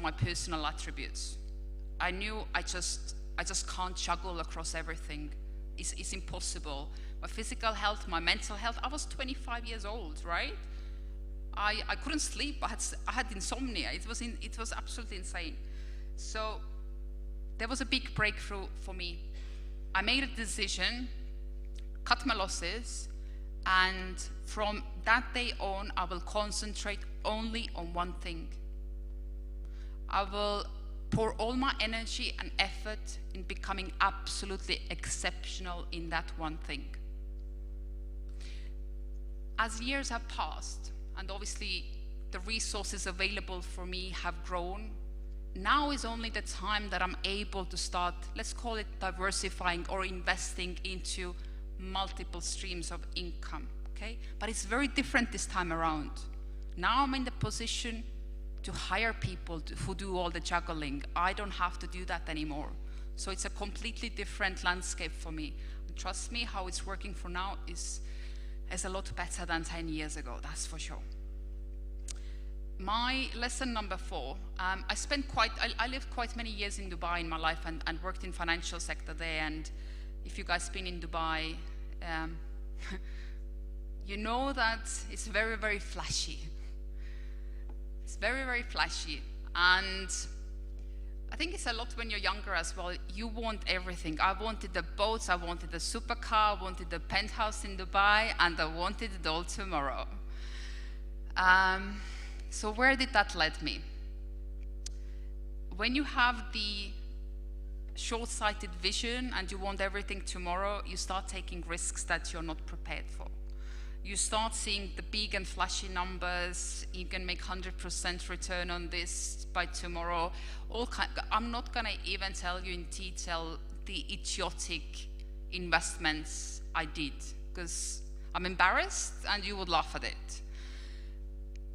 my personal attributes. I knew I just can't juggle across everything. It's impossible. My physical health, my mental health. I was 25 years old, right? I couldn't sleep. I had insomnia. It was absolutely insane. So there was a big breakthrough for me. I made a decision, cut my losses, and from that day on, I will concentrate only on one thing. I will pour all my energy and effort in becoming absolutely exceptional in that one thing. As years have passed, and obviously the resources available for me have grown, now is only the time that I'm able to start, let's call it diversifying or investing into multiple streams of income, okay? But it's very different this time around. Now I'm in the position to hire people who do all the juggling. I don't have to do that anymore. So it's a completely different landscape for me. And trust me, how it's working for now is a lot better than 10 years ago, that's for sure. My lesson number 4, I lived quite many years in Dubai in my life and worked in financial sector there. And if you guys been in Dubai, you know that it's very, very flashy. It's very, very flashy. And I think it's a lot when you're younger as well. You want everything. I wanted the boats, I wanted the supercar, I wanted the penthouse in Dubai, and I wanted it all tomorrow. So where did that lead me? When you have the short-sighted vision and you want everything tomorrow, you start taking risks that you're not prepared for. You start seeing the big and flashy numbers. You can make 100% return on this by tomorrow. I'm not going to even tell you in detail the idiotic investments I did, because I'm embarrassed and you would laugh at it.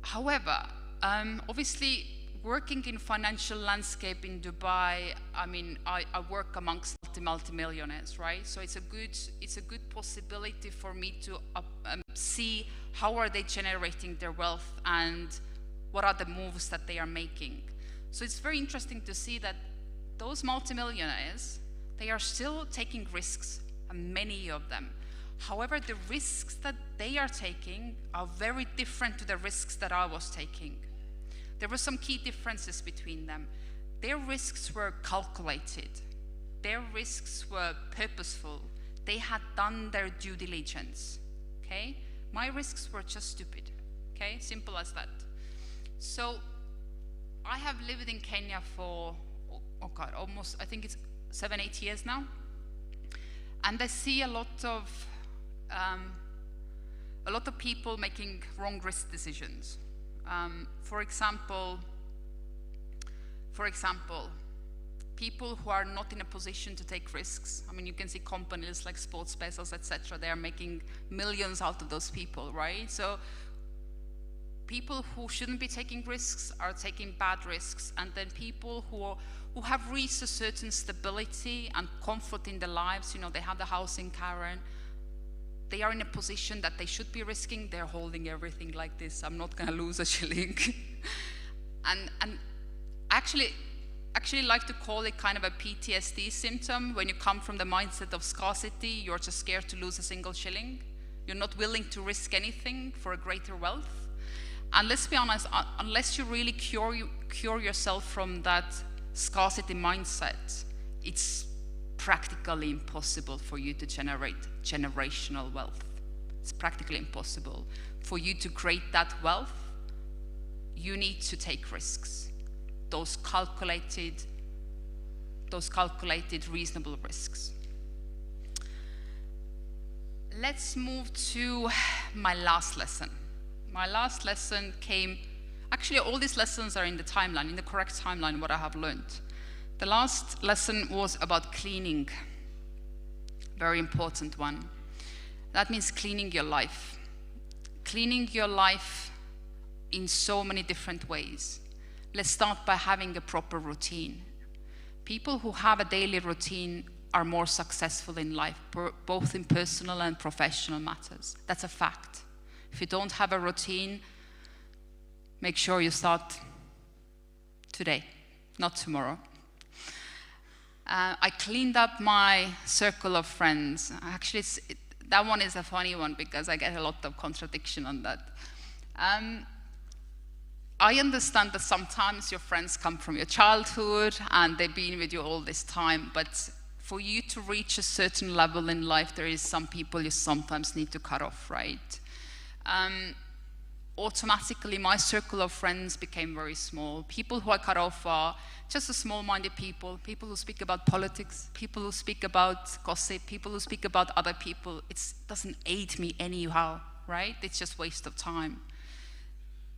However, obviously, working in financial landscape in Dubai, I mean, I work amongst multi-millionaires, right? So it's a good possibility for me to see how are they generating their wealth and what are the moves that they are making. So it's very interesting to see that those multi-millionaires, they are still taking risks, and many of them. However, the risks that they are taking are very different to the risks that I was taking. There were some key differences between them. Their risks were calculated. Their risks were purposeful. They had done their due diligence, okay? My risks were just stupid, okay? Simple as that. So I have lived in Kenya for, oh God, almost, I think it's 7-8 years now. And I see a lot of people making wrong risk decisions. For example, people who are not in a position to take risks. I mean, you can see companies like sports bezels, etc. They are making millions out of those people, right? So people who shouldn't be taking risks are taking bad risks, and then people who have reached a certain stability and comfort in their lives, you know, they have the house in Karen, they are in a position that they should be risking. They're holding everything like this. I'm not going to lose a shilling. and actually like to call it kind of a PTSD symptom. When you come from the mindset of scarcity, you're just scared to lose a single shilling. You're not willing to risk anything for a greater wealth. And let's be honest, unless you really cure yourself from that scarcity mindset, it's practically impossible for you to generate generational wealth. It's practically impossible. For you to create that wealth, you need to take risks. Those calculated, reasonable risks. Let's move to my last lesson. My last lesson came, actually all these lessons are in the timeline, in the correct timeline, what I have learned. The last lesson was about cleaning. Very important one. That means cleaning your life. Cleaning your life in so many different ways. Let's start by having a proper routine. People who have a daily routine are more successful in life, both in personal and professional matters. That's a fact. If you don't have a routine, make sure you start today. not tomorrow. I cleaned up my circle of friends. Actually, that one is a funny one because I get a lot of contradiction on that. I understand that sometimes your friends come from your childhood and they've been with you all this time, but for you to reach a certain level in life, there is some people you sometimes need to cut off, right? Automatically, my circle of friends became very small. People who I cut off are just a small-minded people who speak about politics, people who speak about gossip, people who speak about other people. It doesn't aid me anyhow, right? It's just waste of time.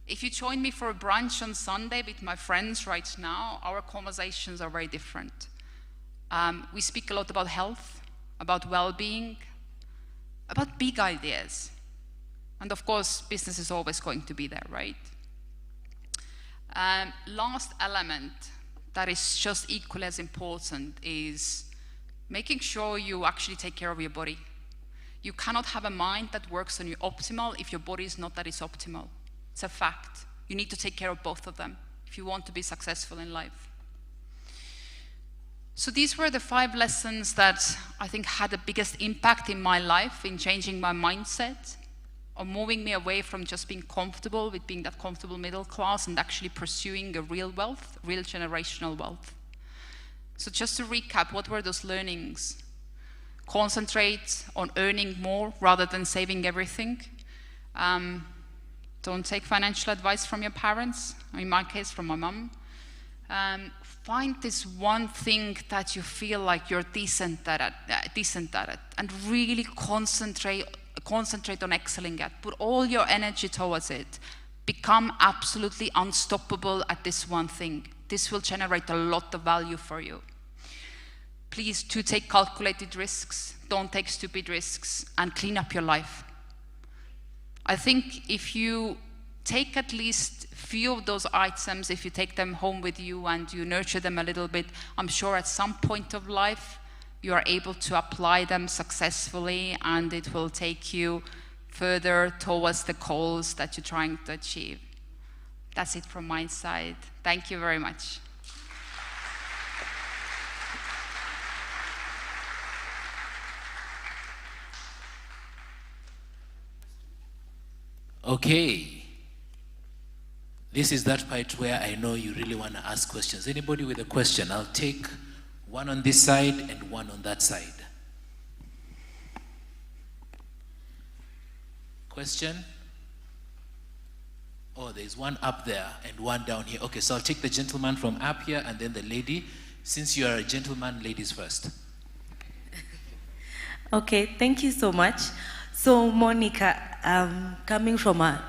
If you join me for a brunch on Sunday with my friends right now, our conversations are very different. We speak a lot about health, about well-being, about big ideas. And of course, business is always going to be there, right? Last element that is just equally as important is making sure you actually take care of your body. You cannot have a mind that works on you optimal if your body is not at its optimal. It's a fact. You need to take care of both of them if you want to be successful in life. So these were the 5 lessons that I think had the biggest impact in my life, in changing my mindset, or moving me away from just being comfortable with being that comfortable middle class and actually pursuing a real wealth, real generational wealth. So just to recap, what were those learnings? Concentrate on earning more rather than saving everything. Don't take financial advice from your parents, in my case, from my mum. Find this one thing that you feel like you're decent at it, and really concentrate on excelling at. Put all your energy towards it. Become absolutely unstoppable at this one thing. This will generate a lot of value for you. Please do take calculated risks. Don't take stupid risks, and clean up your life. I think if you take at least a few of those items, if you take them home with you and you nurture them a little bit, I'm sure at some point of life you are able to apply them successfully, and it will take you further towards the goals that you're trying to achieve. That's it from my side. Thank you very much. Okay. This is that part where I know you really want to ask questions. Anybody with a question? I'll take one on this side and one on that side. Question? Oh, there's one up there and one down here. Okay, so I'll take the gentleman from up here and then the lady. Since you are a gentleman, ladies first. Okay, thank you so much. So, Monica, coming from a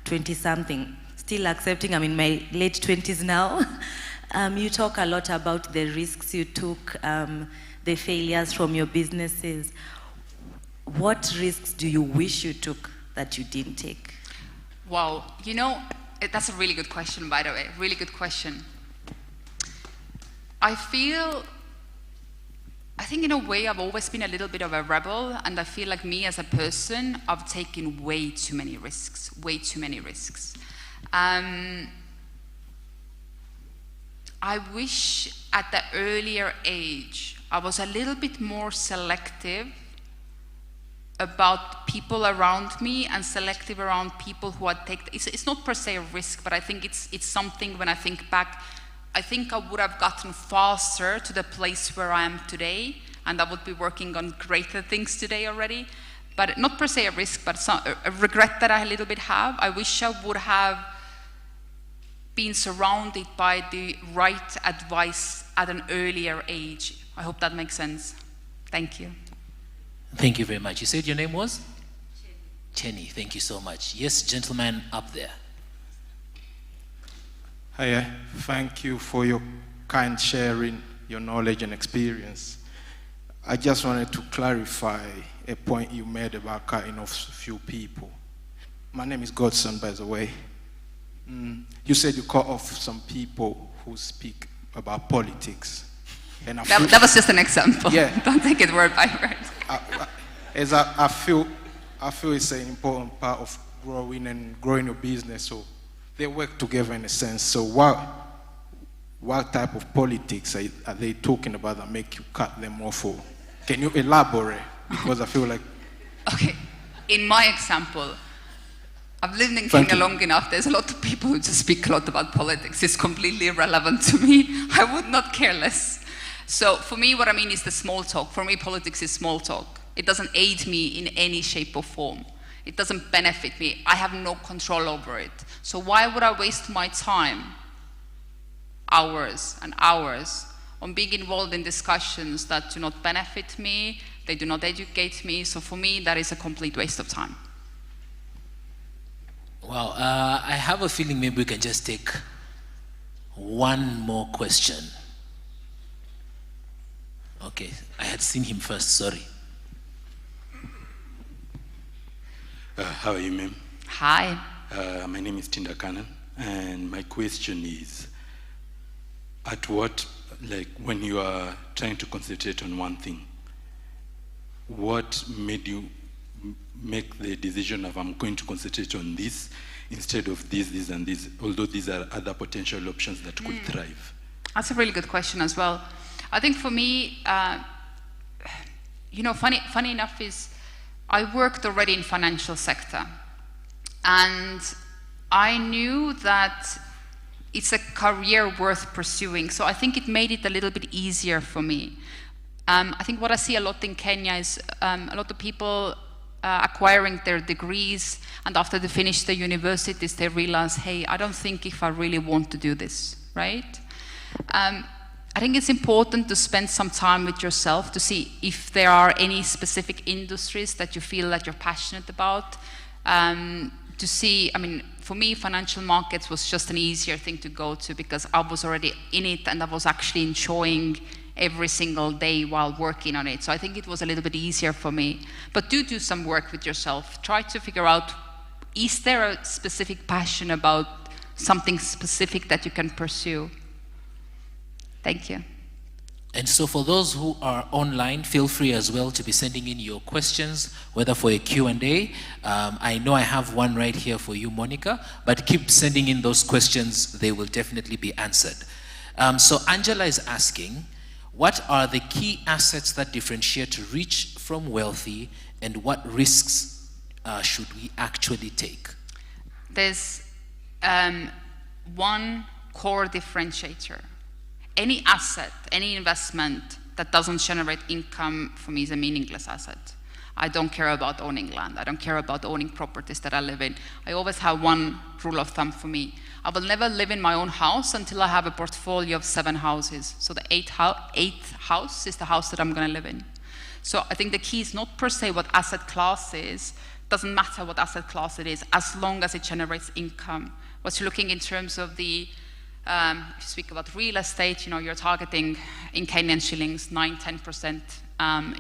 20-something, still accepting I'm in my late 20s now, you talk a lot about the risks you took, the failures from your businesses. What risks do you wish you took that you didn't take? Wow, you know, that's a really good question, by the way, really good question. I think in a way I've always been a little bit of a rebel, and I feel like me as a person, I've taken way too many risks, way too many risks. I wish at the earlier age I was a little bit more selective about people around me and selective around people who I'd take. It's not per se a risk, but I think it's something when I think back, I think I would have gotten faster to the place where I am today, and I would be working on greater things today already. But not per se a risk, but a regret that I a little bit have. I wish I would have been surrounded by the right advice at an earlier age. I hope that makes sense. Thank you. Thank you very much. You said your name was? Chenny. Thank you so much. Yes, gentleman up there. Hi, thank you for your kind sharing, your knowledge and experience. I just wanted to clarify a point you made about cutting off a few people. My name is Godson, by the way. You said you cut off some people who speak about politics. And that was just an example. Yeah. Don't take it word by word. I feel it's an important part of growing your business. So they work together in a sense. So what type of politics are they talking about that make you cut them off? Or can you elaborate? Because I feel like... Okay, in my example, I've lived in Thank Kenya you. long enough. There's a lot of people who just speak a lot about politics. It's completely irrelevant to me. I would not care less. So for me, what I mean is the small talk. For me, politics is small talk. It doesn't aid me in any shape or form. It doesn't benefit me. I have no control over it. So why would I waste my time, hours and hours, on being involved in discussions that do not benefit me, they do not educate me? So for me, that is a complete waste of time. Wow, I have a feeling maybe we can just take one more question. Okay, I had seen him first, sorry. How are you, ma'am? Hi. My name is Tinda Kanan, and my question is, at what, like when you are trying to concentrate on one thing, what made you make the decision of I'm going to concentrate on this instead of this, and this, although these are other potential options that could thrive? That's a really good question as well. I think for me, funny enough is I worked already in financial sector, and I knew that it's a career worth pursuing. So I think it made it a little bit easier for me. I think what I see a lot in Kenya is a lot of people acquiring their degrees, and after they finish the universities, they realize, hey, I don't think if I really want to do this, right? I think it's important to spend some time with yourself to see if there are any specific industries that you feel that you're passionate about. To see, I mean, for me, financial markets was just an easier thing to go to because I was already in it and I was actually enjoying every single day while working on it. So I think it was a little bit easier for me. But do some work with yourself. Try to figure out, is there a specific passion about something specific that you can pursue? Thank you. And so for those who are online, feel free as well to be sending in your questions, whether for a Q&A. I know I have one right here for you, Monica, but keep sending in those questions. They will definitely be answered. So Angela is asking, what are the key assets that differentiate rich from wealthy, and what risks should we actually take? There's one core differentiator. Any asset, any investment that doesn't generate income for me is a meaningless asset. I don't care about owning land. I don't care about owning properties that I live in. I always have one rule of thumb for me. I will never live in my own house until I have a portfolio of 7 houses. So the eighth house is the house that I'm going to live in. So I think the key is not per se what asset class is. Doesn't matter what asset class it is, as long as it generates income. What you're looking in terms of the if you speak about real estate, you're targeting in Kenyan shillings 9-10%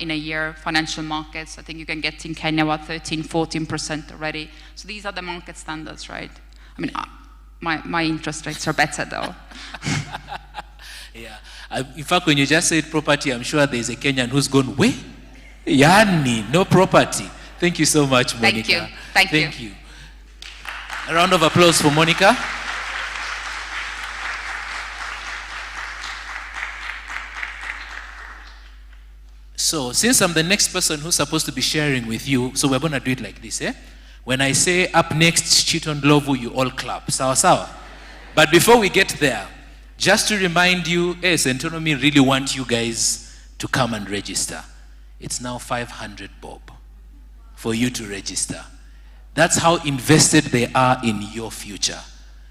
in a year. Financial markets, I think you can get in Kenya about 13-14% already. So these are the market standards, right? I mean, my interest rates are better though. Yeah. In fact, when you just said property, I'm sure there's a Kenyan who's gone, wait, Yani, no property. Thank you so much, Monica. Thank you. Thank you. A round of applause for Monica. So, since I'm the next person who's supposed to be sharing with you, so we're going to do it like this, eh? When I say up next, Chiton Lovu, you all clap. Sawa sawa. But before we get there, just to remind you, Centonomy really want you guys to come and register. It's now 500 bob for you to register. That's how invested they are in your future.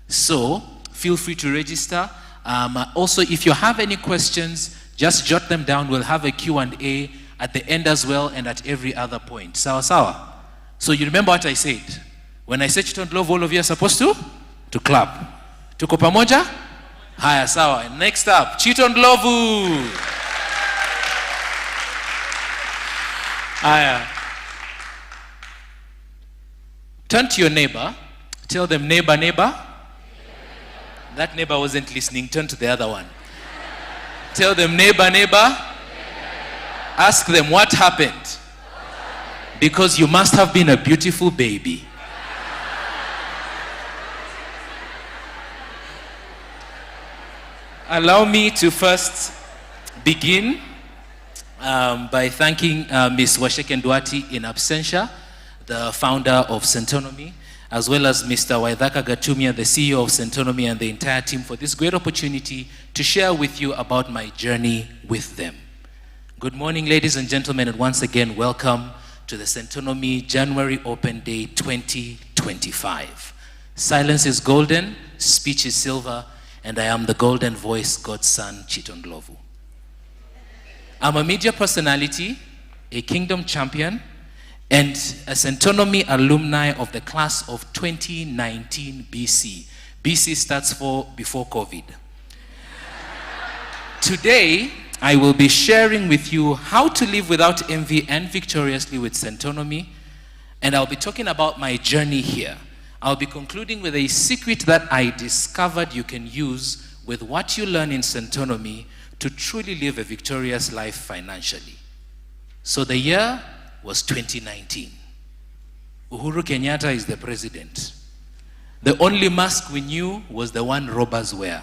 So, feel free to register. Also, if you have any questions, just jot them down. We'll have a Q&A at the end as well and at every other point. Sawa sawa. So you remember what I said? When I said Chiton Love, all of you are supposed to clap. Tuko pamoja? Haya sawa. Next up, Chiton Lovu. Haya. Turn to your neighbor. Tell them, neighbor, neighbor. That neighbor wasn't listening. Turn to the other one. Tell them, neighbor, neighbor. Ask them, what happened? Because you must have been a beautiful baby. Allow me to first begin by thanking Ms. Washeken Duati in absentia, the founder of Centonomy, as well as Mr. Waithaka Gatumia, the CEO of Centonomy, and the entire team for this great opportunity to share with you about my journey with them. Good morning, ladies and gentlemen, and once again, welcome to the Centonomy January Open Day 2025. Silence is golden, speech is silver, and I am the golden voice, God's son, Chiton Ndlovu. I'm a media personality, a kingdom champion, and a Centonomy alumni of the class of 2019 BC. BC stands for before COVID. Today, I will be sharing with you how to live without envy and victoriously with Centonomy, and I'll be talking about my journey here. I'll be concluding with a secret that I discovered you can use with what you learn in Centonomy to truly live a victorious life financially. So the year was 2019. Uhuru Kenyatta is the president. The only mask we knew was the one robbers wear.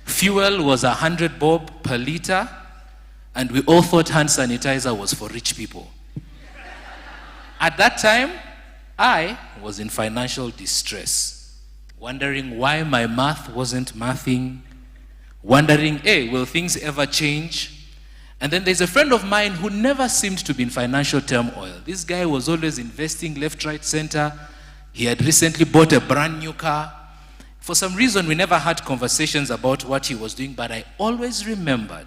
Fuel was 100 bob per liter, and we all thought hand sanitizer was for rich people. At that time, I was in financial distress, wondering why my math wasn't mathing, wondering, hey, will things ever change? And then there's a friend of mine who never seemed to be in financial turmoil. This guy was always investing left, right, center. He had recently bought a brand new car. For some reason, we never had conversations about what he was doing, but I always remembered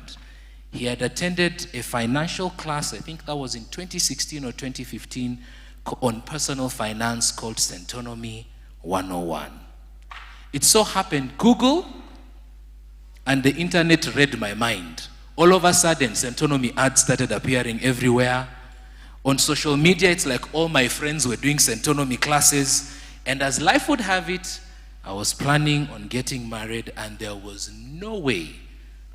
he had attended a financial class, I think that was in 2016 or 2015, on personal finance called Centonomy 101. It so happened Google and the internet read my mind. All of a sudden, Centonomy ads started appearing everywhere. On social media, it's like all my friends were doing Centonomy classes. And as life would have it, I was planning on getting married, and there was no way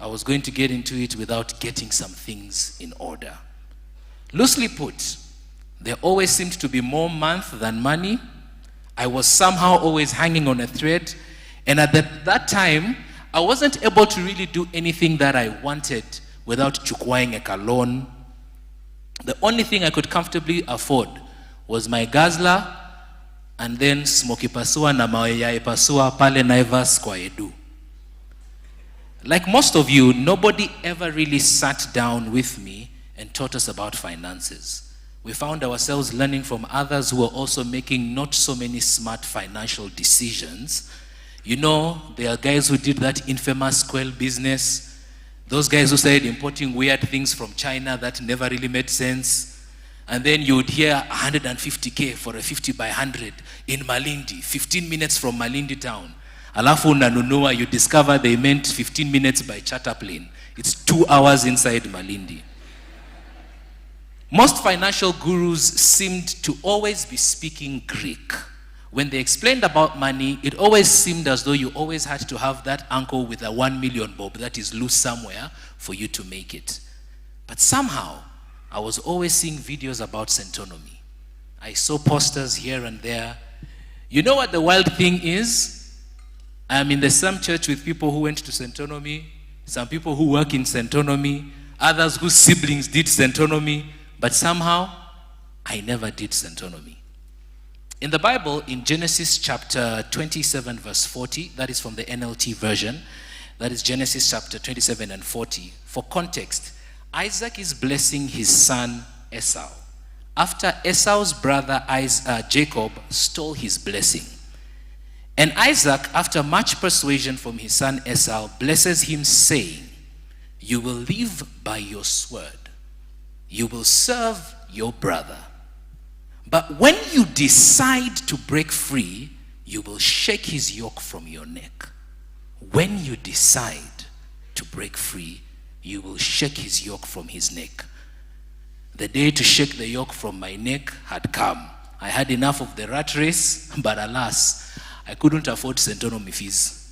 I was going to get into it without getting some things in order. Loosely put, there always seemed to be more month than money. I was somehow always hanging on a thread. And at that time, I wasn't able to really do anything that I wanted without chukwaing a loan. The only thing I could comfortably afford was my Gazla and then Smoky Pasua na Maweyai Pasua pale Naivas kwa Edu. Like most of you, nobody ever really sat down with me and taught us about finances. We found ourselves learning from others who were also making not so many smart financial decisions. You know, there are guys who did that infamous Quail business. Those guys who started importing weird things from China that never really made sense. And then you would hear 150K for a 50 by 100 in Malindi, 15 minutes from Malindi town. Alafu unanunua, you discover they meant 15 minutes by charter plane. It's 2 hours inside Malindi. Most financial gurus seemed to always be speaking Greek. When they explained about money, it always seemed as though you always had to have that uncle with a 1 million bob that is loose somewhere for you to make it. But somehow, I was always seeing videos about Centonomy. I saw posters here and there. You know what the wild thing is? I'm in the same church with people who went to Centonomy, some people who work in Centonomy, others whose siblings did Centonomy, but somehow, I never did Centonomy. In the Bible, in Genesis chapter 27, verse 40, that is from the NLT version, that is Genesis chapter 27 and 40. For context, Isaac is blessing his son Esau, after Esau's brother Jacob stole his blessing. And Isaac, after much persuasion from his son Esau, blesses him, saying, "You will live by your sword. You will serve your brother. But when you decide to break free, you will shake his yoke from your neck." When you decide to break free, you will shake his yoke from his neck. The day to shake the yoke from my neck had come. I had enough of the rat race, but alas, I couldn't afford Centonomy fees.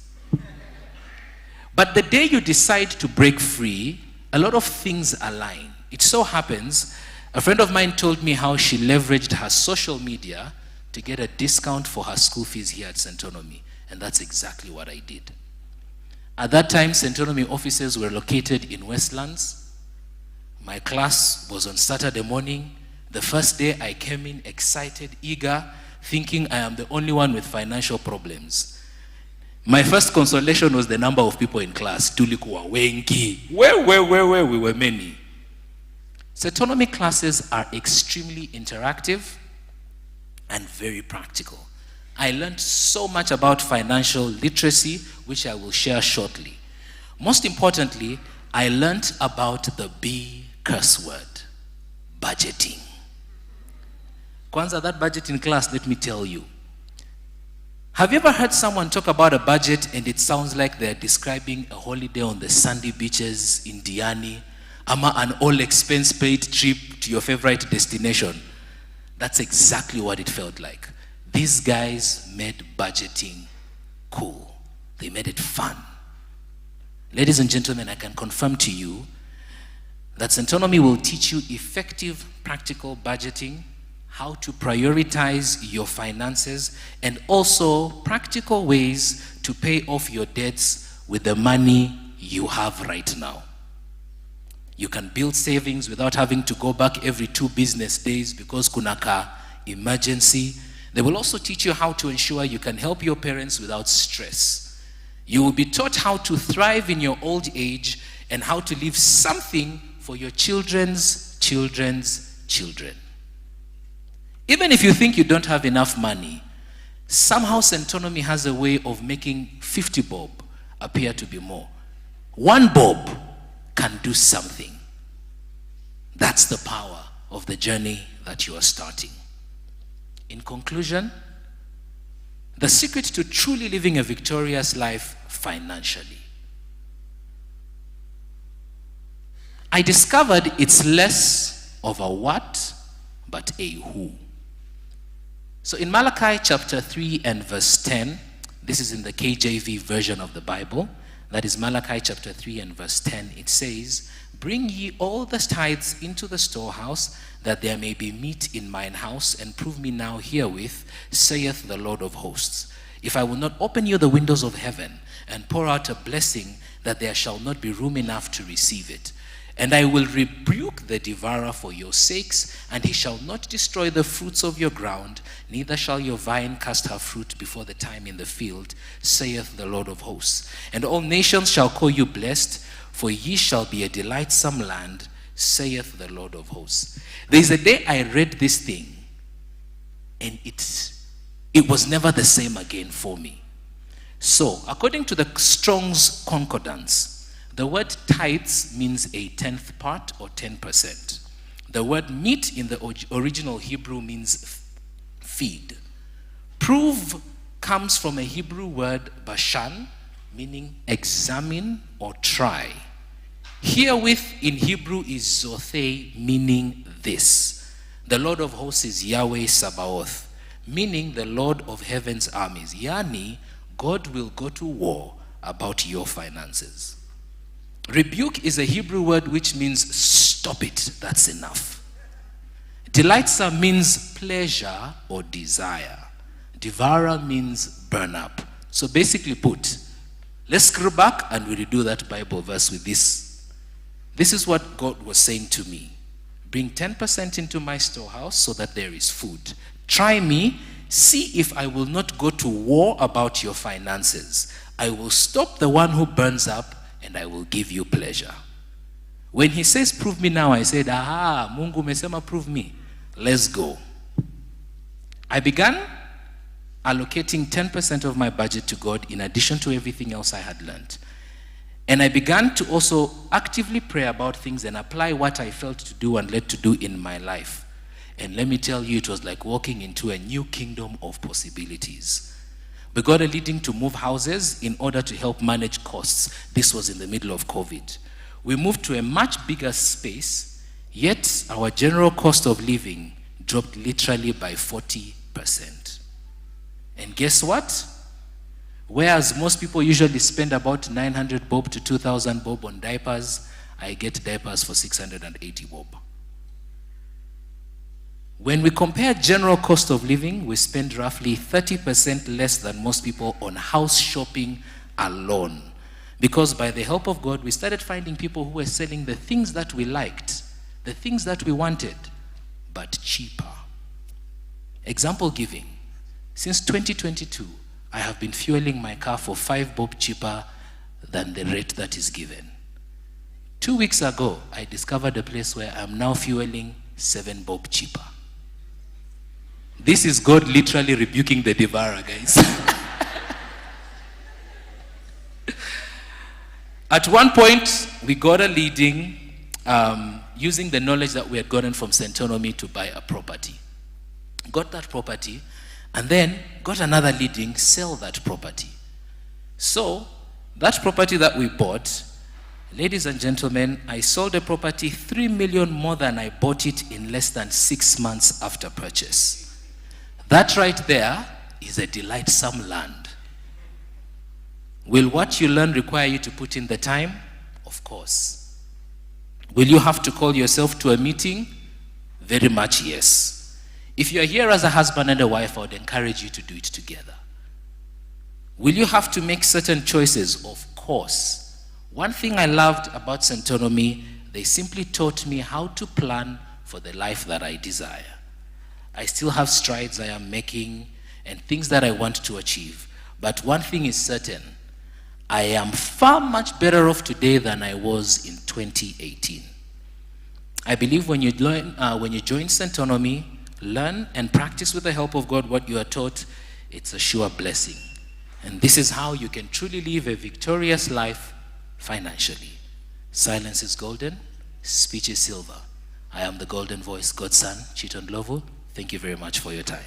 But the day you decide to break free, a lot of things align. It so happens, a friend of mine told me how she leveraged her social media to get a discount for her school fees here at Centonomy, and that's exactly what I did. At that time, Centonomy offices were located in Westlands. My class was on Saturday morning. The first day I came in excited, eager, thinking I am the only one with financial problems. My first consolation was the number of people in class. Tulikuwa wengi. Where? We were many. Centonomy classes are extremely interactive and very practical. I learned so much about financial literacy, which I will share shortly. Most importantly, I learned about the B curse word, budgeting. Kwanza, that budgeting class, let me tell you. Have you ever heard someone talk about a budget and it sounds like they're describing a holiday on the sandy beaches in Diani, ama an all-expense paid trip to your favorite destination? That's exactly what it felt like. These guys made budgeting cool. They made it fun. Ladies and gentlemen, I can confirm to you that Centonomy will teach you effective, practical budgeting, how to prioritize your finances, and also practical ways to pay off your debts with the money you have right now. You can build savings without having to go back every 2 business days because kunaka emergency. They will also teach you how to ensure you can help your parents without stress. You will be taught how to thrive in your old age and how to leave something for your children's children's children. Even if you think you don't have enough money, somehow Centonomy has a way of making 50 bob appear to be more. 1 bob can do something. That's the power of the journey that you are starting. In conclusion, the secret to truly living a victorious life financially. I discovered it's less of a what, but a who. So in Malachi chapter 3 and verse 10, this is in the KJV version of the Bible, that is Malachi chapter 3 and verse 10, it says, "Bring ye all the tithes into the storehouse, that there may be meat in mine house, and prove me now herewith, saith the Lord of hosts. If I will not open you the windows of heaven, and pour out a blessing, that there shall not be room enough to receive it. And I will rebuke the devourer for your sakes, and he shall not destroy the fruits of your ground, neither shall your vine cast her fruit before the time in the field, saith the Lord of hosts. And all nations shall call you blessed, for ye shall be a delightsome land, saith the Lord of hosts." There is a day I read this thing, and it was never the same again for me. So, according to the Strong's Concordance, the word tithes means a 10th part or 10%. The word meat in the original Hebrew means feed. Prove comes from a Hebrew word bashan, meaning examine or try. Herewith in Hebrew is zothei, meaning this. The Lord of hosts is Yahweh Sabaoth, meaning the Lord of heaven's armies. Yani, God will go to war about your finances. Rebuke is a Hebrew word which means stop it, that's enough. Delightsome means pleasure or desire. Devourer means burn up. So basically put, let's screw back and we redo that Bible verse with this. This is what God was saying to me. Bring 10% into my storehouse so that there is food. Try me, see if I will not go to war about your finances. I will stop the one who burns up, and I will give you pleasure. When he says, prove me now, I said, aha, Mungu mesema prove me. Let's go. I began allocating 10% of my budget to God in addition to everything else I had learned. And I began to also actively pray about things and apply what I felt to do and led to do in my life. And let me tell you, it was like walking into a new kingdom of possibilities. We got a leading to move houses in order to help manage costs. This was in the middle of COVID. We moved to a much bigger space, yet our general cost of living dropped literally by 40%. And guess what? Whereas most people usually spend about 900 bob to 2,000 bob on diapers, I get diapers for 680 bob. When we compare general cost of living, we spend roughly 30% less than most people on house shopping alone. Because by the help of God, we started finding people who were selling the things that we liked, the things that we wanted, but cheaper. Example giving. Since 2022, I have been fueling my car for 5 bob cheaper than the rate that is given. 2 weeks ago, I discovered a place where I'm now fueling 7 bob cheaper. This is God literally rebuking the devourer, guys. At one point, we got a leading using the knowledge that we had gotten from Centonomy to buy a property. Got that property, and then got another leading, sell that property. So, that property that we bought, ladies and gentlemen, I sold the property 3 million more than I bought it in less than 6 months after purchase. That right there is a delightsome land. Will what you learn require you to put in the time? Of course. Will you have to call yourself to a meeting? Very much yes. If you are here as a husband and a wife, I would encourage you to do it together. Will you have to make certain choices? Of course. One thing I loved about Centonomy, they simply taught me how to plan for the life that I desire. I still have strides I am making and things that I want to achieve. But one thing is certain, I am far much better off today than I was in 2018. I believe when you join Centonomy, learn and practice with the help of God what you are taught, it's a sure blessing. And this is how you can truly live a victorious life financially. Silence is golden, speech is silver. I am the golden voice, God's son, Chiton Lovo. Thank you very much for your time.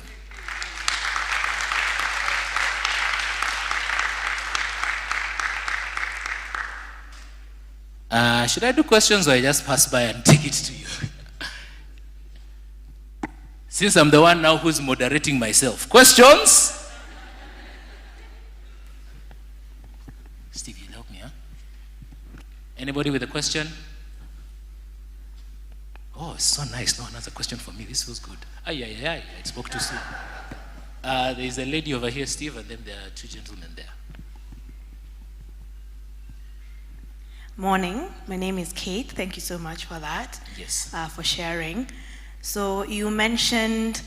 Should I do questions or I just pass by and take it to you? Since I'm the one now who's moderating myself. Questions? Steve, you help me, huh? Anybody with a question? Oh, it's so nice. No one has a question for me. This feels good. I spoke too soon. There's a lady over here, Steve, and then there are 2 gentlemen there. Morning. My name is Kate. Thank you so much for that. Yes. For sharing. So you mentioned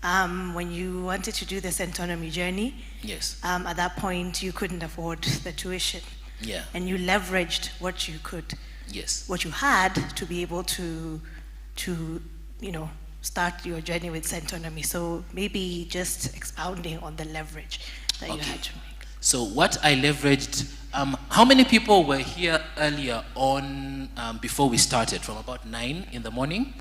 when you wanted to do the Centonomy journey. Yes. At that point, you couldn't afford the tuition. Yeah. And you leveraged what you could. Yes. What you had to be able to start your journey with Centonomy. So maybe just expounding on the leverage that you had to make. So what I leveraged, how many people were here earlier on before we started, from about 9 in the morning?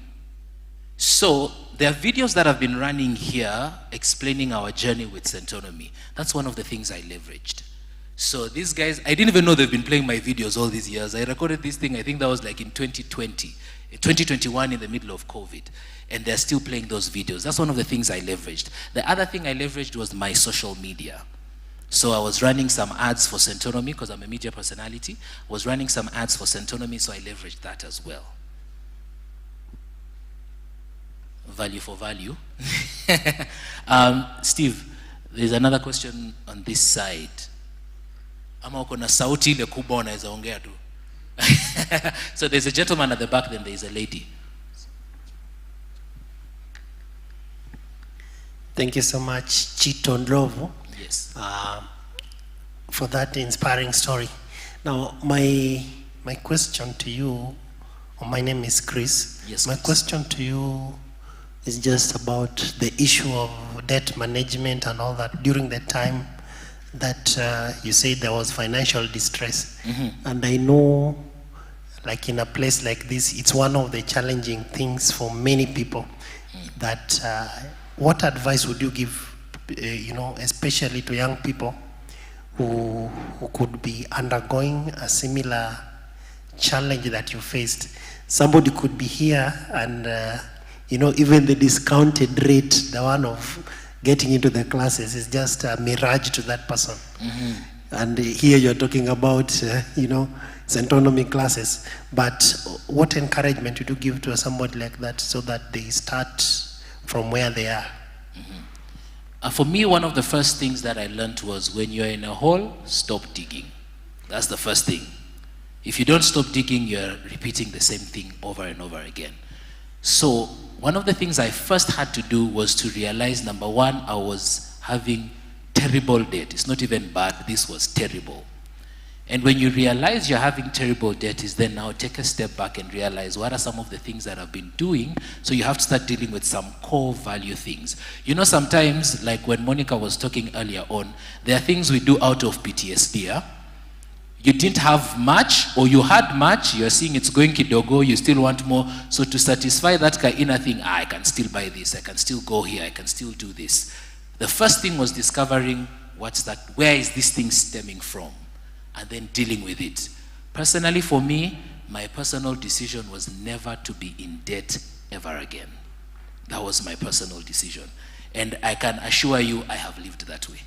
So there are videos that have been running here explaining our journey with Centonomy. That's one of the things I leveraged. So these guys, I didn't even know they've been playing my videos all these years. I recorded this thing, I think that was like in 2021 in the middle of COVID. And they're still playing those videos. That's one of the things I leveraged. The other thing I leveraged was my social media. So I was running some ads for Centonomy because I'm a media personality. I was running some ads for Centonomy, so I leveraged that as well. Value for value. Steve, there's another question on this side. Ama uko na sauti ile kubwa unaweza ongea tu. So there's a gentleman at the back, then there's a lady. Thank you so much, Chito Ndlovu. Yes. For that inspiring story. Now, my question to you, my name is Chris. Yes, my Chris. question to you is just about the issue of debt management and all that during the time that you said there was financial distress. Mm-hmm. And I know, like in a place like this, it's one of the challenging things for many people. That what advice would you give, especially to young people who could be undergoing a similar challenge that you faced? Somebody could be here and, even the discounted rate, the one of getting into the classes, is just a mirage to that person. Mm-hmm. And here you're talking about, Centonomy classes. But what encouragement would you give to somebody like that so that they start from where they are? For me, one of the first things that I learned was when you're in a hole, stop digging. That's the first thing. If you don't stop digging, you're repeating the same thing over and over again. So one of the things I first had to do was to realize, number one, I was having terrible debt. It's not even bad, this was terrible. And when you realize you're having terrible debt, is then now take a step back and realize what are some of the things that I've been doing. So you have to start dealing with some core value things. You know, sometimes, like when Monica was talking earlier on, there are things we do out of PTSD. Yeah? You didn't have much, or you had much, you're seeing it's going kidogo, you still want more. So to satisfy that inner thing, I can still buy this, I can still go here, I can still do this. The first thing was discovering where is this thing stemming from? And then dealing with it. Personally, for me, my personal decision was never to be in debt ever again. That was my personal decision. And I can assure you, I have lived that way.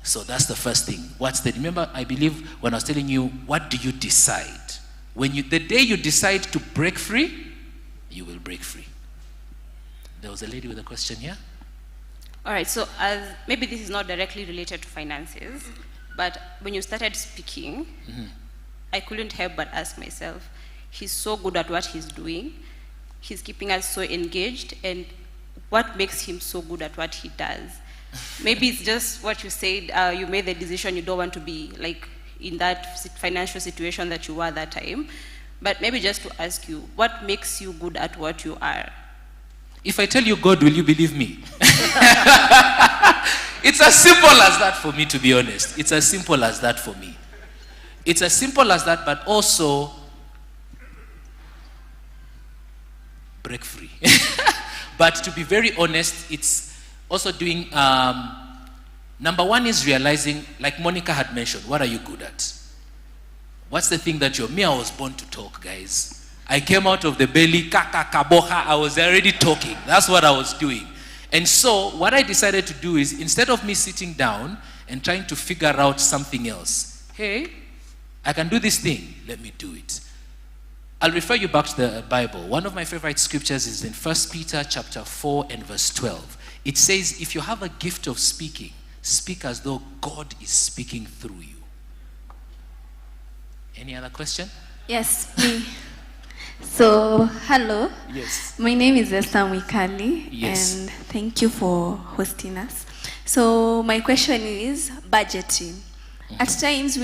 So that's the first thing. Remember, I believe when I was telling you, what do you decide? The day you decide to break free, you will break free. There was a lady with a question here. All right, so maybe this is not directly related to finances, but when you started speaking, I couldn't help but ask myself, he's so good at what he's doing, he's keeping us so engaged, and what makes him so good at what he does? Maybe it's just what you said, you made the decision you don't want to be like in that financial situation that you were at that time, but maybe just to ask you, what makes you good at what you are? If I tell you God, will you believe me? It's as simple as that for me, to be honest. It's as simple as that for me. It's as simple as that, but also break free. But to be very honest, it's also doing, number one is realizing, like Monica had mentioned, what are you good at? What's the thing that I was born to talk, guys. I came out of the belly, kaboha, I was already talking. That's what I was doing. And so what I decided to do is, instead of me sitting down and trying to figure out something else, hey, I can do this thing, let me do it. I'll refer you back to the Bible. One of my favorite scriptures is in 1 Peter chapter 4 and verse 12. It says, if you have a gift of speaking, speak as though God is speaking through you. Any other question? Yes, me. So, hello. Yes. My name is Esther Mwikali, yes. And thank you for hosting us. So, my question is budgeting. At times,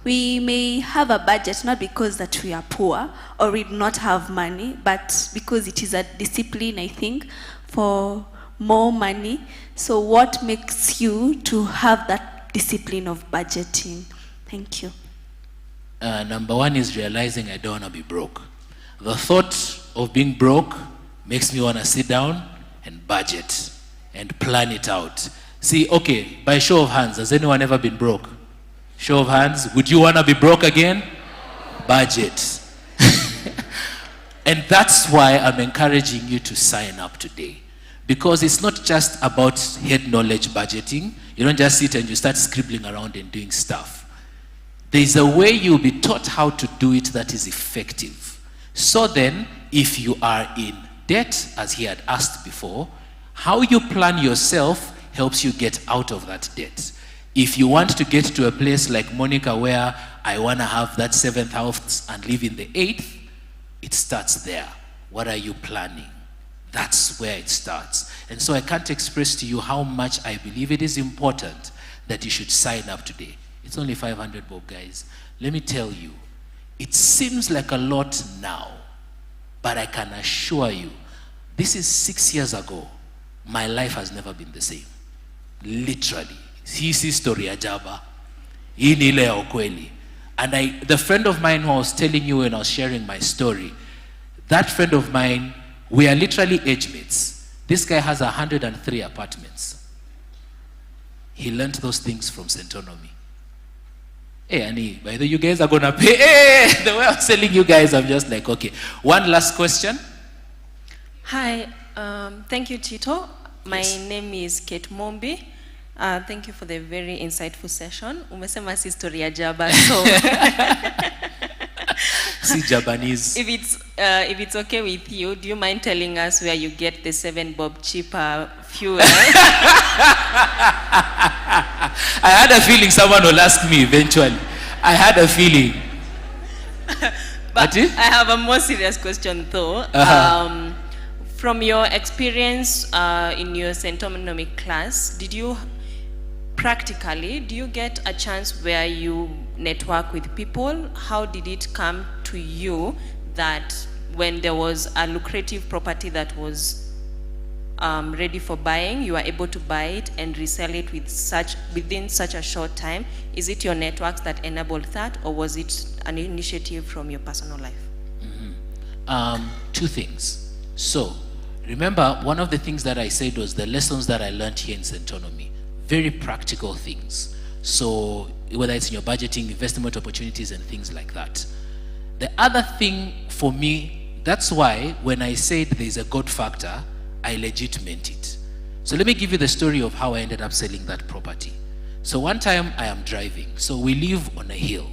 we may have a budget not because that we are poor or we do not have money, but because it is a discipline, I think, for more money. So, what makes you to have that discipline of budgeting? Thank you. Number one is realizing I don't want to be broke. The thought of being broke makes me want to sit down and budget and plan it out. See, okay, by show of hands, has anyone ever been broke? Show of hands, would you want to be broke again? Budget. And that's why I'm encouraging you to sign up today. Because it's not just about head knowledge budgeting. You don't just sit and you start scribbling around and doing stuff. There's a way you'll be taught how to do it that is effective. So then, if you are in debt, as he had asked before, how you plan yourself helps you get out of that debt. If you want to get to a place like Monica where I want to have that 7th house and live in the 8th, it starts there. What are you planning? That's where it starts. And so I can't express to you how much I believe it is important that you should sign up today. It's only 500 bob, guys. Let me tell you, it seems like a lot now, but I can assure you, this is 6 years ago. My life has never been the same. Literally. Hii story ya jaba. Hii ni ile ya ukweli. And the friend of mine who I was telling you when I was sharing my story, that friend of mine, we are literally age mates. This guy has 103 apartments. He learned those things from Centonomy. Hey, Annie, by the way, you guys are going to pay. Hey, the way I'm telling you guys, I'm just like, okay. One last question. Hi, thank you, Tito. My Yes. name is Kate Mombi. Thank you for the very insightful session. Umesema si story ya jaba, so See Japanese. if it's okay with you, do you mind telling us where you get the 7 bob cheaper fuel? I had a feeling someone will ask me eventually. I had a feeling. But I have a more serious question though. From your experience in your Centonomy class, do you get a chance where you network with people? How did it come to you that when there was a lucrative property that was ready for buying, you are able to buy it and resell it within such a short time? Is it your networks that enabled that, or was it an initiative from your personal life? Two things. So, remember, one of the things that I said was the lessons that I learned here in Centonomy. Very practical things. So, whether it's in your budgeting, investment opportunities, and things like that. The other thing for me, that's why when I said there's a God factor, I legit meant it. So let me give you the story of how I ended up selling that property. So one time I am driving. So we live on a hill.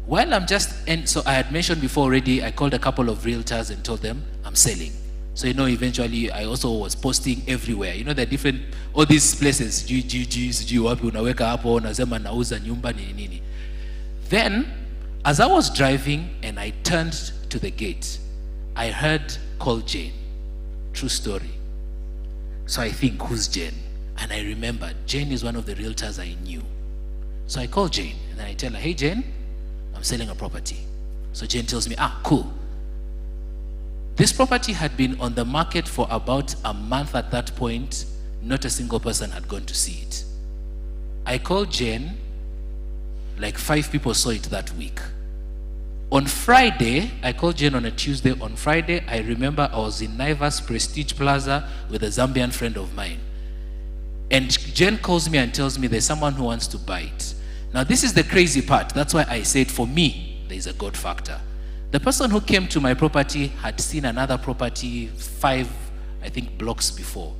While I'm so I had mentioned before already, I called a couple of realtors and told them I'm selling. So eventually I also was posting everywhere. There are different, all these places, Then, as I was driving and I turned to the gate, I heard, "Call Jane." True story. So I think, who's Jane? And I remembered, Jane is one of the realtors I knew. So I called Jane, and then I tell her, "Hey Jane, I'm selling a property." So Jane tells me, cool. This property had been on the market for about a month at that point. Not a single person had gone to see it. I called Jane, like 5 people saw it that week. On Friday, I called Jane on a Tuesday. On Friday, I remember I was in Naivas Prestige Plaza with a Zambian friend of mine. And Jane calls me and tells me there's someone who wants to buy it. Now, this is the crazy part. That's why I said, for me, there's a God factor. The person who came to my property had seen another property 5, I think, blocks before.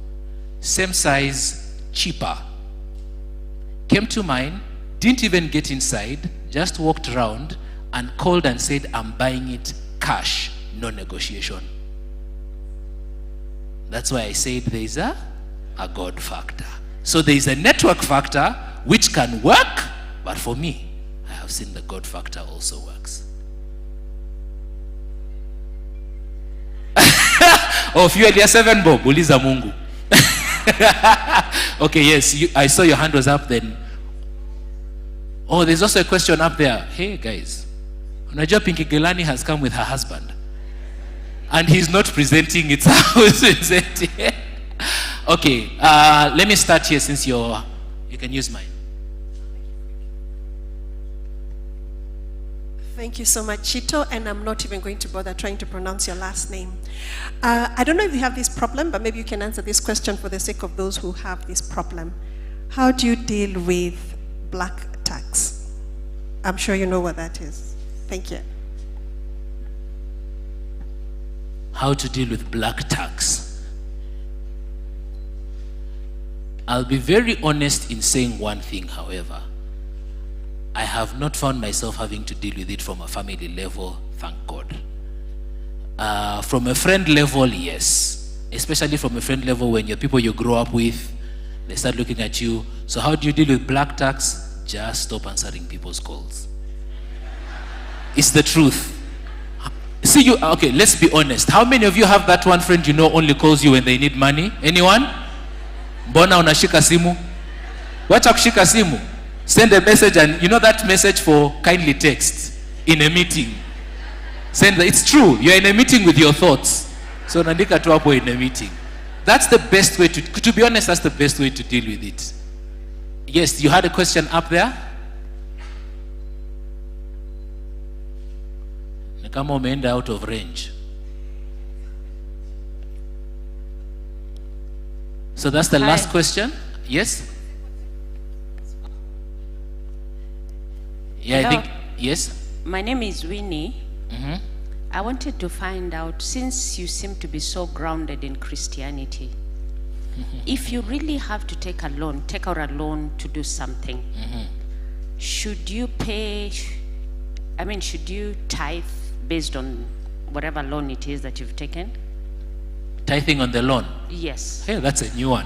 Same size, cheaper. Came to mine, didn't even get inside, just walked around and called and said, "I'm buying it cash, no negotiation." That's why I said there's a God factor. So there's a network factor which can work, but for me, I have seen the God factor also works. Fuel 7 Bob, uliza Mungu. Okay, yes, I saw your hand was up then. Oh, there's also a question up there. Hey guys, unajua Pinky Gelani has come with her husband and he's not presenting it. Okay, let me start here since you can use mine. Thank you so much, Chito, and I'm not even going to bother trying to pronounce your last name. I don't know if you have this problem, but maybe you can answer this question for the sake of those who have this problem. How do you deal with black tax? I'm sure you know what that is. Thank you. How to deal with black tax? I'll be very honest in saying one thing, however. I have not found myself having to deal with it from a family level, thank God. From a friend level, yes. Especially from a friend level when you're people you grow up with, they start looking at you. So how do you deal with black tax? Just stop answering people's calls. It's the truth. See you, okay, let's be honest. How many of you have that one friend you know only calls you when they need money? Anyone? Mbona unashika simu? Wacha kushika simu. Send a message, and you know that message for kindly text in a meeting. It's true. You're in a meeting with your thoughts. So nandika tu hapo in a meeting. That's the best way to be honest, that's the best way to deal with it. Yes, you had a question up there? Kama umeenda out of range. So that's the last question. Yes? Yeah, Hello. I think, yes? My name is Winnie. Mm-hmm. I wanted to find out, since you seem to be so grounded in Christianity, if you really have to take out a loan to do something, should you should you tithe based on whatever loan it is that you've taken? Tithing on the loan? Yes. Hey, that's a new one.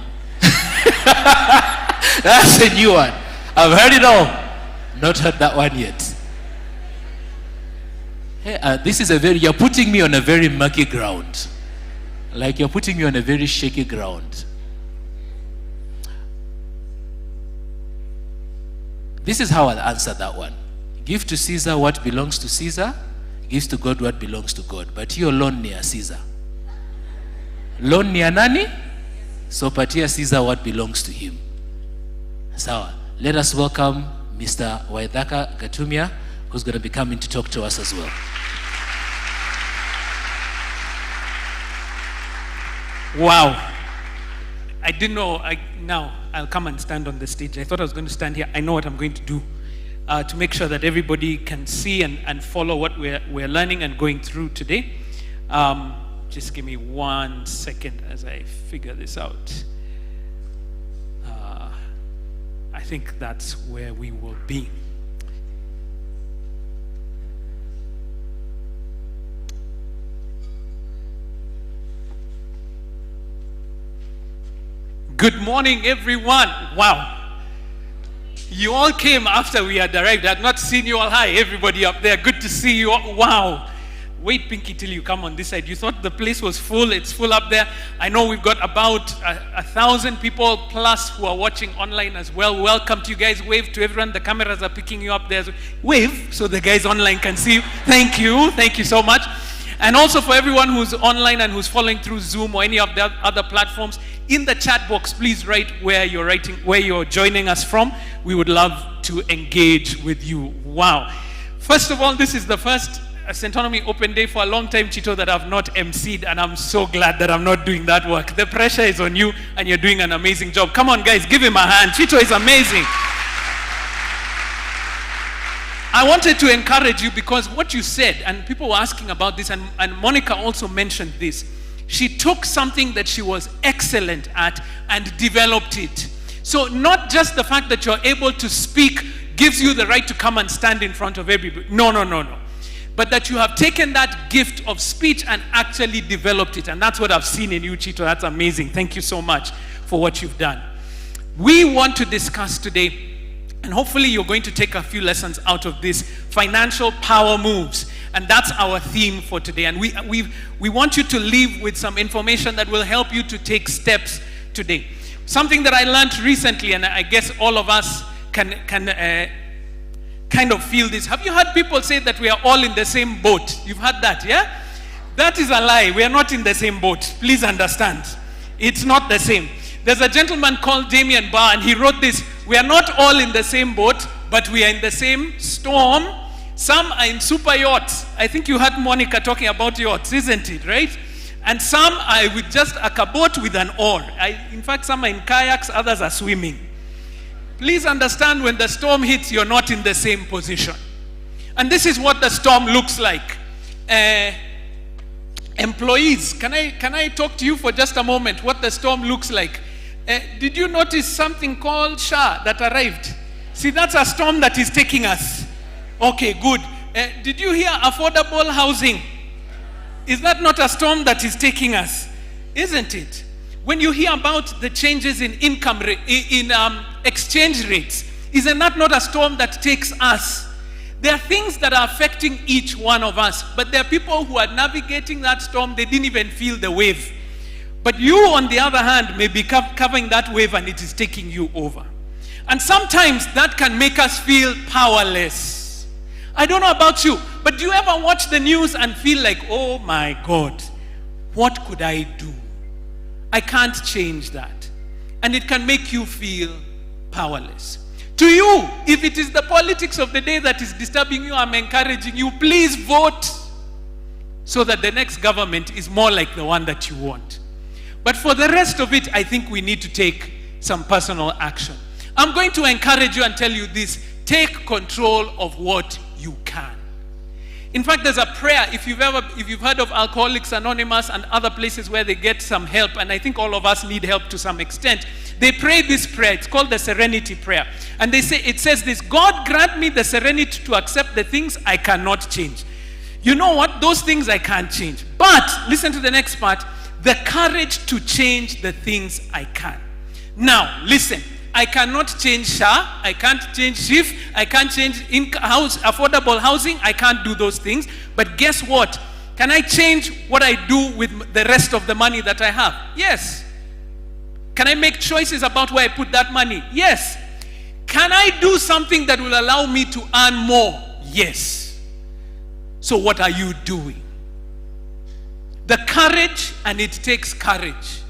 That's a new one. I've heard it all. Not heard that one yet. Hey, this is you're putting me on a very murky ground. Like you're putting me on a very shaky ground. This is how I'll answer that one. Give to Caesar what belongs to Caesar. Give to God what belongs to God. But you're loan near Caesar. Loan near nani? So patia Caesar what belongs to him. Sawa. Let us welcome Mr. Waithaka Gatumia, who's going to be coming to talk to us as well. Wow. I didn't know. Now I'll come and stand on the stage. I thought I was going to stand here. I know what I'm going to do to make sure that everybody can see and follow what we're learning and going through today. Just give me 1 second as I figure this out. I think that's where we will be. Good morning, everyone. Wow. You all came after we had arrived. I had not seen you all. Hi, everybody up there. Good to see you all. Wow. Wait, Pinky, till you come on this side. You thought the place was full. It's full up there. I know we've got about 1,000 people plus who are watching online as well. Welcome to you guys. Wave to everyone. The cameras are picking you up there. Wave so the guys online can see you. Thank you. Thank you so much. And also for everyone who's online and who's following through Zoom or any of the other platforms, in the chat box, please write where you're joining us from. We would love to engage with you. Wow. First of all, this is the first Centonomy Open Day for a long time, Chito, that I've not emceed, and I'm so glad that I'm not doing that work. The pressure is on you, and you're doing an amazing job. Come on, guys, give him a hand. Chito is amazing. I wanted to encourage you because what you said, and people were asking about this, and Monica also mentioned this. She took something that she was excellent at and developed it. So not just the fact that you're able to speak gives you the right to come and stand in front of everybody. No. But that you have taken that gift of speech and actually developed it. And that's what I've seen in you, Chito. That's amazing. Thank you so much for what you've done. We want to discuss today, and hopefully you're going to take a few lessons out of this, financial power moves. And that's our theme for today. And we want you to leave with some information that will help you to take steps today. Something that I learned recently, and I guess all of us can kind of feel this. Have you heard people say that we are all in the same boat? You've heard that, yeah? That is a lie. We are not in the same boat. Please understand. It's not the same. There's a gentleman called Damien Barr, and he wrote this. We are not all in the same boat, but we are in the same storm. Some are in super yachts. I think you heard Monica talking about yachts, isn't it, right? And some are with just a boat with an oar. In fact, some are in kayaks, others are swimming. Please understand, when the storm hits, you're not in the same position. And this is what the storm looks like. Employees, can I talk to you for just a moment what the storm looks like? Did you notice something called SHA that arrived? See, that's a storm that is taking us. Okay, good. Did you hear affordable housing? Is that not a storm that is taking us? Isn't it? When you hear about the changes in income rate, in exchange rates, isn't that not a storm that takes us? There are things that are affecting each one of us, but there are people who are navigating that storm. They didn't even feel the wave. But you, on the other hand, may be covering that wave and it is taking you over. And sometimes that can make us feel powerless. I don't know about you, but do you ever watch the news and feel like, oh my God, what could I do? I can't change that. And it can make you feel powerless. To you, if it is the politics of the day that is disturbing you, I'm encouraging you, please vote so that the next government is more like the one that you want. But for the rest of it, I think we need to take some personal action. I'm going to encourage you and tell you this: take control of what you can. In fact, there's a prayer, if you've heard of Alcoholics Anonymous and other places where they get some help, and I think all of us need help to some extent. They pray this prayer. It's called the Serenity Prayer. And it says this: God, grant me the serenity to accept the things I cannot change. You know what? Those things I can't change. But, listen to the next part, the courage to change the things I can. Now, listen, I cannot change SHA, I can't change SHIF, I can't change affordable housing, I can't do those things. But guess what? Can I change what I do with the rest of the money that I have? Yes. Can I make choices about where I put that money? Yes. Can I do something that will allow me to earn more? Yes. So what are you doing? The courage, and it takes courage.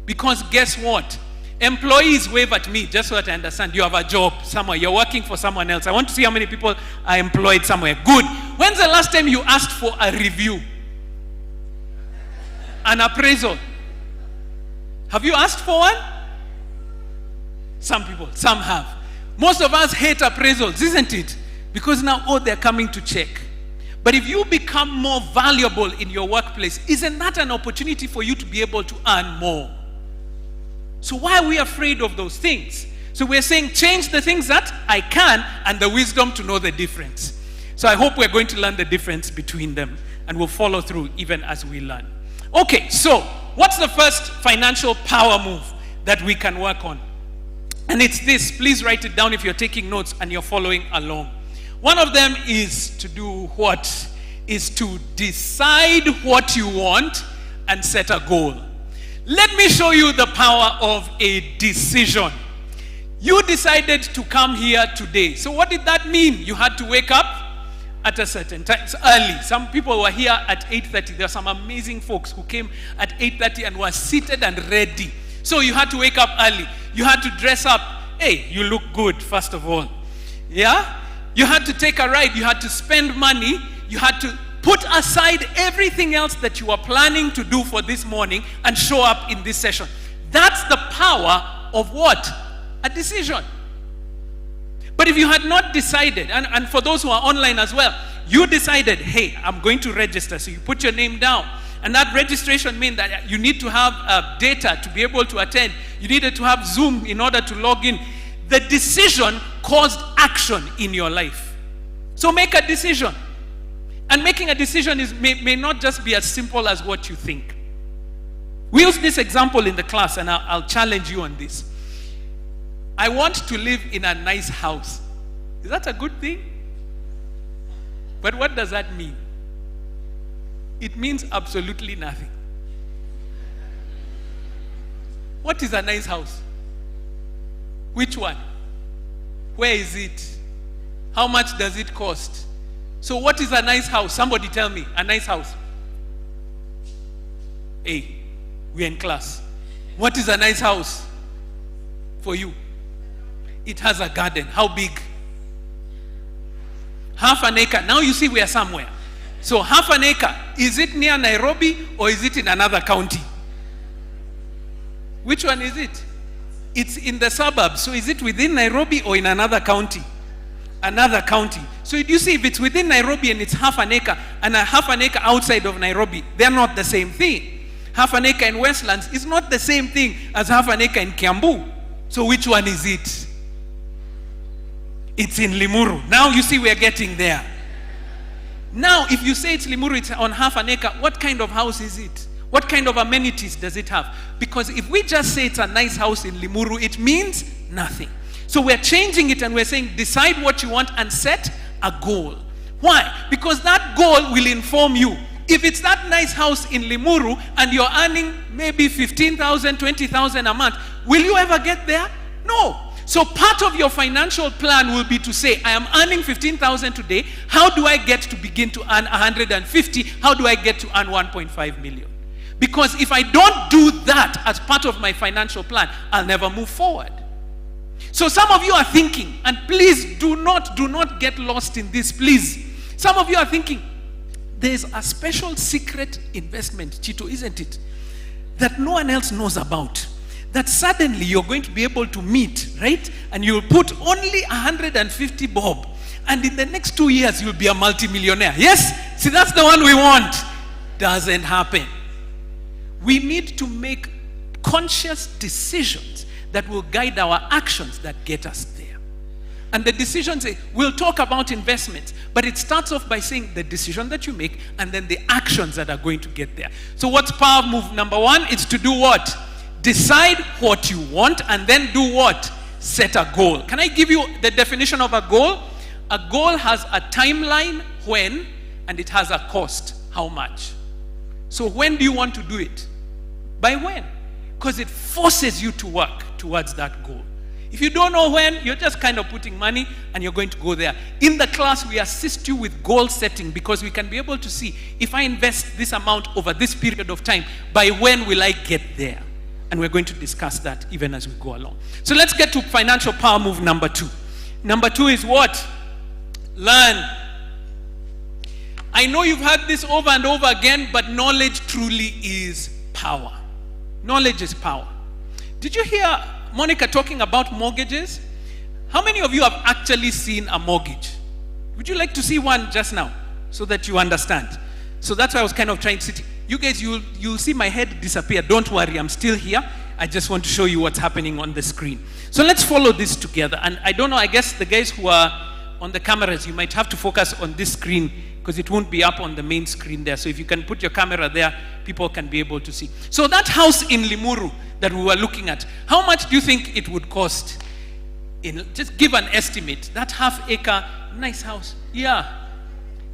Because guess what? Employees wave at me, just so that I understand. You have a job somewhere. You're working for someone else. I want to see how many people are employed somewhere. Good. When's the last time you asked for a review? An appraisal? Have you asked for one? Some people, some have. Most of us hate appraisals, isn't it? Because now, they're coming to check. But if you become more valuable in your workplace, isn't that an opportunity for you to be able to earn more? So why are we afraid of those things? So we're saying change the things that I can and the wisdom to know the difference. So I hope we're going to learn the difference between them, and we'll follow through even as we learn. Okay, so what's the first financial power move that we can work on? And it's this. Please write it down if you're taking notes and you're following along. One of them is to do what? Is to decide what you want and set a goal. Let me show you the power of a decision. You decided to come here today. So what did that mean? You had to wake up at a certain time, early. Some people were here at 8:30. There are some amazing folks who came at 8:30 and were seated and ready. So you had to wake up early. You had to dress up. Hey, you look good, first of all. Yeah? You had to take a ride. You had to spend money. You had to put aside everything else that you were planning to do for this morning and show up in this session. That's the power of what? A decision. But if you had not decided, and for those who are online as well, you decided, hey, I'm going to register. So you put your name down. And that registration means that you need to have data to be able to attend. You needed to have Zoom in order to log in. The decision caused action in your life. So make a decision. And making a decision may not just be as simple as what you think. We use this example in the class, and I'll challenge you on this. I want to live in a nice house. Is that a good thing? But what does that mean? It means absolutely nothing. What is a nice house? Which one? Where is it? How much does it cost? So what is a nice house? Somebody tell me. A nice house. Hey, we're in class. What is a nice house for you? It has a garden. How big? Half an acre. Now you see we are somewhere. So half an acre. Is it near Nairobi or is it in another county? Which one is it? It's in the suburbs. So is it within Nairobi or in another county? Another county. So you see, if it's within Nairobi and it's half an acre, and a half an acre outside of Nairobi, they're not the same thing. Half an acre in Westlands is not the same thing as half an acre in Kiambu. So which one is it? It's in Limuru. Now you see we're getting there. Now if you say it's Limuru, it's on half an acre, what kind of house is it? What kind of amenities does it have? Because if we just say it's a nice house in Limuru, it means nothing. So we're changing it and we're saying decide what you want and set a goal. Why? Because that goal will inform you. If it's that nice house in Limuru and you're earning maybe 15,000, 20,000 a month, will you ever get there? No. So part of your financial plan will be to say, I am earning 15,000 today. How do I get to begin to earn 150? How do I get to earn 1.5 million? Because if I don't do that as part of my financial plan, I'll never move forward. So some of you are thinking, and please do not get lost in this, please. Some of you are thinking, there's a special secret investment, Chito, isn't it? That no one else knows about. That suddenly you're going to be able to meet, right? And you'll put only 150 bob. And in the next 2 years, you'll be a multimillionaire. Yes? See, that's the one we want. Doesn't happen. We need to make conscious decisions that will guide our actions that get us there. And the decisions, we'll talk about investments, but it starts off by saying the decision that you make and then the actions that are going to get there. So what's power move number one? It's to do what? Decide what you want and then do what? set a goal. Can I give you the definition of a goal? A goal has a timeline, when, and it has a cost, how much. So when do you want to do it? By when? Because it forces you to work towards that goal. If you don't know when, you're just kind of putting money and you're going to go there. In the class, we assist you with goal setting because we can be able to see, if I invest this amount over this period of time, by when will I get there? And we're going to discuss that even as we go along. So let's get to financial power move number 2. Number 2 is what? Learn. I know you've heard this over and over again, but knowledge truly is power. Knowledge is power. Did you hear Monica talking about mortgages? How many of you have actually seen a mortgage? Would you like to see one just now so that you understand? So that's why I was kind of trying to sit. You guys, you'll see my head disappear. Don't worry, I'm still here. I just want to show you what's happening on the screen. So let's follow this together. And I don't know, I guess the guys who are on the cameras, you might have to focus on this screen because it won't be up on the main screen there. So if you can put your camera there, people can be able to see. So that house in Limuru that we were looking at, how much do you think it would cost? Just give an estimate. That half-acre, nice house. Yeah,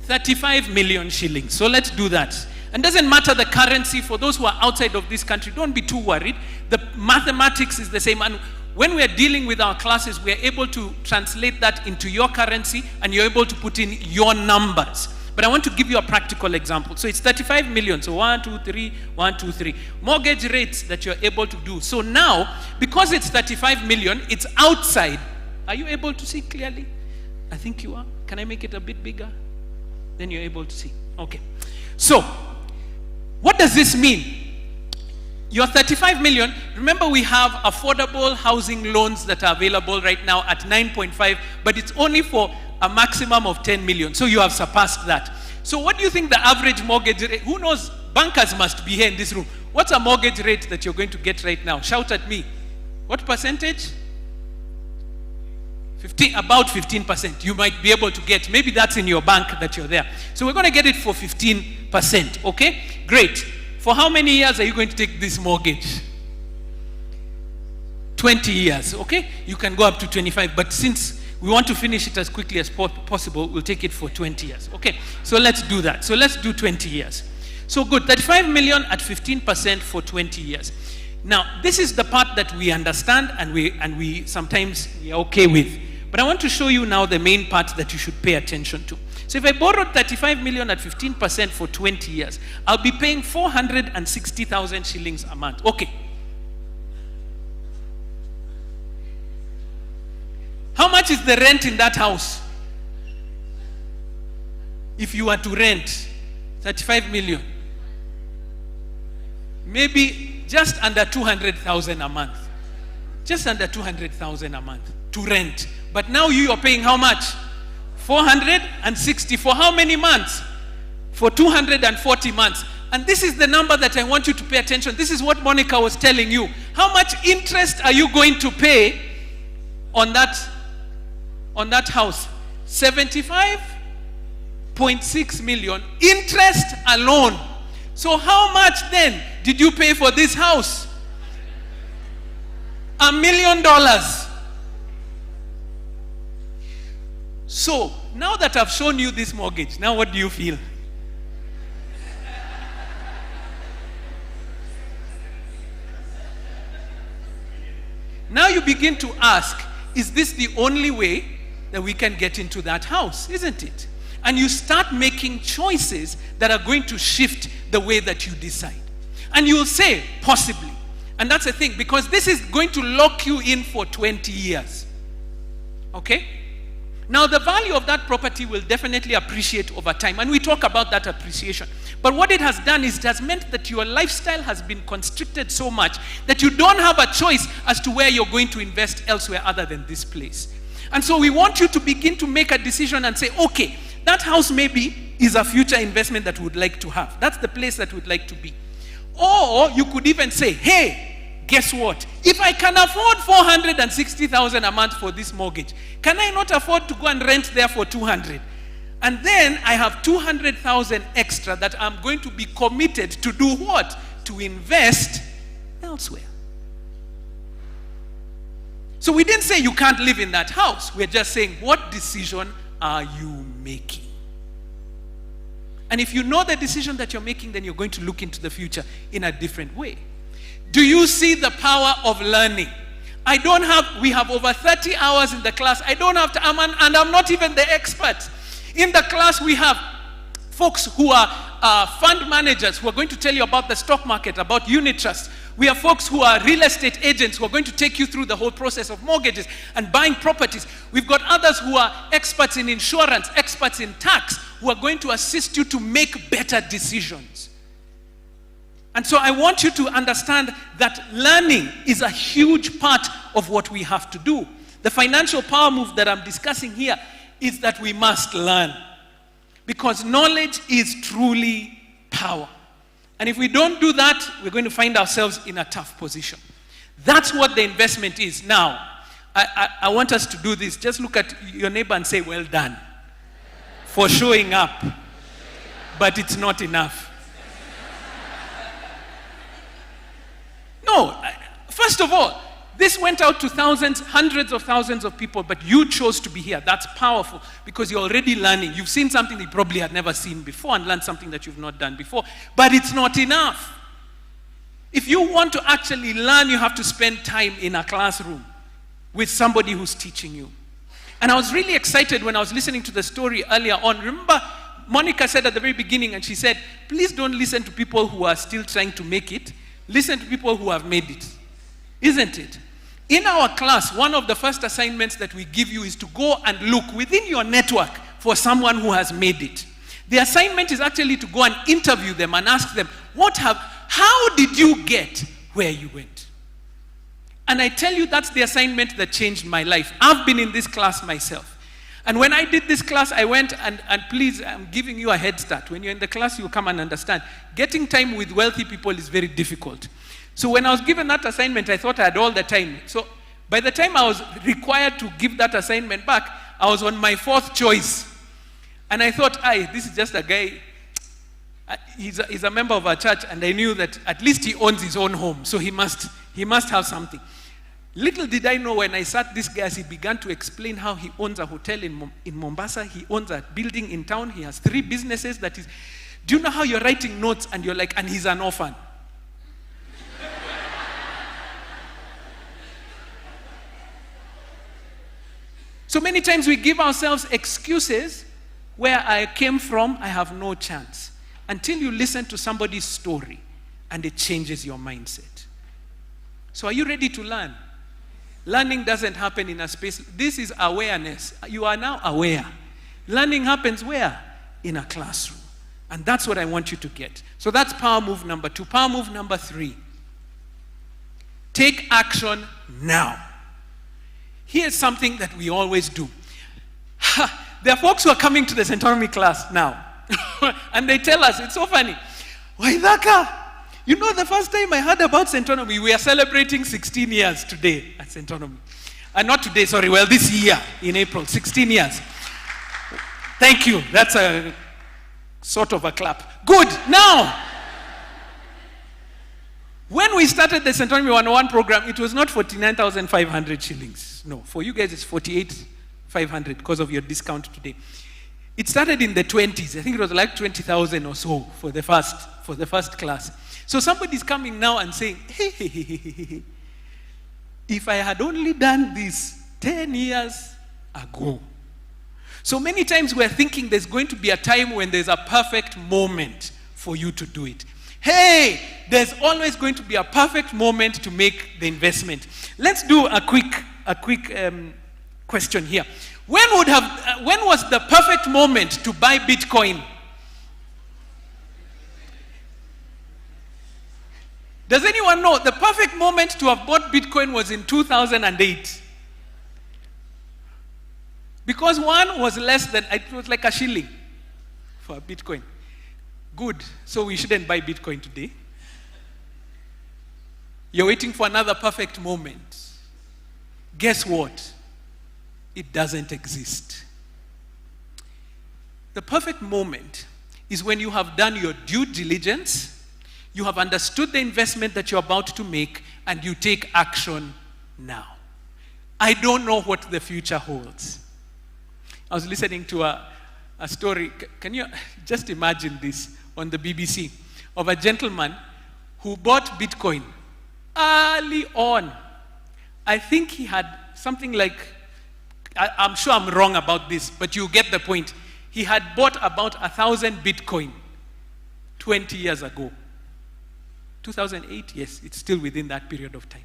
35 million shillings. So let's do that. And doesn't matter the currency. For those who are outside of this country, don't be too worried. The mathematics is the same. And when we're dealing with our classes, we're able to translate that into your currency and you're able to put in your numbers. But I want to give you a practical example. So it's 35 million. So 1, 2, 3, 1, 2, 3. Mortgage rates that you're able to do. So now, because it's 35 million, it's outside. Are you able to see clearly? I think you are. Can I make it a bit bigger? Then you're able to see. Okay. So, what does this mean? Your 35 million, remember we have affordable housing loans that are available right now at 9.5, but it's only for a maximum of 10 million. So you have surpassed that. So what do you think the average mortgage rate? Who knows? Bankers must be here in this room. What's a mortgage rate that you're going to get right now? Shout at me. What percentage? 15, about 15%. You might be able to get. Maybe that's in your bank that you're there. So we're going to get it for 15%. Okay? Great. For how many years are you going to take this mortgage? 20 years. Okay? You can go up to 25. But since we want to finish it as quickly as possible, we'll take it for 20 years. Okay? So let's do that. So let's do 20 years. So good. 35 million at 15% for 20 years. Now, this is the part that we understand and we sometimes we are okay with. But I want to show you now the main part that you should pay attention to. So if I borrowed 35 million at 15% for 20 years, I'll be paying 460,000 shillings a month. Okay. How much is the rent in that house? If you were to rent 35 million, maybe just under 200,000 a month. Just under 200,000 a month to rent. But now you are paying how much? 460 for how many months? For 240 months. And this is the number that I want you to pay attention. This is what Monica was telling you. How much interest are you going to pay on that house? 75.6 million interest alone. So how much then did you pay for this house? $1 million. So, now that I've shown you this mortgage, now what do you feel? Now you begin to ask, is this the only way that we can get into that house? Isn't it? And you start making choices that are going to shift the way that you decide. And you'll say, possibly. And that's the thing, because this is going to lock you in for 20 years. Okay? Now, the value of that property will definitely appreciate over time. And we talk about that appreciation. But what it has done is it has meant that your lifestyle has been constricted so much that you don't have a choice as to where you're going to invest elsewhere other than this place. And so we want you to begin to make a decision and say, okay, that house maybe is a future investment that we would like to have. That's the place that we'd like to be. Or you could even say, hey, guess what? If I can afford 460,000 a month for this mortgage, can I not afford to go and rent there for 200? And then I have 200,000 extra that I'm going to be committed to do what? To invest elsewhere. So we didn't say you can't live in that house. We're just saying, what decision are you making? And if you know the decision that you're making, then you're going to look into the future in a different way. Do you see the power of learning? We have over 30 hours in the class. I don't have to, and I'm not even the expert. In the class, we have folks who are fund managers who are going to tell you about the stock market, about unit trusts. We have folks who are real estate agents who are going to take you through the whole process of mortgages and buying properties. We've got others who are experts in insurance, experts in tax, who are going to assist you to make better decisions. And so I want you to understand that learning is a huge part of what we have to do. The financial power move that I'm discussing here is that we must learn. Because knowledge is truly power. And if we don't do that, we're going to find ourselves in a tough position. That's what the investment is. Now, I want us to do this. Just look at your neighbor and say, well done. For showing up. But it's not enough. No, first of all, this went out to thousands, hundreds of thousands of people, but you chose to be here. That's powerful because you're already learning. You've seen something you probably had never seen before and learned something that you've not done before, but it's not enough. If you want to actually learn, you have to spend time in a classroom with somebody who's teaching you. And I was really excited when I was listening to the story earlier on. Remember, Monica said at the very beginning, and she said, please don't listen to people who are still trying to make it. Listen to people who have made it. Isn't it? In our class, one of the first assignments that we give you is to go and look within your network for someone who has made it. The assignment is actually to go and interview them and ask them, how did you get where you went? And I tell you, that's the assignment that changed my life. I've been in this class myself. And when I did this class, I went and please, I'm giving you a head start. When you're in the class, you'll come and understand. Getting time with wealthy people is very difficult. So when I was given that assignment, I thought I had all the time. So by the time I was required to give that assignment back, I was on my fourth choice. And I thought, this is just a guy. He's a member of our church, and I knew that at least he owns his own home. So he must have something. Little did I know when I sat this guy as he began to explain how he owns a hotel in Mombasa. He owns a building in town. He has 3 businesses. Do you know how you're writing notes and you're like, and he's an orphan? So many times we give ourselves excuses. Where I came from, I have no chance. Until you listen to somebody's story and it changes your mindset. So are you ready to learn? Learning doesn't happen in a space. This is awareness. You are now aware. Learning happens where? In a classroom. And that's what I want you to get. So that's power move number 2. Power move number 3. Take action now. Here's something that we always do. There are folks who are coming to the Centonomy class now. And they tell us, it's so funny. Waithaka, you know the first time I heard about Centonomy, we are celebrating 16 years today at Centonomy. Not today, sorry, this year in April, 16 years. Thank you. That's a sort of a clap. Good. Now, when we started the Centonomy 101 program, it was not 49,500 shillings. No, for you guys it's 48,500 because of your discount today. It started in the 20s. I think it was like 20,000 or so for the first class. So somebody's coming now and saying, hey, if I had only done this 10 years ago. So many times we're thinking there's going to be a time when there's a perfect moment for you to do it. Hey, there's always going to be a perfect moment to make the investment. Let's do a quick question here. When was the perfect moment to buy Bitcoin? Does anyone know? The perfect moment to have bought Bitcoin was in 2008. Because one was less than, it was like a shilling for a Bitcoin. Good. So we shouldn't buy Bitcoin today. You're waiting for another perfect moment. Guess what? It doesn't exist. The perfect moment is when you have done your due diligence, you have understood the investment that you're about to make, and you take action now. I don't know what the future holds. I was listening to a story. Can you just imagine this on the BBC of a gentleman who bought Bitcoin early on. I think he had something like, I'm sure I'm wrong about this, but you get the point. He had bought about 1,000 Bitcoin 20 years ago. 2008, yes, it's still within that period of time.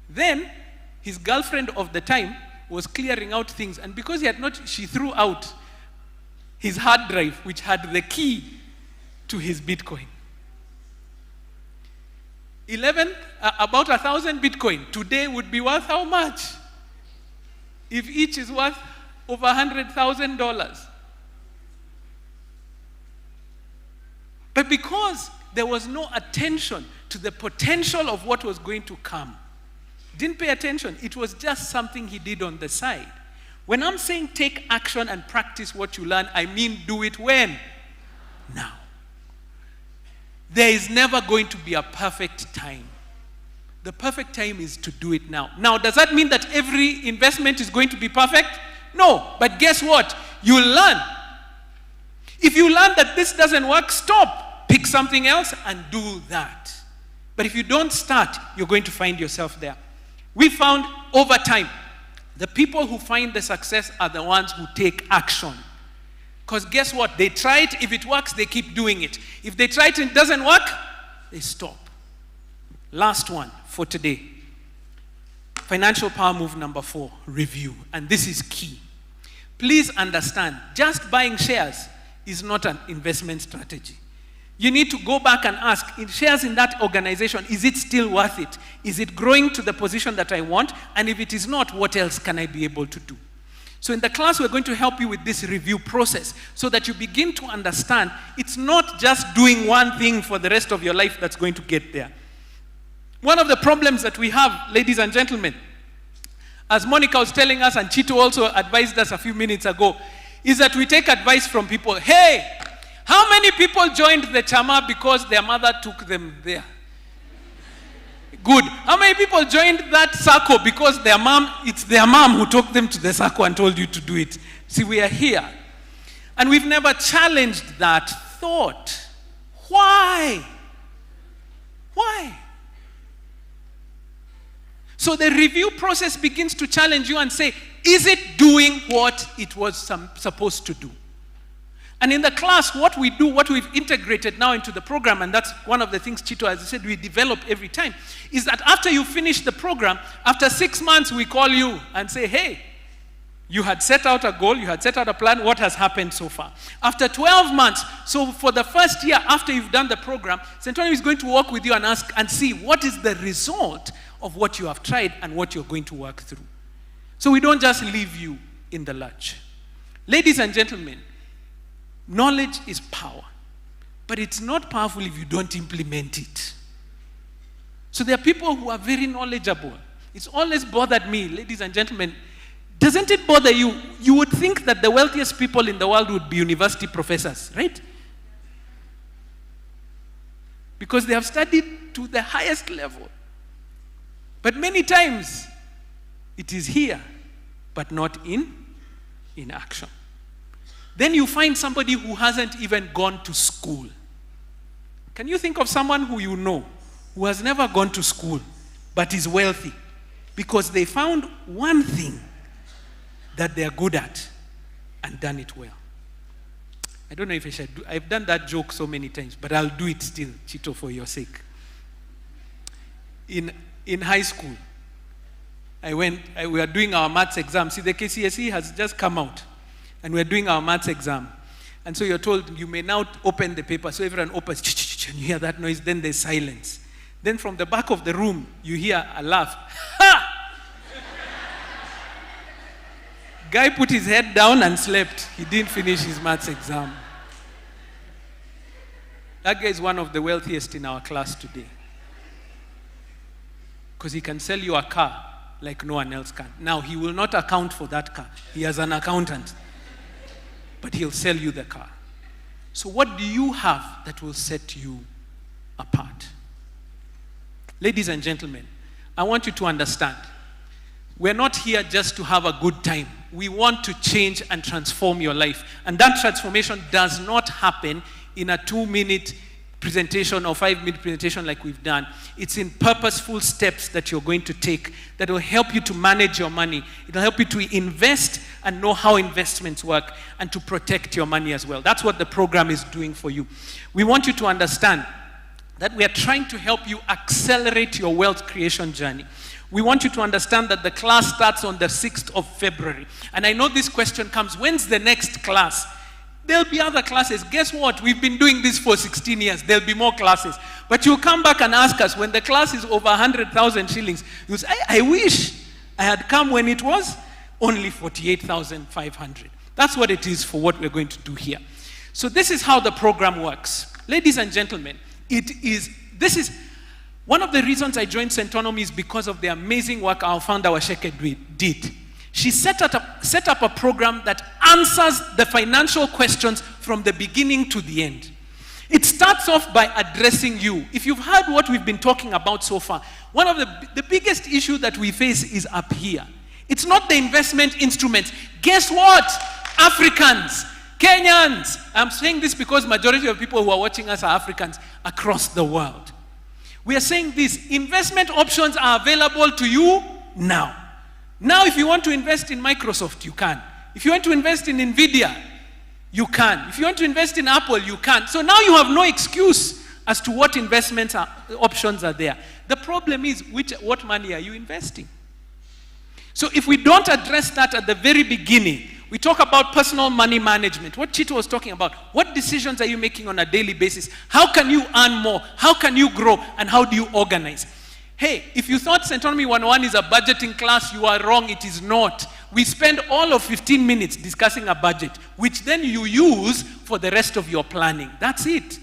Then his girlfriend of the time was clearing out things, and because she threw out his hard drive, which had the key to his Bitcoin. About 1,000 Bitcoin today would be worth how much? If each is worth over $100,000. But because there was no attention to the potential of what was going to come, didn't pay attention, it was just something he did on the side. When I'm saying take action and practice what you learn, I mean do it when? Now. There is never going to be a perfect time. The perfect time is to do it now. Now, does that mean that every investment is going to be perfect? No, but guess what? You'll learn. If you learn that this doesn't work, stop. Pick something else and do that. But if you don't start, you're going to find yourself there. We found over time, the people who find the success are the ones who take action. Because guess what? They try it. If it works, they keep doing it. If they try it and it doesn't work, they stop. Last one for today. Financial power move number 4, review. And this is key. Please understand, just buying shares is not an investment strategy. You need to go back and ask, in shares in that organization, is it still worth it? Is it growing to the position that I want? And if it is not, what else can I be able to do? So in the class, we're going to help you with this review process so that you begin to understand it's not just doing one thing for the rest of your life that's going to get there. One of the problems that we have, ladies and gentlemen, as Monica was telling us and Chito also advised us a few minutes ago, is that we take advice from people. Hey, how many people joined the Chama because their mother took them there? Good. How many people joined that circle because it's their mom who took them to the circle and told you to do it? See, we are here. And we've never challenged that thought. Why? Why? So the review process begins to challenge you and say, is it doing what it was supposed to do? And in the class, what we do, what we've integrated now into the program, and that's one of the things, Chito, as I said, we develop every time, is that after you finish the program, after 6 months, we call you and say, hey, you had set out a goal, you had set out a plan, what has happened so far? After 12 months, so for the first year after you've done the program, Centonomy is going to work with you and ask and see what is the result of what you have tried and what you're going to work through. So we don't just leave you in the lurch. Ladies and gentlemen, knowledge is power, but it's not powerful if you don't implement it. So there are people who are very knowledgeable. It's always bothered me, ladies and gentlemen. Doesn't it bother you? You would think that the wealthiest people in the world would be university professors, right? Because they have studied to the highest level. But many times, it is here, but not in action. Then you find somebody who hasn't even gone to school. Can you think of someone who you know who has never gone to school but is wealthy because they found one thing that they are good at and done it well? I don't know if I should do. I've done that joke so many times, but I'll do it still, Chito, for your sake. In high school, we were doing our maths exam. See, the KCSE has just come out. And we're doing our maths exam. And so you're told you may now open the paper. So everyone opens, and you hear that noise, then there's silence. Then from the back of the room, you hear a laugh. Ha! Guy put his head down and slept. He didn't finish his maths exam. That guy is one of the wealthiest in our class today. Because he can sell you a car like no one else can. Now, he will not account for that car. He has an accountant. But he'll sell you the car. So what do you have that will set you apart? Ladies and gentlemen, I want you to understand We're not here just to have a good time. We want to change and transform your life. And that transformation does not happen in a 2-minute presentation or 5-minute presentation like we've done. It's in purposeful steps that you're going to take that will help you to manage your money. It'll help you to invest and know how investments work and to protect your money as well. That's what the program is doing for you. We want you to understand that we are trying to help you accelerate your wealth creation journey. We want you to understand that the class starts on the 6th of February. And I know this question comes, when's the next class? There'll be other classes. Guess what? We've been doing this for 16 years. There'll be more classes. But you'll come back and ask us, when the class is over 100,000 shillings, you'll say, I wish I had come when it was only 48,500. That's what it is for what we're going to do here. So this is how the program works. Ladies and gentlemen, this is one of the reasons I joined Centonomy is because of the amazing work our founder, Washeke, did. She set up a program that answers the financial questions from the beginning to the end. It starts off by addressing you. If you've heard what we've been talking about so far, one of the biggest issue that we face is up here. It's not the investment instruments. Guess what? Africans, Kenyans. I'm saying this because majority of people who are watching us are Africans across the world. We are saying this, investment options are available to you now. Now, if you want to invest in Microsoft, you can. If you want to invest in Nvidia, you can. If you want to invest in Apple, you can. So now you have no excuse as to what options are there. The problem is, what money are you investing? So if we don't address that at the very beginning, we talk about personal money management. What Chito was talking about. What decisions are you making on a daily basis? How can you earn more? How can you grow? And how do you organize? Hey, if you thought Centonomy 101 is a budgeting class, you are wrong. It is not. We spend all of 15 minutes discussing a budget, which then you use for the rest of your planning. That's it.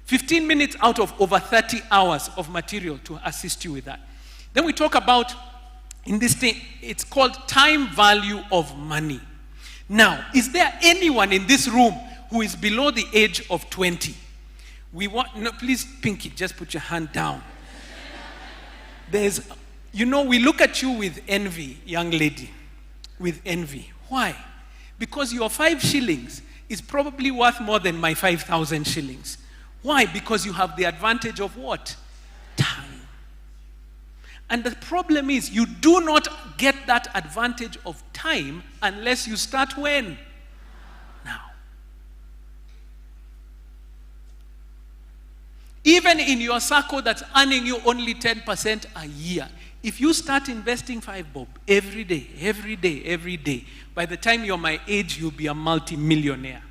15 minutes out of over 30 hours of material to assist you with that. Then we talk about, in this thing, it's called time value of money. Now, is there anyone in this room who is below the age of 20? No, please, Pinky, just put your hand down. We look at you with envy, young lady, with envy. Why? Because your 5 shillings is probably worth more than my 5,000 shillings. Why? Because you have the advantage of what? Time. And the problem is, you do not get that advantage of time unless you start when? Now. Even in your circle that's earning you only 10% a year, if you start investing 5 bob every day, every day, every day, by the time you're my age, you'll be a multi-millionaire.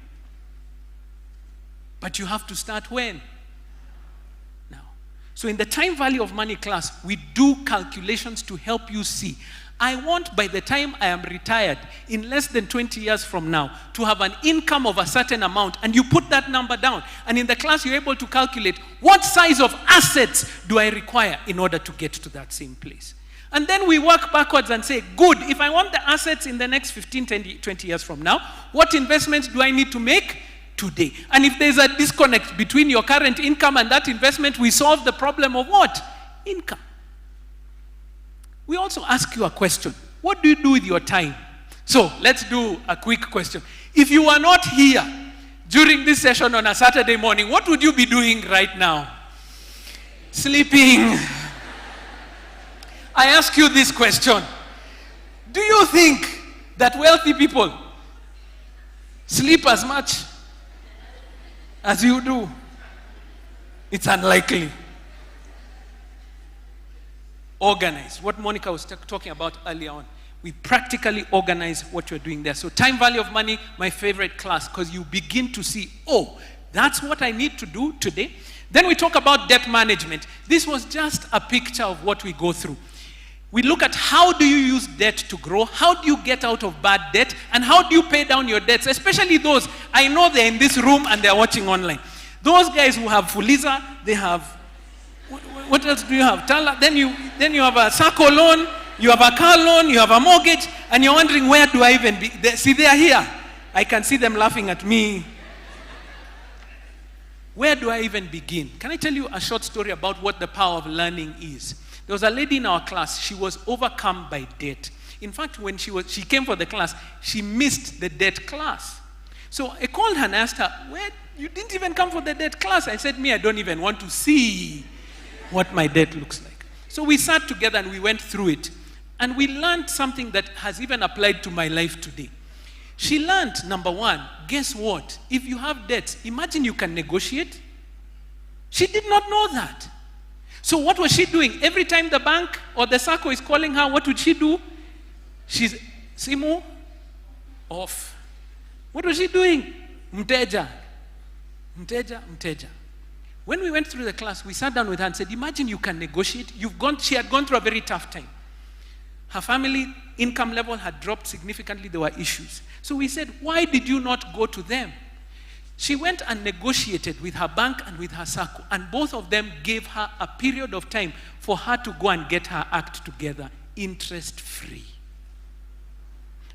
But you have to start when? Now. So in the time value of money class, we do calculations to help you see. I want, by the time I am retired, in less than 20 years from now, to have an income of a certain amount, and you put that number down. And in the class, you're able to calculate what size of assets do I require in order to get to that same place. And then we work backwards and say, good, if I want the assets in the next 15, 20 years from now, what investments do I need to make today? And if there's a disconnect between your current income and that investment, we solve the problem of what? Income. We also ask you a question. What do you do with your time? So let's do a quick question. If you are not here during this session on a Saturday morning, what would you be doing right now? Sleeping. I ask you this question. Do you think that wealthy people sleep as much as you do? It's unlikely. Organize. What Monica was talking about earlier on. We practically organize what you're doing there. So time value of money, my favorite class, because you begin to see, oh, that's what I need to do today. Then we talk about debt management. This was just a picture of what we go through. We look at how do you use debt to grow, how do you get out of bad debt, and how do you pay down your debts, especially those, I know they're in this room and they're watching online. Those guys who have Fuliza, they have, what else do you have? Then you have a SACCO loan, you have a car loan, you have a mortgage, and you're wondering, where do I even be? See, they are here. I can see them laughing at me. Where do I even begin? Can I tell you a short story about what the power of learning is? There was a lady in our class. She was overcome by debt. In fact, when she came for the class, she missed the debt class. So I called her and asked her, "Where, you didn't even come for the debt class?" I said, "Me, I don't even want to see what my debt looks like." So we sat together and we went through it. And we learned something that has even applied to my life today. She learned, number one, guess what? If you have debts, imagine you can negotiate. She did not know that. So what was she doing? Every time the bank or the SACCO is calling her, what would she do? She's, Simu, off. What was she doing? Mteja. Mteja, mteja. When we went through the class, we sat down with her and said, imagine you can negotiate. She had gone through a very tough time. Her family income level had dropped significantly. There were issues. So we said, why did you not go to them? She went and negotiated with her bank and with her SACCO, and both of them gave her a period of time for her to go and get her act together, interest-free.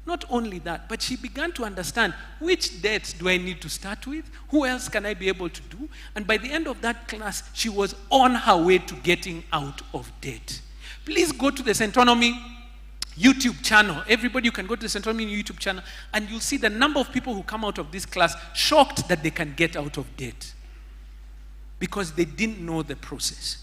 Not only that, but she began to understand which debts do I need to start with, who else can I be able to do, and by the end of that class, she was on her way to getting out of debt. Please go to the Centonomy YouTube channel. Everybody, you can go to the Centonomy YouTube channel and you'll see the number of people who come out of this class shocked that they can get out of debt because they didn't know the process.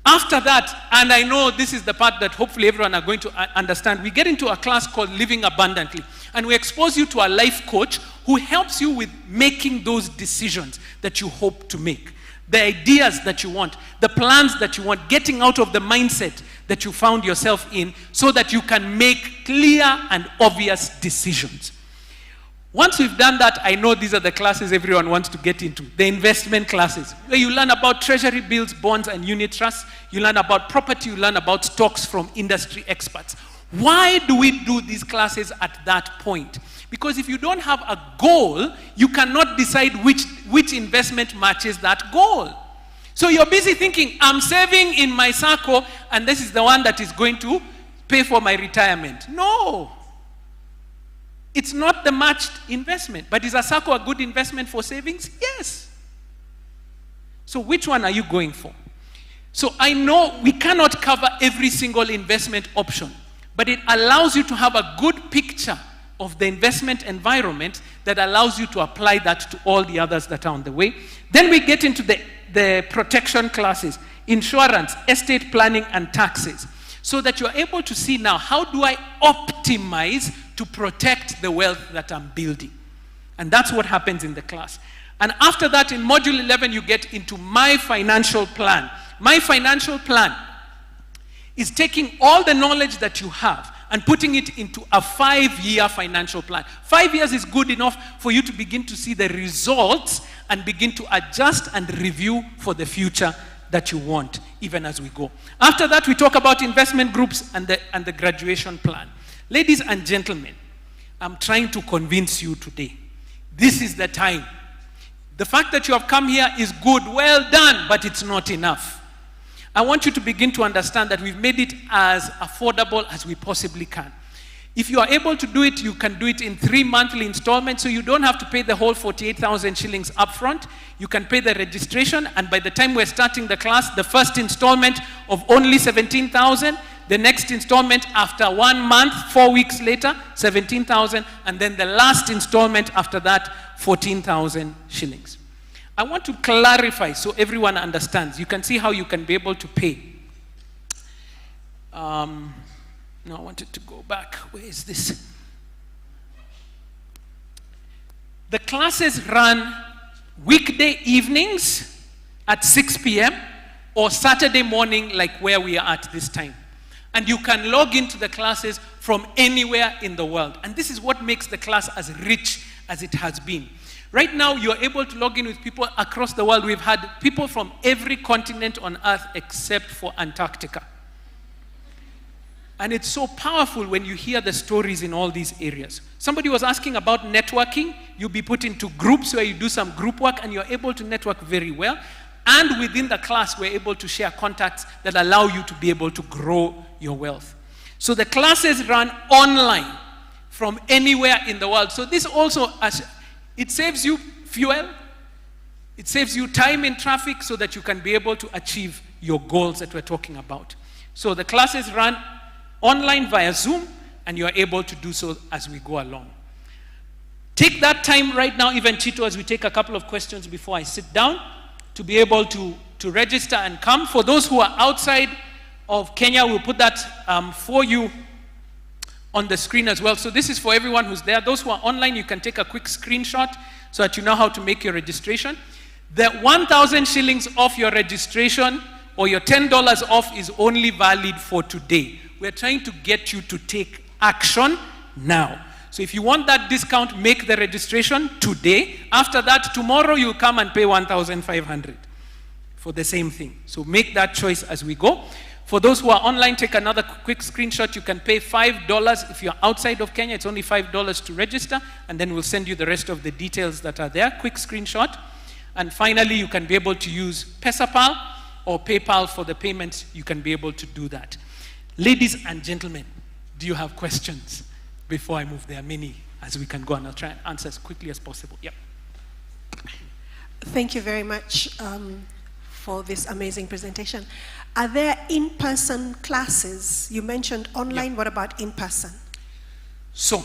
After that, and I know this is the part that hopefully everyone are going to understand, we get into a class called Living Abundantly, and we expose you to a life coach who helps you with making those decisions that you hope to make, the ideas that you want, the plans that you want, getting out of the mindset that you found yourself in so that you can make clear and obvious decisions. Once we've done that, I know these are the classes everyone wants to get into, the investment classes, where you learn about treasury bills, bonds, and unit trusts. You learn about property, you learn about stocks from industry experts. Why do we do these classes at that point? Because if you don't have a goal, you cannot decide which investment matches that goal. So you're busy thinking, I'm saving in my SACCO, and this is the one that is going to pay for my retirement. No. It's not the matched investment. But is a SACCO a good investment for savings? Yes. So which one are you going for? So I know we cannot cover every single investment option, but it allows you to have a good picture of the investment environment that allows you to apply that to all the others that are on the way. Then we get into the protection classes, insurance, estate planning, and taxes, so that you're able to see now, how do I optimize to protect the wealth that I'm building? And that's what happens in the class. And after that, in Module 11, you get into My Financial Plan. My Financial Plan is taking all the knowledge that you have and putting it into a 5-year financial plan. 5 years is good enough for you to begin to see the results and begin to adjust and review for the future that you want, even as we go. After that, we talk about investment groups and the graduation plan. Ladies and gentlemen, I'm trying to convince you today. This is the time. The fact that you have come here is good, well done, but it's not enough. I want you to begin to understand that we've made it as affordable as we possibly can. If you are able to do it, you can do it in 3 monthly installments, so you don't have to pay the whole 48,000 shillings upfront. You can pay the registration, and by the time we're starting the class, the first installment of only 17,000, the next installment after 1 month, 4 weeks later, 17,000, and then the last installment after that, 14,000 shillings. I want to clarify so everyone understands. You can see how you can be able to pay. No, I wanted to go back. Where is this? The classes run weekday evenings at 6 p.m. or Saturday morning, like where we are at this time. And you can log into the classes from anywhere in the world. And this is what makes the class as rich as it has been. Right now, you're able to log in with people across the world. We've had people from every continent on earth except for Antarctica. And it's so powerful when you hear the stories in all these areas. Somebody was asking about networking. You'll be put into groups where you do some group work and you're able to network very well. And within the class, we're able to share contacts that allow you to be able to grow your wealth. So the classes run online from anywhere in the world. So this also, it saves you fuel. It saves you time in traffic so that you can be able to achieve your goals that we're talking about. So the classes run online via Zoom, and you are able to do so as we go along. Take that time right now, even Chito, as we take a couple of questions before I sit down, to be able to register and come. For those who are outside of Kenya, we'll put that for you on the screen as well. So this is for everyone who's there. Those who are online, you can take a quick screenshot so that you know how to make your registration. The 1,000 shillings off your registration or your $10 off is only valid for today. We're trying to get you to take action now. So if you want that discount, make the registration today. After that, tomorrow you'll come and pay 1,500 for the same thing. So make that choice as we go. For those who are online, take another quick screenshot. You can pay $5 if you're outside of Kenya. It's only $5 to register, and then we'll send you the rest of the details that are there. Quick screenshot. And finally, you can be able to use Mpesa or PayPal for the payments. You can be able to do that. Ladies and gentlemen, do you have questions? Before I move, there are many as we can go, and I'll try and answer as quickly as possible. Yep. Thank you very much for this amazing presentation. Are there in-person classes? You mentioned online. What about in-person? So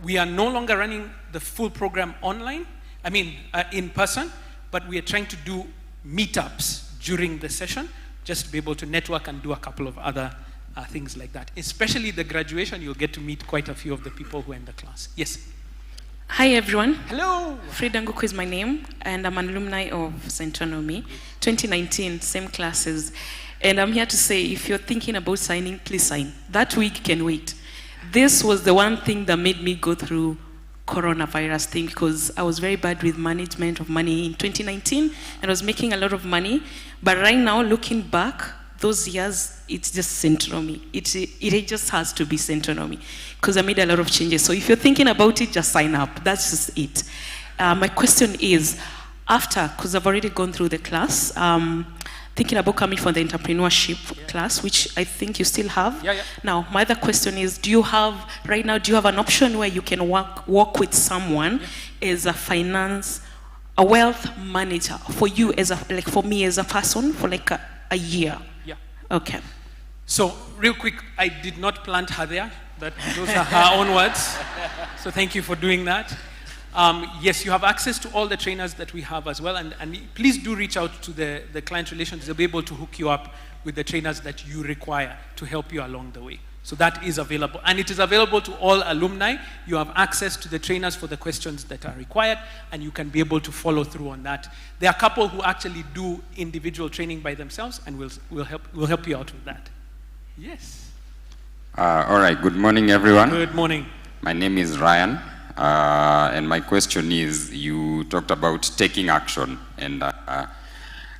we are no longer running the full program online, in person, but we are trying to do meetups during the session just to be able to network and do a couple of other things like that. Especially the graduation, you'll get to meet quite a few of the people who are in the class. Yes. Hi everyone. Hello. Frida Nguku is my name, and I'm an alumni of Centonomy. 2019, same classes. And I'm here to say, if you're thinking about signing, please sign. That week can wait. This was the one thing that made me go through coronavirus thing, because I was very bad with management of money in 2019, and I was making a lot of money. But right now, looking back, those years, it's just Centonomy. It just has to be Centonomy, because I made a lot of changes. So if you're thinking about it, just sign up. That's just it. My question is, after, because I've already gone through the class, thinking about coming for the entrepreneurship class, which I think you still have. Now, my other question is, do you have an option where you can work with someone as a wealth manager for you, for me as a person, for like a year? Okay. So, real quick, I did not plant her there. Those are her own words. So thank you for doing that. Yes, you have access to all the trainers that we have as well. And please do reach out to the client relations. They'll be able to hook you up with the trainers that you require to help you along the way. So that is available. And it is available to all alumni. You have access to the trainers for the questions that are required, and you can be able to follow through on that. There are a couple who actually do individual training by themselves, and we'll help you out with that. Yes. All right. Good morning, everyone. Good morning. My name is Ryan, and my question is, you talked about taking action, and I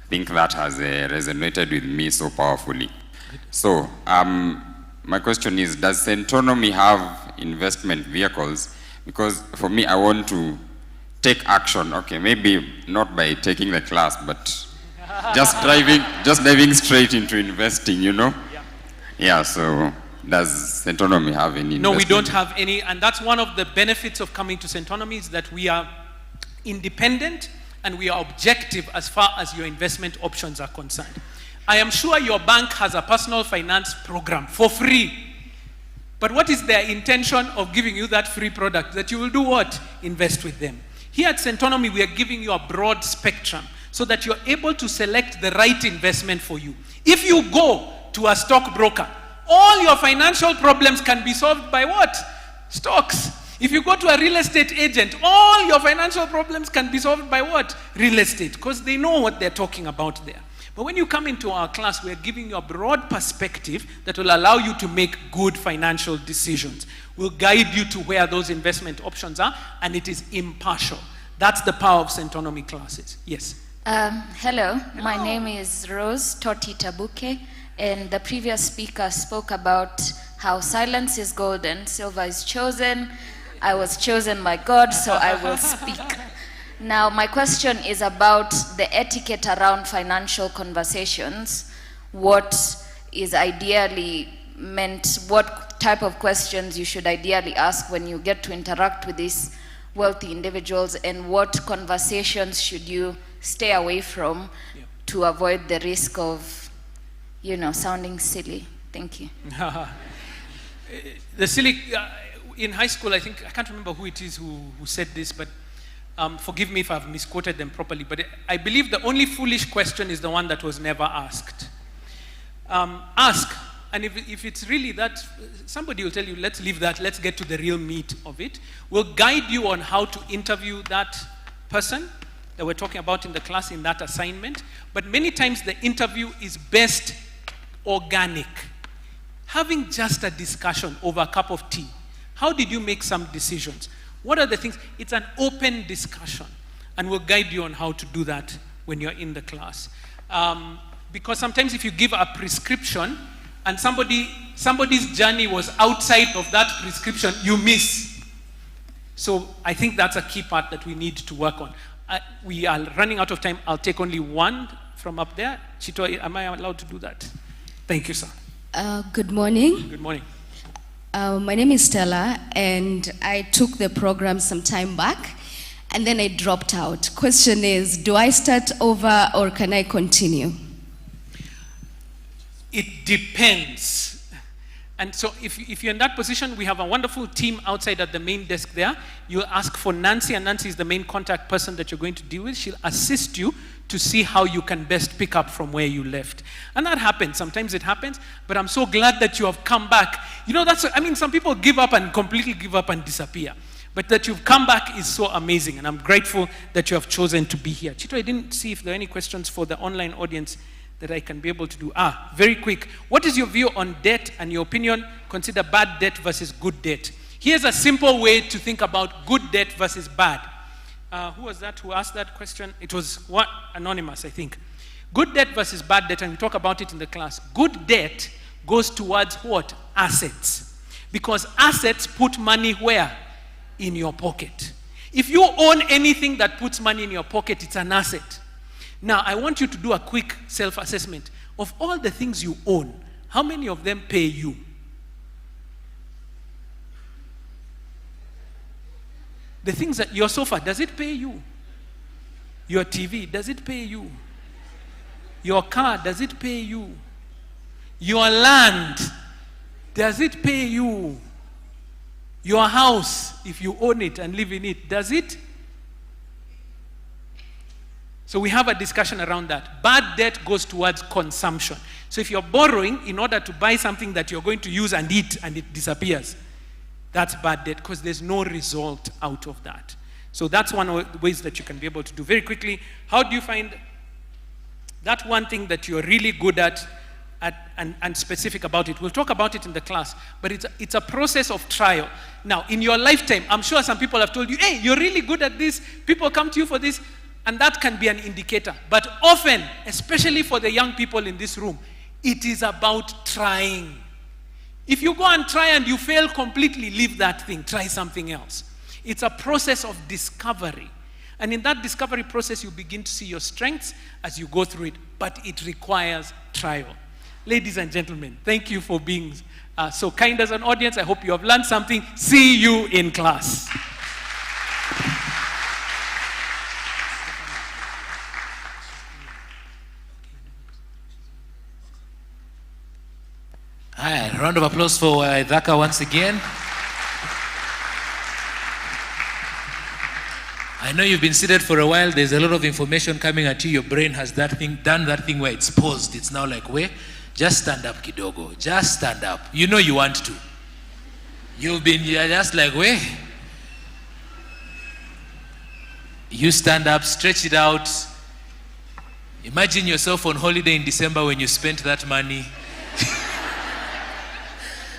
think that has resonated with me so powerfully. So, my question is, does Centonomy have investment vehicles? Because for me, I want to take action. Okay, maybe not by taking the class, but just diving straight into investing, you know? Yeah, so does Centonomy have any investment? No, we don't have any, and that's one of the benefits of coming to Centonomy, is that we are independent and we are objective as far as your investment options are concerned. I am sure your bank has a personal finance program for free. But what is their intention of giving you that free product? That you will do what? Invest with them. Here at Centonomy, we are giving you a broad spectrum so that you're able to select the right investment for you. If you go to a stockbroker, all your financial problems can be solved by what? Stocks. If you go to a real estate agent, all your financial problems can be solved by what? Real estate, because they know what they're talking about there. But when you come into our class, we're giving you a broad perspective that will allow you to make good financial decisions. We'll guide you to where those investment options are, and it is impartial. That's the power of Centonomy classes. Yes. Hello, my name is Rose Toti Tabuke, and the previous speaker spoke about how silence is golden, silver is chosen. I was chosen by God, so I will speak. Now, my question is about the etiquette around financial conversations. What is ideally meant, what type of questions you should ideally ask when you get to interact with these wealthy individuals, and what conversations should you stay away from to avoid the risk of, sounding silly? Thank you. The silly, in high school, I think, I can't remember who it is who said this, but forgive me if I've misquoted them properly, but I believe the only foolish question is the one that was never asked. Ask, and if it's really that, somebody will tell you, let's leave that, let's get to the real meat of it. We'll guide you on how to interview that person that we're talking about in the class in that assignment, but many times the interview is best organic. Having just a discussion over a cup of tea. How did you make some decisions? What are the things? It's an open discussion, and we'll guide you on how to do that when you're in the class. Because sometimes if you give a prescription and somebody's journey was outside of that prescription, you miss. So I think that's a key part that we need to work on. We are running out of time. I'll take only one from up there. Chito, am I allowed to do that? Thank you, sir. Good morning. Good morning. My name is Stella, and I took the program some time back, and then I dropped out. Question is, do I start over or can I continue? It depends. And so if you're in that position, we have a wonderful team outside at the main desk there. You'll ask for Nancy, and Nancy is the main contact person that you're going to deal with. She'll assist you to see how you can best pick up from where you left. And that happens. Sometimes it happens, but I'm so glad that you have come back. You know, some people give up and completely give up and disappear. But that you've come back is so amazing, and I'm grateful that you have chosen to be here. Chito, I didn't see if there are any questions for the online audience that I can be able to do. Very quick. What is your view on debt and your opinion? Consider bad debt versus good debt. Here's a simple way to think about good debt versus bad. Who was that who asked that question? It was anonymous, I think. Good debt versus bad debt, and we talk about it in the class. Good debt goes towards what? Assets. Because assets put money where? In your pocket. If you own anything that puts money in your pocket, it's an asset. Now, I want you to do a quick self-assessment. Of all the things you own, how many of them pay you? The things that, your sofa, does it pay you? Your TV, does it pay you? Your car, does it pay you? Your land, does it pay you? Your house, if you own it and live in it, does it? So we have a discussion around that. Bad debt goes towards consumption. So if you're borrowing in order to buy something that you're going to use and eat and it disappears, that's bad debt because there's no result out of that. So that's one of the ways that you can be able to do. Very quickly, how do you find that one thing that you're really good at and specific about it? We'll talk about it in the class, but it's a process of trial. Now, in your lifetime, I'm sure some people have told you, hey, you're really good at this. People come to you for this, and that can be an indicator. But often, especially for the young people in this room, it is about trying. If you go and try and you fail completely, leave that thing, try something else. It's a process of discovery. And in that discovery process, you begin to see your strengths as you go through it, but it requires trial. Ladies and gentlemen, thank you for being so kind as an audience. I hope you have learned something. See you in class. Hi, round of applause for Ithaka once again. I know you've been seated for a while. There's a lot of information coming at you. Your brain has done that thing where it's paused. It's now like, wait, just stand up, kidogo. Just stand up. You know you want to. You've been just like, wait. You stand up, stretch it out. Imagine yourself on holiday in December when you spent that money.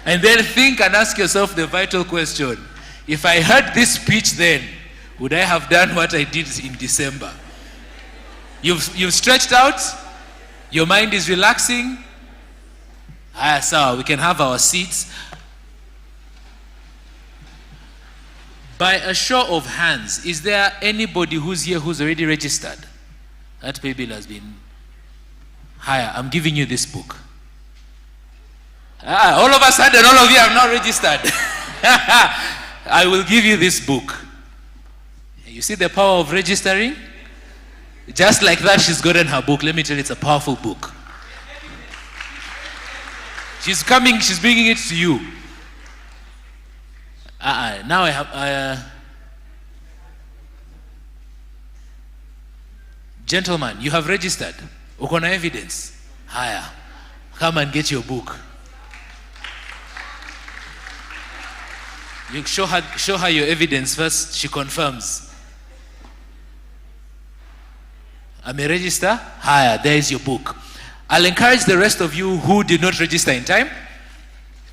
And then think and ask yourself the vital question. If I heard this speech then, would I have done what I did in December? You've stretched out. Your mind is relaxing. So we can have our seats. By a show of hands, is there anybody who's here who's already registered? That Paybill has been higher. I'm giving you this book. All of a sudden, all of you have not registered. I will give you this book. You see the power of registering? Just like that, she's gotten her book. Let me tell you, it's a powerful book. She's coming, she's bringing it to you. Now I have... Gentlemen, you have registered. Uko na evidence? Haya. Come and get your book. You show her your evidence first. She confirms. I may register. Haya, there is your book. I'll encourage the rest of you who did not register in time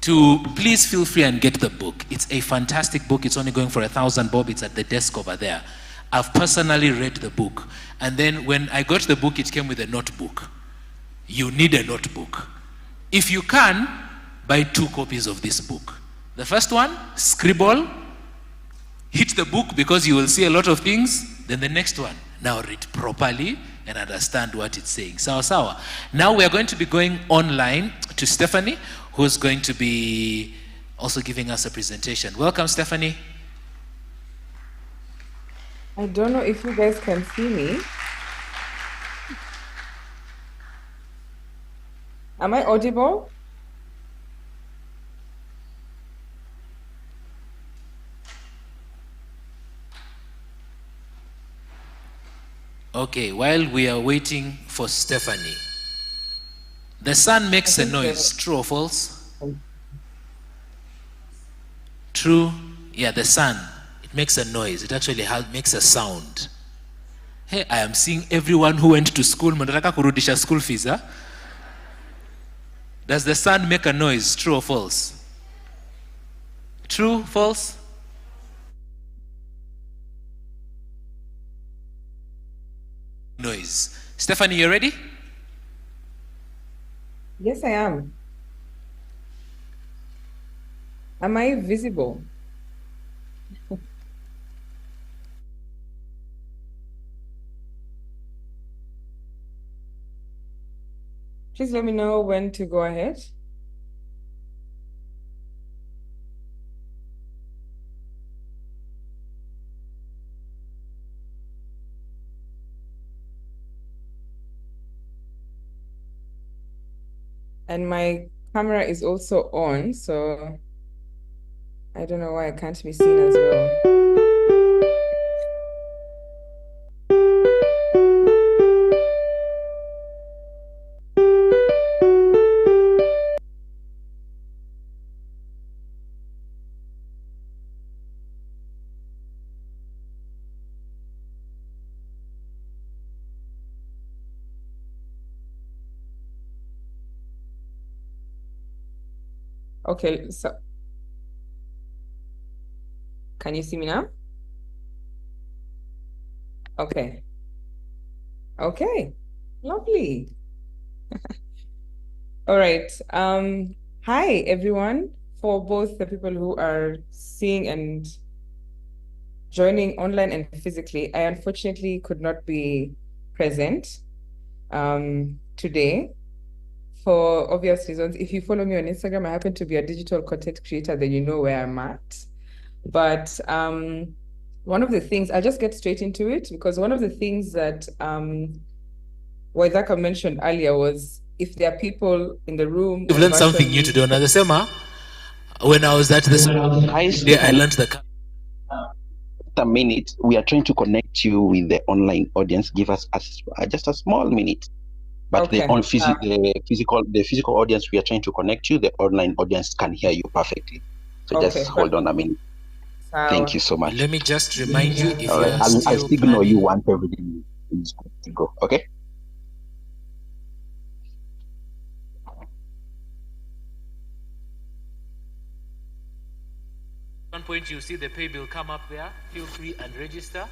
to please feel free and get the book. It's a fantastic book. It's only going for 1,000 bob. It's at the desk over there. I've personally read the book. And then when I got the book, it came with a notebook. You need a notebook. If you can, buy 2 copies of this book. The first one, scribble, hit the book because you will see a lot of things. Then the next one, now read properly and understand what it's saying. Sawa sawa. Now we are going to be going online to Stephanie, who's going to be also giving us a presentation. Welcome, Stephanie. I don't know if you guys can see me. Am I audible? Okay, while we are waiting for Stephanie, the sun makes a noise. True or false? True. Yeah, the sun. It makes a noise. It actually makes a sound. Hey, I am seeing everyone who went to school. Mnataka kurudisha school fees, huh? Does the sun make a noise? True or false? True, false? Noise. Stephanie, you ready? Yes, I am. Am I visible? Please let me know when to go ahead. And my camera is also on, so I don't know why I can't be seen as well. Okay, so can you see me now? Okay. Okay, lovely. All right. Hi, everyone. For both the people who are seeing and joining online and physically, I unfortunately could not be present today for obvious reasons. If you follow me on Instagram, I happen to be a digital content creator, then you know where I'm at. But one of the things, I'll just get straight into it, because one of the things that Waithaka mentioned earlier was if there are people in the room. You've learned something new today. Anasema, when I was at this day, I learned the a minute. We are trying to connect you with the online audience. Give us just a small minute. But Okay. the physical audience, we are trying to connect you. The online audience can hear you perfectly. So Okay, just hold on a minute. Thank you so much. Let me just remind you, if All right, you are I'll still signal planning, you once everything is good to go. Okay. At one point you see the pay bill come up there. Feel free and register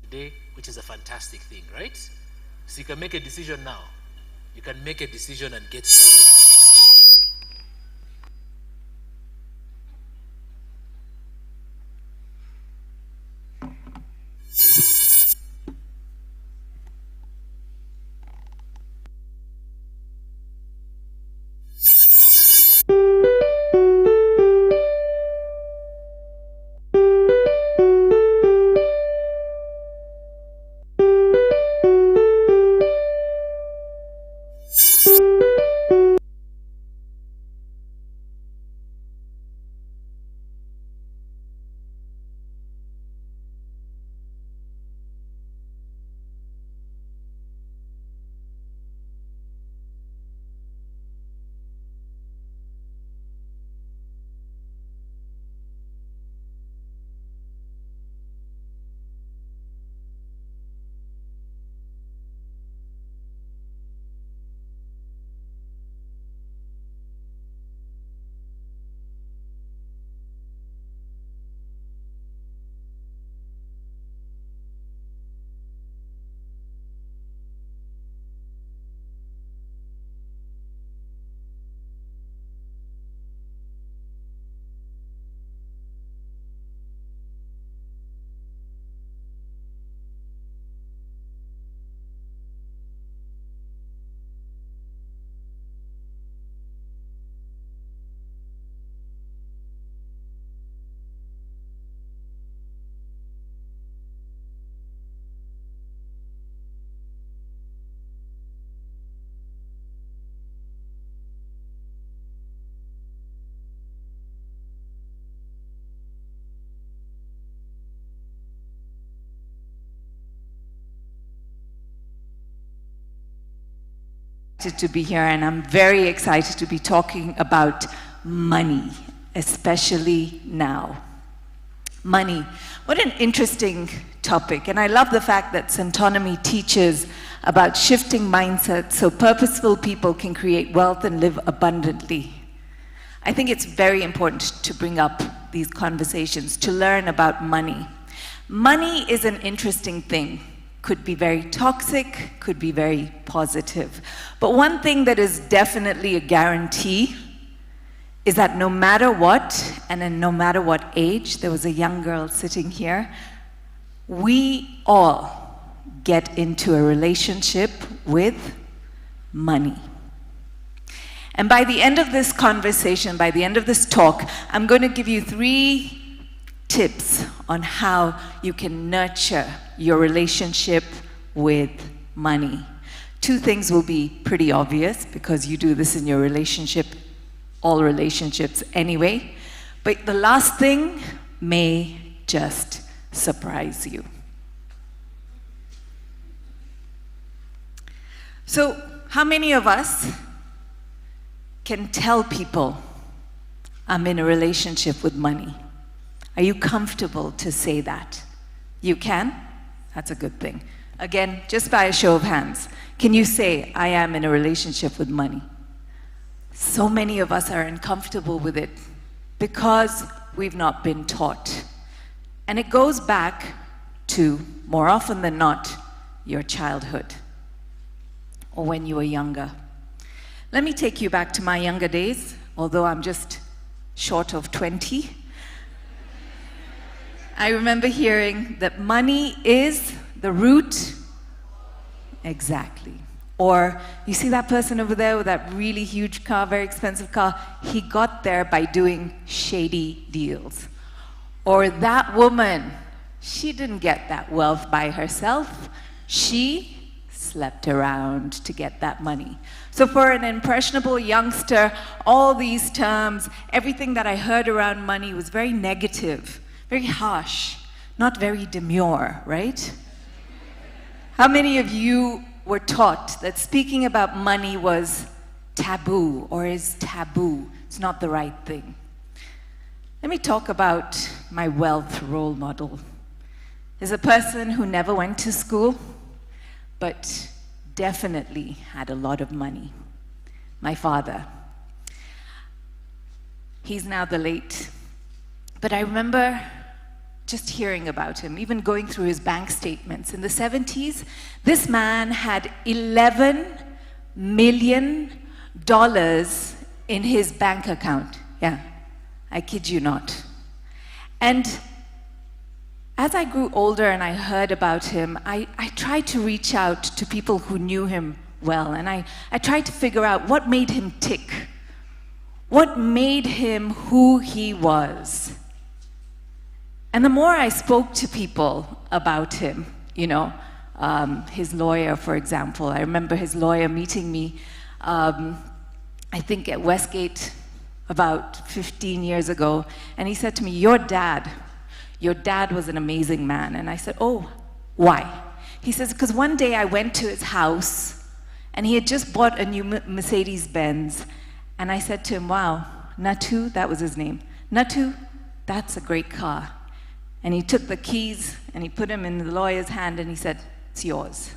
today, which is a fantastic thing, right? So you can make a decision now. You can make a decision and get started. to be here, and I'm very excited to be talking about money, especially now. Money. What an interesting topic, and I love the fact that Centonomy teaches about shifting mindsets so purposeful people can create wealth and live abundantly. I think it's very important to bring up these conversations, to learn about money. Money is an interesting thing. Could be very toxic, could be very positive. But one thing that is definitely a guarantee is that no matter what, and in no matter what age, there was a young girl sitting here, we all get into a relationship with money. And by the end of this conversation, by the end of this talk, I'm going to give you 3 tips on how you can nurture your relationship with money. 2 things will be pretty obvious because you do this in your relationship, all relationships anyway. But the last thing may just surprise you. So, how many of us can tell people, I'm in a relationship with money? Are you comfortable to say that? You can? That's a good thing. Again, just by a show of hands, can you say, I am in a relationship with money? So many of us are uncomfortable with it because we've not been taught. And it goes back to, more often than not, your childhood or when you were younger. Let me take you back to my younger days, although I'm just short of 20. I remember hearing that money is the root. Exactly. Or, you see that person over there with that really huge car, very expensive car? He got there by doing shady deals. Or that woman, she didn't get that wealth by herself. She slept around to get that money. So for an impressionable youngster, all these terms, everything that I heard around money was very negative, very harsh, not very demure, right? How many of you were taught that speaking about money was taboo or is taboo? It's not the right thing. Let me talk about my wealth role model. There's a person who never went to school, but definitely had a lot of money. My father. He's now the late. But I remember just hearing about him, even going through his bank statements. In the 70s, this man had $11 million in his bank account. Yeah, I kid you not. And as I grew older and I heard about him, I tried to reach out to people who knew him well, and I tried to figure out what made him tick. What made him who he was? And the more I spoke to people about him, you know, his lawyer, for example, I remember his lawyer meeting me, I think at Westgate about 15 years ago, and he said to me, your dad was an amazing man. And I said, oh, why? He says, because one day I went to his house, and he had just bought a new Mercedes-Benz, and I said to him, wow, Natu, that was his name, Natu, that's a great car. And he took the keys, and he put them in the lawyer's hand, and he said, it's yours.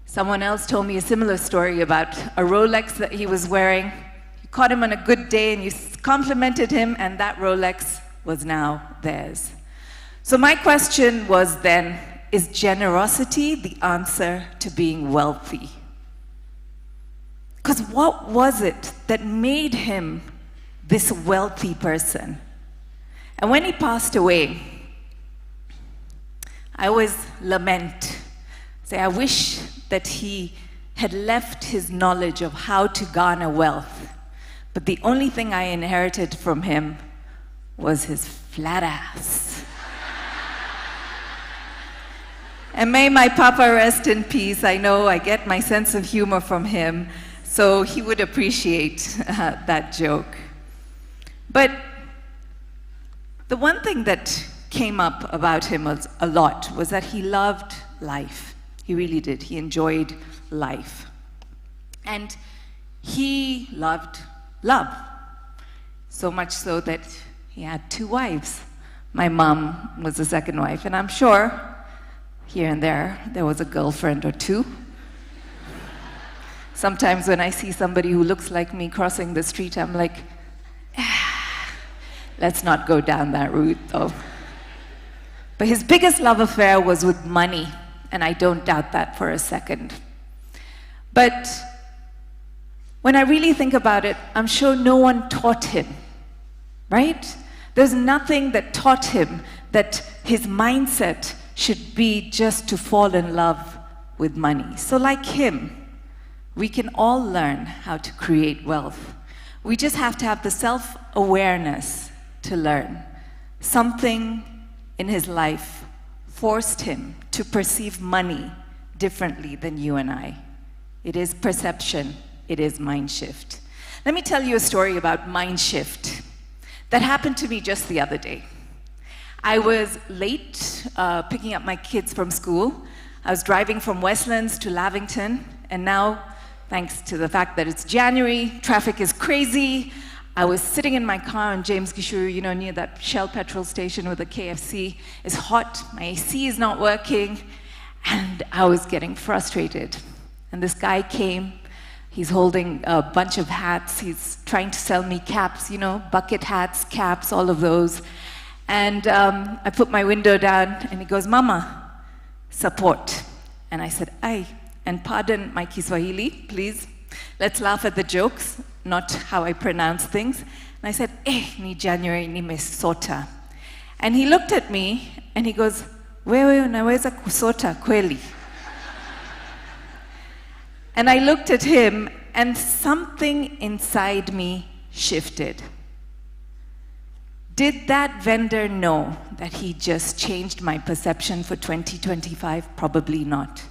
Someone else told me a similar story about a Rolex that he was wearing. You caught him on a good day, and you complimented him, and that Rolex was now theirs. So my question was then, is generosity the answer to being wealthy? Because what was it that made him this wealthy person? And when he passed away, I always lament, say, I wish that he had left his knowledge of how to garner wealth. But the only thing I inherited from him was his flat ass. And may my papa rest in peace. I know I get my sense of humor from him, so he would appreciate that joke. But the one thing that came up about him a lot was that he loved life. He really did. He enjoyed life. And he loved love, so much so that he had 2 wives. My mom was the second wife, and I'm sure here and there was a girlfriend or 2. Sometimes when I see somebody who looks like me crossing the street, I'm like, let's not go down that route though. But his biggest love affair was with money, and I don't doubt that for a second. But when I really think about it, I'm sure no one taught him, right? There's nothing that taught him that his mindset should be just to fall in love with money. So like him, we can all learn how to create wealth. We just have to have the self-awareness to learn. Something in his life forced him to perceive money differently than you and I. It is perception, it is mind shift. Let me tell you a story about mind shift that happened to me just the other day. I was late picking up my kids from school. I was driving from Westlands to Lavington, and now, thanks to the fact that it's January, traffic is crazy. I was sitting in my car on James Gishuru, you know, near that Shell petrol station with the KFC. It's hot, my AC is not working, and I was getting frustrated. And this guy came, he's holding a bunch of hats, he's trying to sell me caps, you know, bucket hats, caps, all of those. And I put my window down, and he goes, "Mama, support." And I said, "Ay." And pardon my Kiswahili, please. Let's laugh at the jokes, not how I pronounce things. And I said, ni January nimesota. And he looked at me and he goes, "Wewe unaweza kusota kweli?" And I looked at him and something inside me shifted. Did that vendor know that he just changed my perception for 2025? Probably not.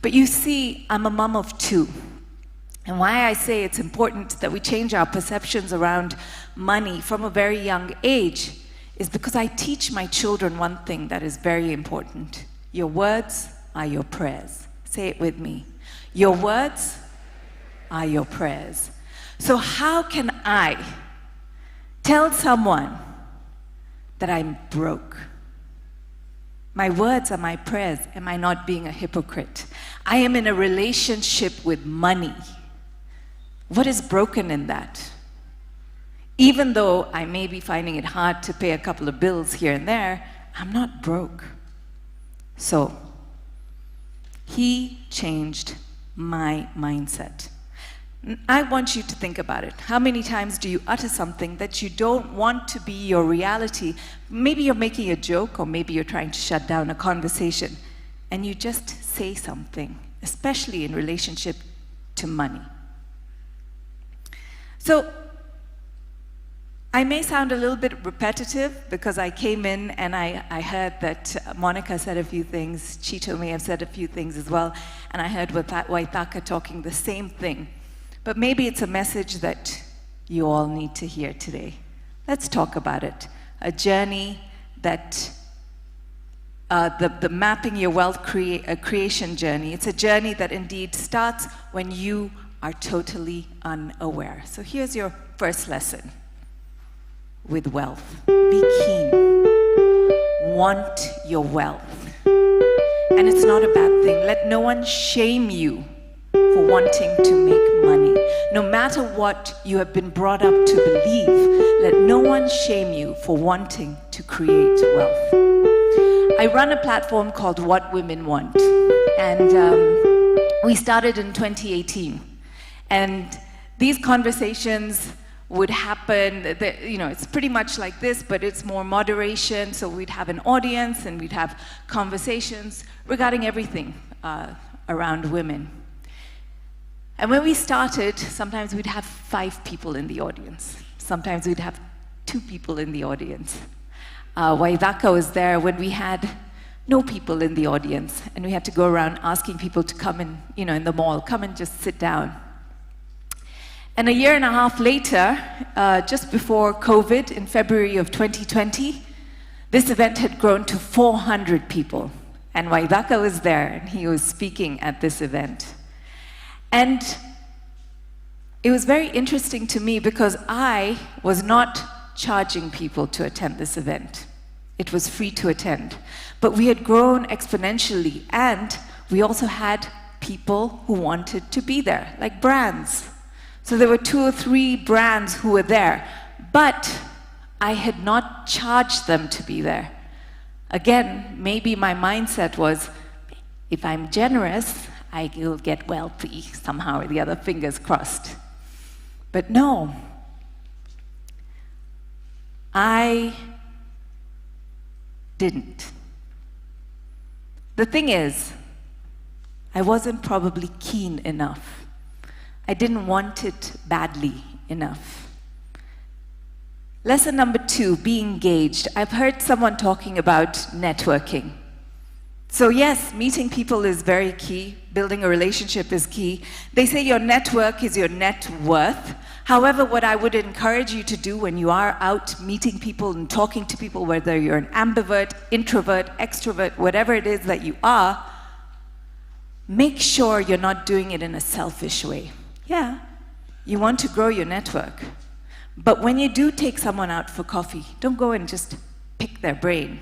But you see, I'm a mom of 2. And why I say it's important that we change our perceptions around money from a very young age is because I teach my children one thing that is very important. Your words are your prayers. Say it with me. Your words are your prayers. So how can I tell someone that I'm broke? My words are my prayers. Am I not being a hypocrite? I am in a relationship with money. What is broken in that? Even though I may be finding it hard to pay a couple of bills here and there, I'm not broke. So, he changed my mindset. I want you to think about it. How many times do you utter something that you don't want to be your reality? Maybe you're making a joke, or maybe you're trying to shut down a conversation, and you just say something, especially in relationship to money. So, I may sound a little bit repetitive because I came in and I heard that Monica said a few things, Chito may have said a few things as well, and I heard Waithaka talking the same thing. But maybe it's a message that you all need to hear today. Let's talk about it. A journey that, the mapping your wealth creation journey, it's a journey that indeed starts when you are totally unaware. So here's your first lesson with wealth. Be keen. Want your wealth. And it's not a bad thing. Let no one shame you for wanting to make money. No matter what you have been brought up to believe, let no one shame you for wanting to create wealth. I run a platform called What Women Want, and we started in 2018. And these conversations would happen, it's pretty much like this, but it's more moderation. So we'd have an audience and we'd have conversations regarding everything around women. And when we started, sometimes we'd have 5 people in the audience. Sometimes we'd have 2 people in the audience. Waithaka was there when we had no people in the audience, and we had to go around asking people to come in, in the mall, come and just sit down. And a year and a half later, just before COVID, in February of 2020, this event had grown to 400 people. And Waithaka was there, and he was speaking at this event. And it was very interesting to me because I was not charging people to attend this event. It was free to attend. But we had grown exponentially, and we also had people who wanted to be there, like brands. So there were 2 or 3 brands who were there, but I had not charged them to be there. Again, maybe my mindset was, if I'm generous, I will get wealthy somehow or the other, fingers crossed. But no, I didn't. The thing is, I wasn't probably keen enough. I didn't want it badly enough. Lesson number 2, be engaged. I've heard someone talking about networking. So yes, meeting people is very key. Building a relationship is key. They say your network is your net worth. However, what I would encourage you to do when you are out meeting people and talking to people, whether you're an ambivert, introvert, extrovert, whatever it is that you are, make sure you're not doing it in a selfish way. Yeah, you want to grow your network. But when you do take someone out for coffee, don't go and just pick their brain.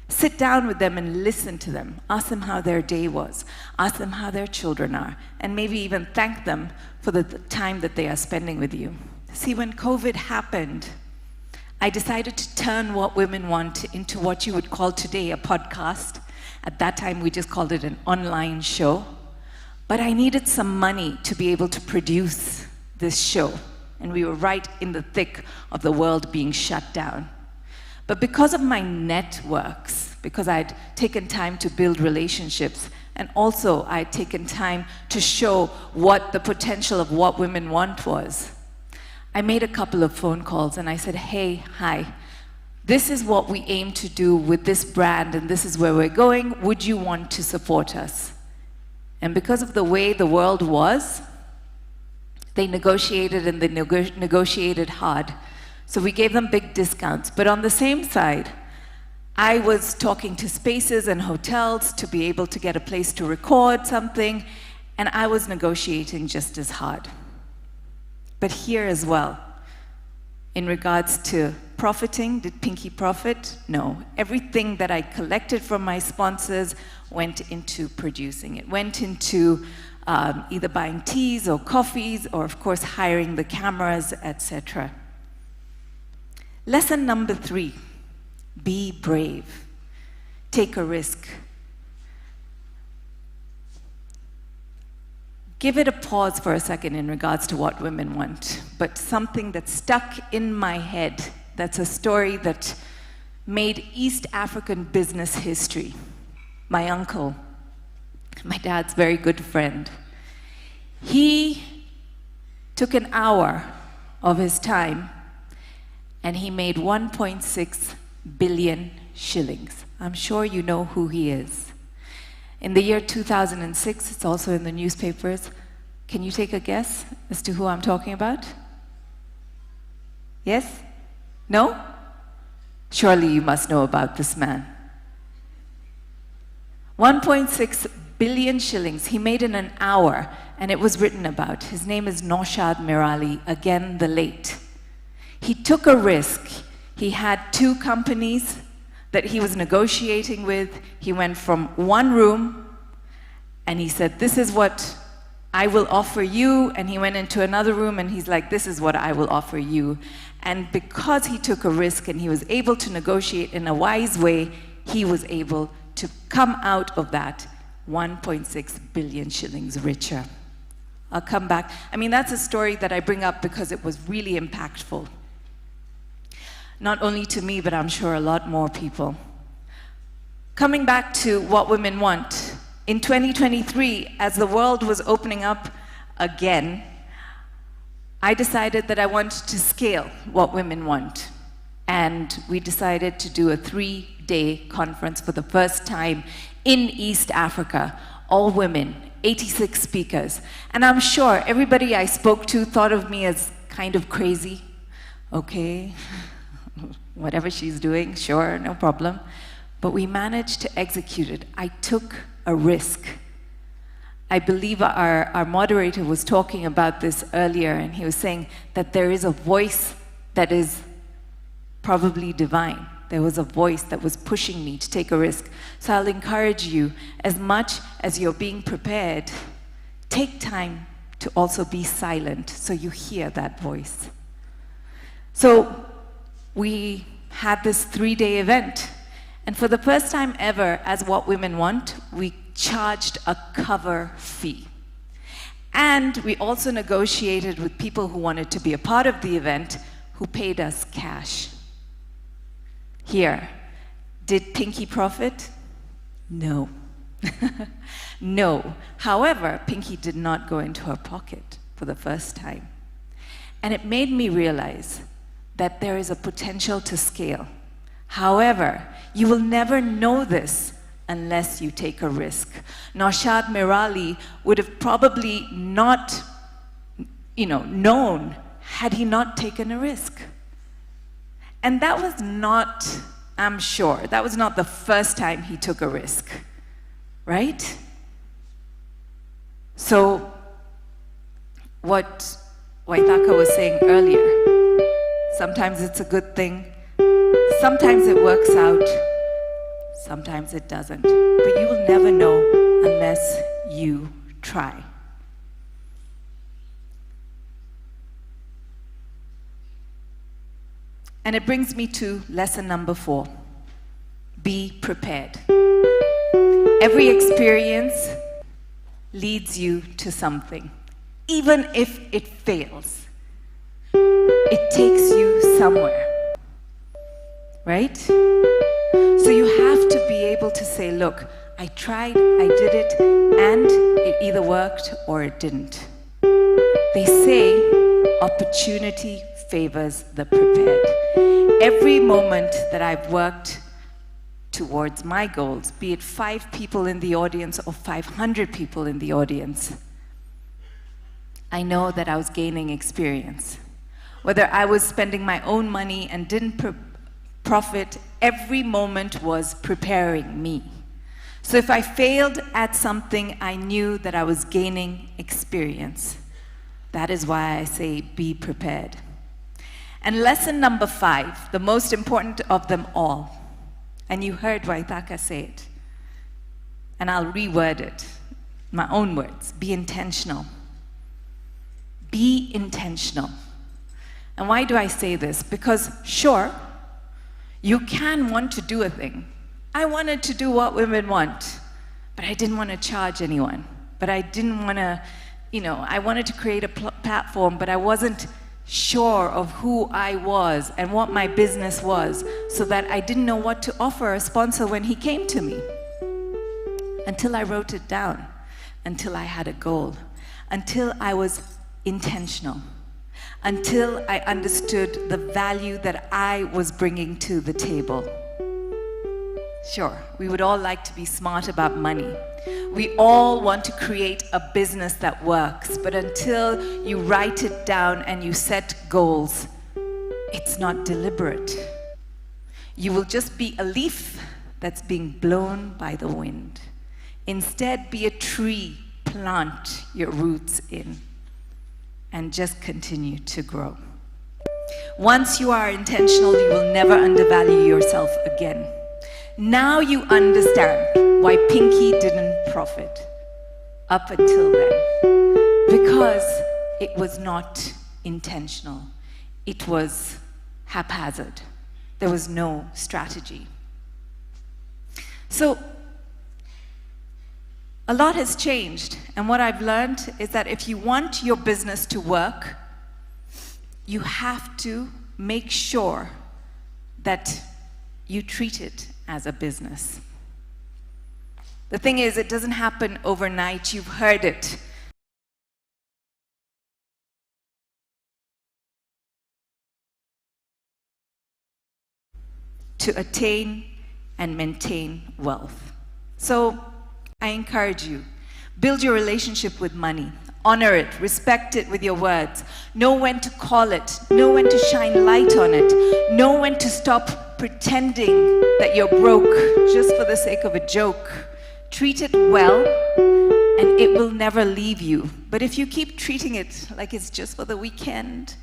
Sit down with them and listen to them. Ask them how their day was. Ask them how their children are. And maybe even thank them for the time that they are spending with you. See, when COVID happened, I decided to turn What Women Want into what you would call today a podcast. At that time, we just called it an online show. But I needed some money to be able to produce this show. And we were right in the thick of the world being shut down. But because of my networks, because I'd taken time to build relationships, and also I'd taken time to show what the potential of What Women Want was, I made a couple of phone calls and I said, hey, hi, this is what we aim to do with this brand and this is where we're going. Would you want to support us? And because of the way the world was, they negotiated and they negotiated hard. So we gave them big discounts. But on the same side, I was talking to spaces and hotels to be able to get a place to record something, and I was negotiating just as hard. But here as well, in regards to profiting, did Pinky profit? No. Everything that I collected from my sponsors went into producing it, went into either buying teas or coffees, or of course hiring the cameras, etc. Lesson number 3, be brave. Take a risk. Give it a pause for a second in regards to What Women Want, but something that stuck in my head, that's a story that made East African business history. My uncle, my dad's very good friend, he took an hour of his time and he made 1.6 billion shillings. I'm sure you know who he is. In the year 2006, it's also in the newspapers. Can you take a guess as to who I'm talking about? Yes? No? Surely you must know about this man. 1.6 billion shillings he made in an hour, and it was written about. His name is Naushad Mirali, again the late. He took a risk. He had 2 companies that he was negotiating with. He went from one room and he said, this is what I will offer you. And he went into another room and he's like, this is what I will offer you. And because he took a risk and he was able to negotiate in a wise way, he was able to come out of that 1.6 billion shillings richer. I'll come back. I mean, that's a story that I bring up because it was really impactful. Not only to me, but I'm sure a lot more people. Coming back to What Women Want, in 2023, as the world was opening up again, I decided that I wanted to scale What Women Want. And we decided to do a 3-day conference for the first time in East Africa, all women, 86 speakers. And I'm sure everybody I spoke to thought of me as kind of crazy. Okay. Whatever she's doing, sure, no problem. But we managed to execute it. I took a risk. I believe our moderator was talking about this earlier, and he was saying that there is a voice that is probably divine. There was a voice that was pushing me to take a risk. So I'll encourage you, as much as you're being prepared, take time to also be silent so you hear that voice. So we had this 3-day event, and for the first time ever, as What Women Want, we charged a cover fee. And we also negotiated with people who wanted to be a part of the event, who paid us cash. Here, did Pinky profit? No. No. However, Pinky did not go into her pocket for the first time. And it made me realize that there is a potential to scale. However, you will never know this unless you take a risk. Naushad Mirali would have probably not, known had he not taken a risk. And that was not, I'm sure, that was not the first time he took a risk, right? So, what Waithaka was saying earlier, sometimes it's a good thing, sometimes it works out, sometimes it doesn't. But you will never know unless you try. And it brings me to lesson number 4. Be prepared. Every experience leads you to something. Even if it fails, it takes you somewhere. Right? So you have to be able to say, look, I tried, I did it, and it either worked or it didn't. They say opportunity favors the prepared. Every moment that I've worked towards my goals, be it 5 people in the audience or 500 people in the audience, I know that I was gaining experience. Whether I was spending my own money and didn't profit, every moment was preparing me. So if I failed at something, I knew that I was gaining experience. That is why I say be prepared. And lesson number 5, the most important of them all, and you heard Waithaka say it, and I'll reword it, my own words, be intentional. Be intentional. And why do I say this? Because sure, you can want to do a thing. I wanted to do What Women Want, but I didn't want to charge anyone. But I didn't want to, I wanted to create a platform, but I wasn't sure of who I was and what my business was, so that I didn't know what to offer a sponsor when he came to me. Until I wrote it down, until I had a goal, until I was intentional, until I understood the value that I was bringing to the table. Sure, we would all like to be smart about money. We all want to create a business that works, but until you write it down and you set goals, it's not deliberate. You will just be a leaf that's being blown by the wind. Instead, be a tree, plant your roots in, and just continue to grow. Once you are intentional, you will never undervalue yourself again. Now you understand why Pinky didn't profit up until then. Because it was not intentional. It was haphazard. There was no strategy. So, a lot has changed, and what I've learned is that if you want your business to work, you have to make sure that you treat it as a business. The thing is, it doesn't happen overnight. You've heard it. To attain and maintain wealth. So, I encourage you, build your relationship with money. Honor it, respect it with your words. Know when to call it, know when to shine light on it, know when to stop pretending that you're broke just for the sake of a joke. Treat it well, and it will never never leave you. But if you keep treating it like it's just for the weekend,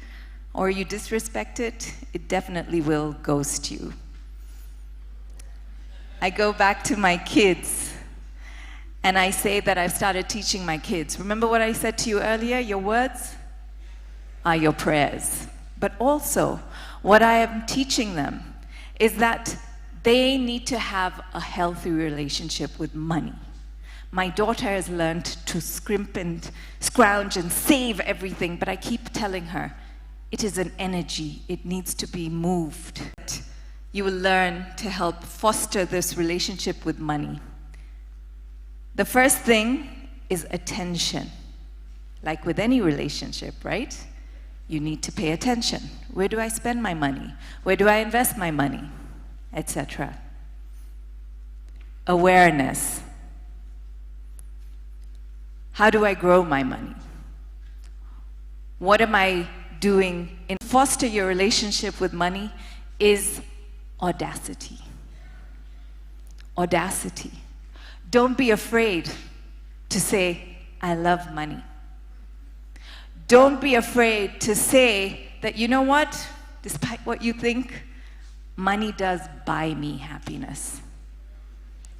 or you disrespect it, it definitely will ghost you. I go back to my kids, and I say that I've started teaching my kids. Remember what I said to you earlier? Your words are your prayers. But also, what I am teaching them is that they need to have a healthy relationship with money. My daughter has learned to scrimp and scrounge and save everything, but I keep telling her, it is an energy, it needs to be moved. You will learn to help foster this relationship with money. The first thing is attention. Like with any relationship, right? You need to pay attention. Where do I spend my money? Where do I invest my money? Etc. Awareness. How do I grow my money? What am I doing in foster your relationship with money is audacity. Audacity. Don't be afraid to say, I love money. Don't be afraid to say that, you know what, despite what you think, money does buy me happiness.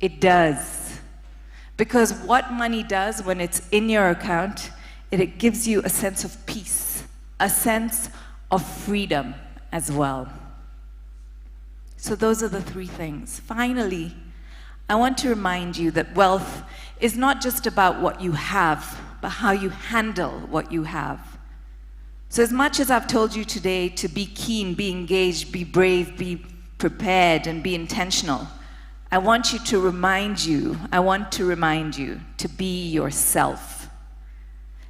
It does. Because what money does when it's in your account, it gives you a sense of peace, a sense of freedom as well. So those are the three things. Finally, I want to remind you that wealth is not just about what you have, but how you handle what you have. So as much as I've told you today to be keen, be engaged, be brave, be prepared, and be intentional, I want to remind you to be yourself.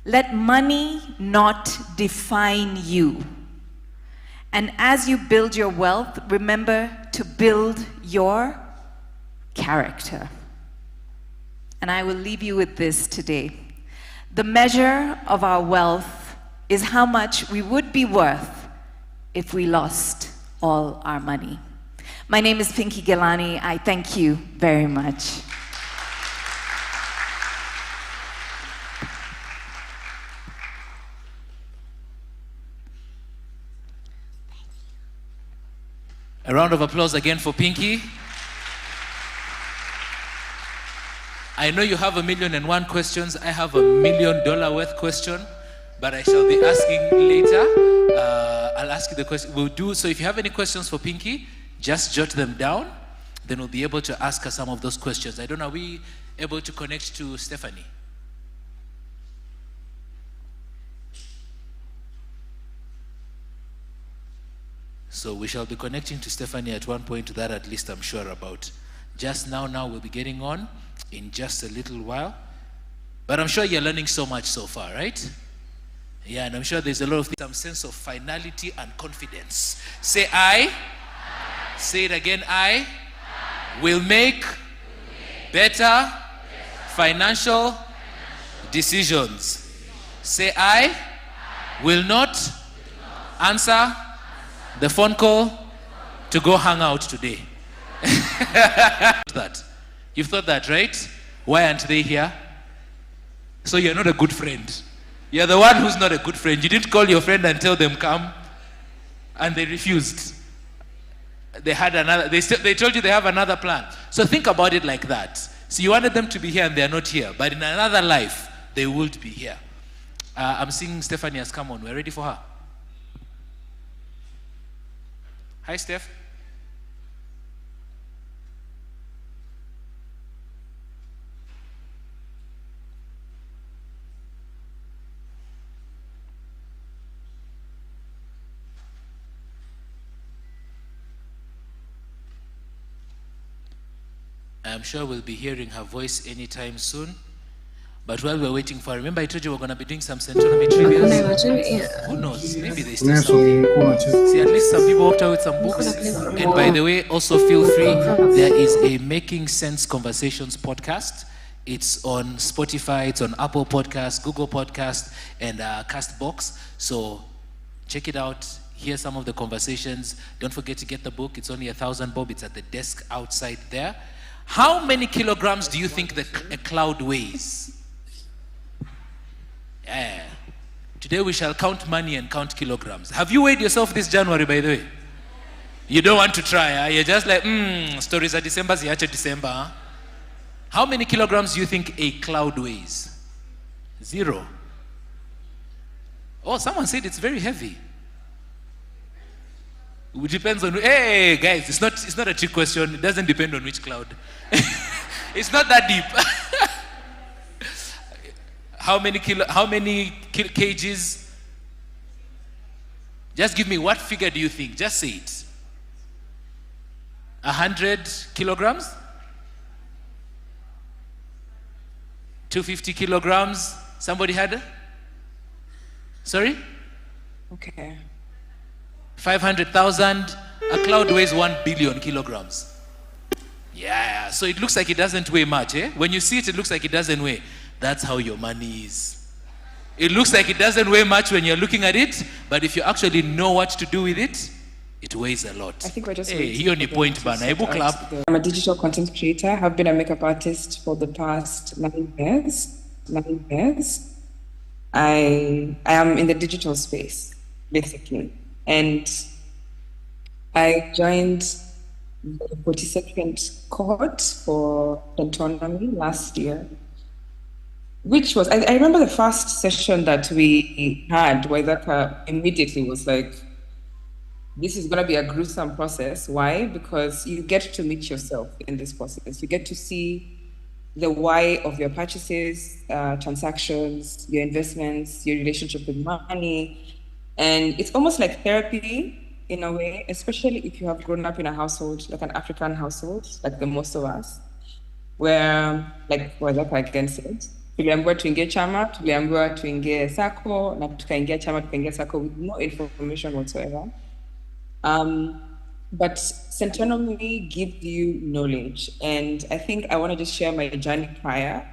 Let money not define you. And as you build your wealth, remember to build your character. And I will leave you with this today. The measure of our wealth is how much we would be worth if we lost all our money. My name is Pinky Gilani. I thank you very much. A round of applause again for Pinky. I know you have 1,000,001 questions. I have $1 million worth question, but I shall be asking later. I'll ask you the question. We'll do so. If you have any questions for Pinky, just jot them down. Then we'll be able to ask her some of those questions. I don't know. Are we able to connect to Stephanie? So we shall be connecting to Stephanie at one point. That at least I'm sure about. Just now we'll be getting on in just a little while. But I'm sure you're learning so much so far, right? Yeah, and I'm sure there's a lot of some sense of finality and confidence. Say I. Say it again, I will make better financial decisions. Say I will not answer the phone call to go hang out today. You've thought that, right? Why aren't they here? So you're not a good friend. You're the one who's not a good friend. You didn't call your friend and tell them come, and they refused. They had another. They told you they have another plan. So think about it like that. So you wanted them to be here and they're not here, but in another life they would be here. I'm seeing Stephanie has come on. We're ready for her. Hi, Steph. I'm sure we'll be hearing her voice anytime soon. But while we're waiting for her, remember I told you we're going to be doing some Centonomy trivia. Who knows? Maybe there's still something. See, at least some people walked out with some books. And by the way, also feel free, there is a Making Sense Conversations podcast. It's on Spotify, it's on Apple Podcasts, Google Podcasts, and Castbox. So check it out. Hear some of the conversations. Don't forget to get the book. It's only 1,000 bob. It's at the desk outside there. How many kilograms do you think a cloud weighs? Today we shall count money and count kilograms. Have you weighed yourself this January, by the way? You don't want to try, huh? You're just like, stories are December, December. Huh? How many kilograms do you think a cloud weighs? 0. Oh, someone said it's very heavy. It depends on, hey guys, it's not a trick question. It doesn't depend on which cloud. It's not that deep. How many kgs? Just give me, what figure do you think? Just say it. 100 kilograms? 250 kilograms? Somebody had? Sorry? Okay. 500,000. A cloud weighs 1 billion kilograms. Yeah, so it looks like it doesn't weigh much, eh? When you see it, it looks like it doesn't weigh. That's how your money is. It looks like it doesn't weigh much when you're looking at it, but if you actually know what to do with it, it weighs a lot. I think we're just hiyo ni point bana. Hebu clap. I'm a digital content creator. I've been a makeup artist for the past 9 years. 9 years. I am in the digital space, basically. And I joined the 42nd cohort for Centonomy last year, which was, I remember the first session that we had, Waithaka immediately was like, this is going to be a gruesome process. Why? Because you get to meet yourself in this process. You get to see the why of your purchases, transactions, your investments, your relationship with money. And it's almost like therapy in a way, especially if you have grown up in a household, like an African household, like the most of us, where, like Waithaka again said, tuliambiwa tuingie chama, tuliambiwa tuingie sako, na tukaingia chama, tukaingia sako with no information whatsoever. But Centonomy gives you knowledge. And I think I want to just share my journey prior.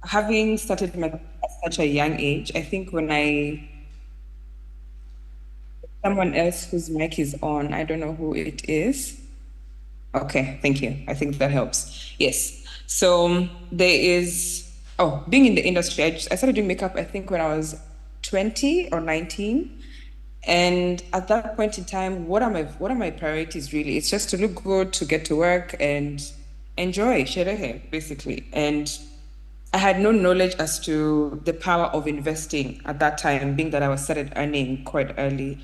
Having started at such a young age, I think when someone else whose mic is on, I don't know who it is. Okay, thank you. I think that helps. Yes. So there is, being in the industry, I started doing makeup, I think when I was 20 or 19. And at that point in time, what are my priorities really? It's just to look good, to get to work and enjoy, sherehe, basically. And I had no knowledge as to the power of investing at that time, being that I was started earning quite early.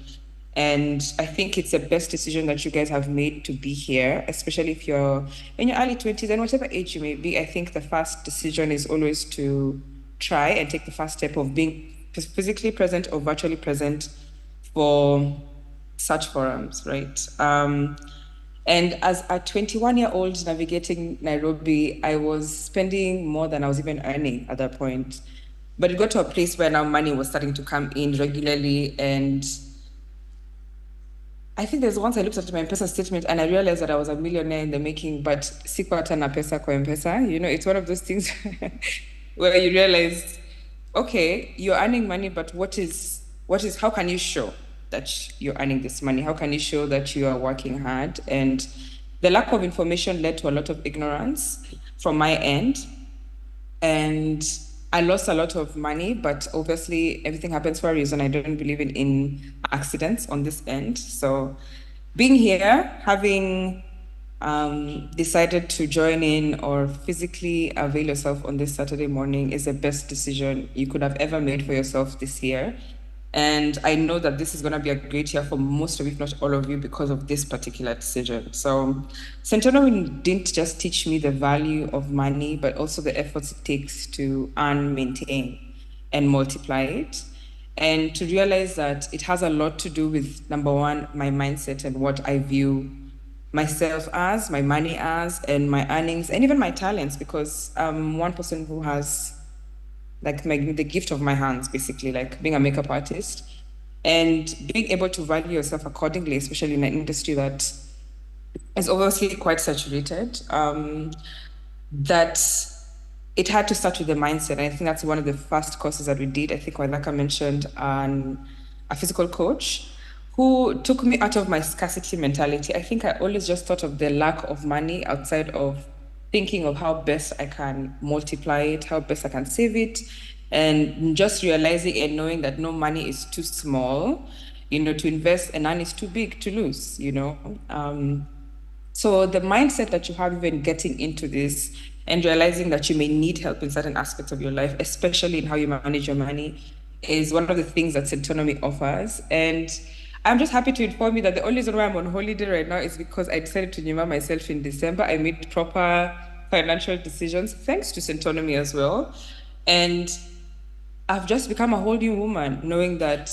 And I think it's the best decision that you guys have made to be here, especially if you're in your early 20s and whatever age you may be. I think the first decision is always to try and take the first step of being physically present or virtually present for such forums, right? And as a 21-year-old navigating Nairobi, I was spending more than I was even earning at that point. But it got to a place where now money was starting to come in regularly. And I think there's once I looked at my Mpesa statement and I realized that I was a millionaire in the making, but sikuwa hata na pesa kwa Mpesa. You know, it's one of those things where you realize, okay, you're earning money, but how can you show that you're earning this money? How can you show that you are working hard? And the lack of information led to a lot of ignorance from my end. And I lost a lot of money, but obviously everything happens for a reason. I don't believe in accidents on this end. So being here, having decided to join in or physically avail yourself on this Saturday morning is the best decision you could have ever made for yourself this year. And I know that this is going to be a great year for most of you, if not all of you, because of this particular decision. So Centonomy didn't just teach me the value of money, but also the efforts it takes to earn, maintain, and multiply it. And to realize that it has a lot to do with, number one, my mindset and what I view myself as, my money as, and my earnings, and even my talents, because I'm one person who has the gift of my hands, basically, like being a makeup artist and being able to value yourself accordingly, especially in an industry that is obviously quite saturated, that it had to start with the mindset. And I think that's one of the first courses that we did. I think Waithaka mentioned a physical coach who took me out of my scarcity mentality. I think I always just thought of the lack of money outside of thinking of how best I can multiply it, how best I can save it, And just realizing and knowing that no money is too small, to invest, and none is too big to lose, So the mindset that you have even getting into this and realizing that you may need help in certain aspects of your life, especially in how you manage your money, is one of the things that Centonomy offers. And I'm just happy to inform you that the only reason why I'm on holiday right now is because I decided to Nyima myself in December. I made proper financial decisions, thanks to Centonomy as well. And I've just become a whole new woman, knowing that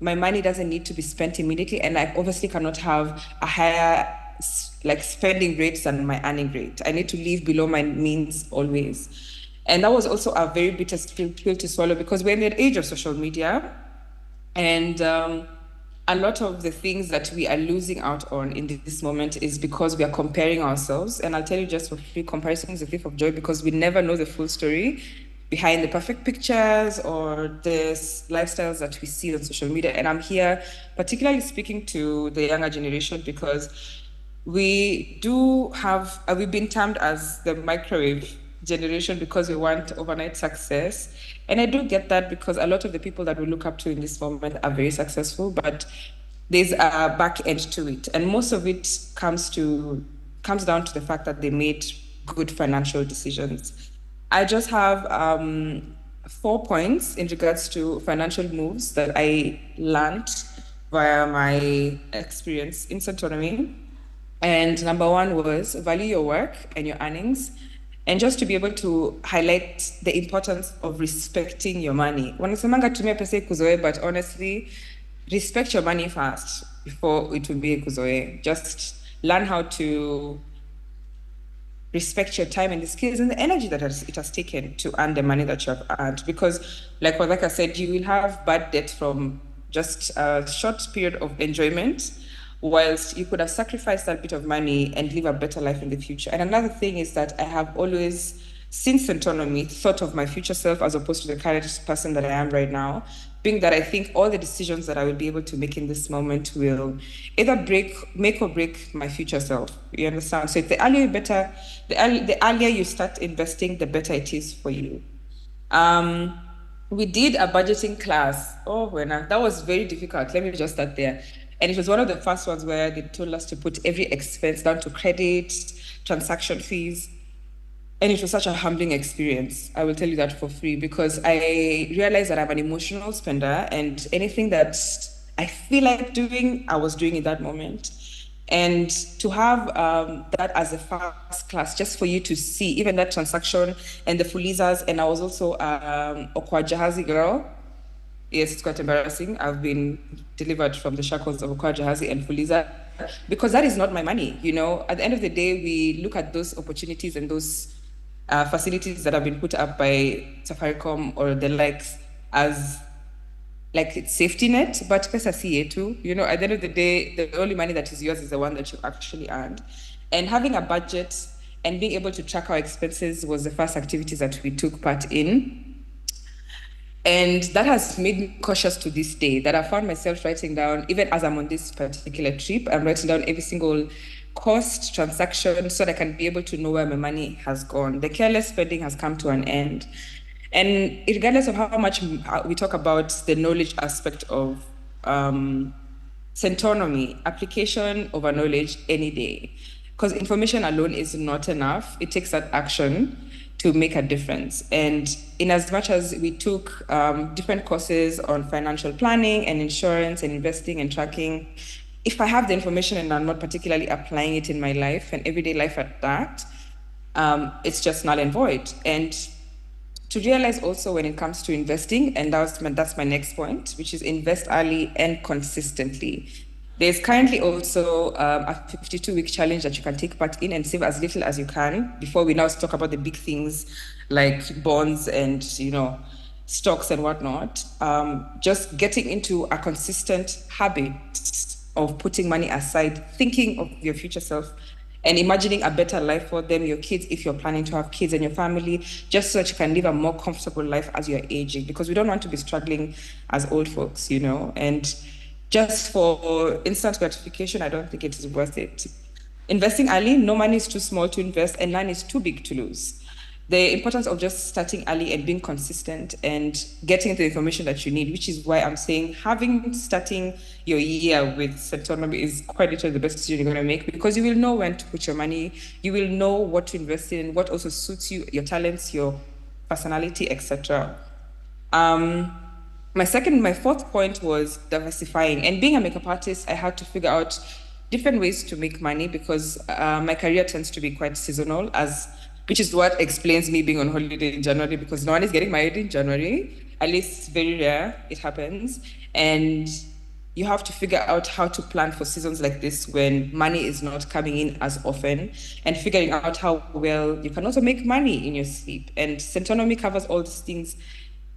my money doesn't need to be spent immediately, and I obviously cannot have a higher spending rates than my earning rate. I need to live below my means always. And that was also a very bitter pill to swallow, because we're in the age of social media, and a lot of the things that we are losing out on in this moment is because we are comparing ourselves. And I'll tell you just for free, comparison is a thief of joy, because we never know the full story behind the perfect pictures or the lifestyles that we see on social media. And I'm here particularly speaking to the younger generation, because we do have, we've been termed as the microwave generation because we want overnight success. And I do get that, because a lot of the people that we look up to in this moment are very successful, but there's a back end to it. And most of it comes down to the fact that they made good financial decisions. I just have 4 points in regards to financial moves that I learned via my experience in Centonomy. And number 1 was value your work and your earnings, and just to be able to highlight the importance of respecting your money. Wanasemanga tumia pesa ikuzoe, but honestly, respect your money first before it will be ikuzoe. Just learn how to respect your time and the skills and the energy that it has taken to earn the money that you have earned. Because like I said, you will have bad debt from just a short period of enjoyment, whilst you could have sacrificed that bit of money and live a better life in the future. And another thing is that I have always, since Centonomy, thought of my future self as opposed to the current person that I am right now, being that I think all the decisions that I will be able to make in this moment will either make or break my future self. You understand? So the earlier you start investing, the better it is for you. We did a budgeting class. That was very difficult. Let me just start there. And it was one of the first ones where they told us to put every expense down to credit, transaction fees. And it was such a humbling experience. I will tell you that for free, because I realized that I'm an emotional spender, and anything that I feel like doing, I was doing in that moment. And to have that as a first class, just for you to see even that transaction and the fulizas. And I was also Okwa Jahazi girl. Yes, it's quite embarrassing. I've been delivered from the shackles of Okwa Jahazi and fuliza, because that is not my money. At the end of the day, we look at those opportunities and those facilities that have been put up by Safaricom or the likes as like it's safety net, but pesa si yetu. At the end of the day, the only money that is yours is the one that you actually earned. And having a budget and being able to track our expenses was the first activities that we took part in. And that has made me cautious to this day, that I found myself writing down, even as I'm on this particular trip, I'm writing down every single cost, transaction, so that I can be able to know where my money has gone. The careless spending has come to an end. And regardless of how much we talk about the knowledge aspect of Centonomy, application over knowledge any day. Because information alone is not enough. It takes that action to make a difference. And in as much as we took different courses on financial planning and insurance and investing and tracking, if I have the information and I'm not particularly applying it in my life and everyday life at that, it's just null and void. And to realize also when it comes to investing, and that's my next point, which is invest early and consistently. There's currently also a 52-week challenge that you can take part in and save as little as you can before we now talk about the big things like bonds and stocks and whatnot. Just getting into a consistent habit of putting money aside, thinking of your future self, and imagining a better life for them, your kids, if you're planning to have kids, and your family, just so that you can live a more comfortable life as you're aging, because we don't want to be struggling as old folks, and just for instant gratification, I don't think it is worth it. Investing early, no money is too small to invest and none is too big to lose. the importance of just starting early and being consistent and getting the information that you need, which is why I'm saying starting your year with Centonomy is quite literally the best decision you're going to make, because you will know when to put your money, you will know what to invest in, what also suits you, your talents, your personality, etc. My fourth point was diversifying. And being a makeup artist, I had to figure out different ways to make money, because my career tends to be quite seasonal, which is what explains me being on holiday in January, because no one is getting married in January. At least it's very rare, it happens. And you have to figure out how to plan for seasons like this when money is not coming in as often, and figuring out how well you can also make money in your sleep. And Centonomy covers all these things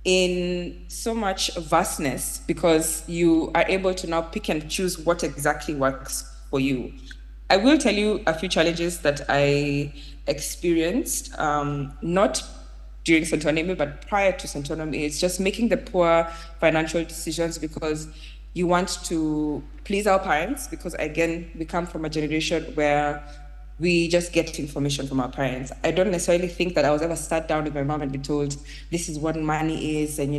in so much vastness, because you are able to now pick and choose what exactly works for you. I will tell you a few challenges that I experienced, not during Centonomy, but prior to Centonomy. It's just making the poor financial decisions because you want to please our parents, because again, we come from a generation where we just get information from our parents. I don't necessarily think that I was ever sat down with my mom and be told, this is what money is, and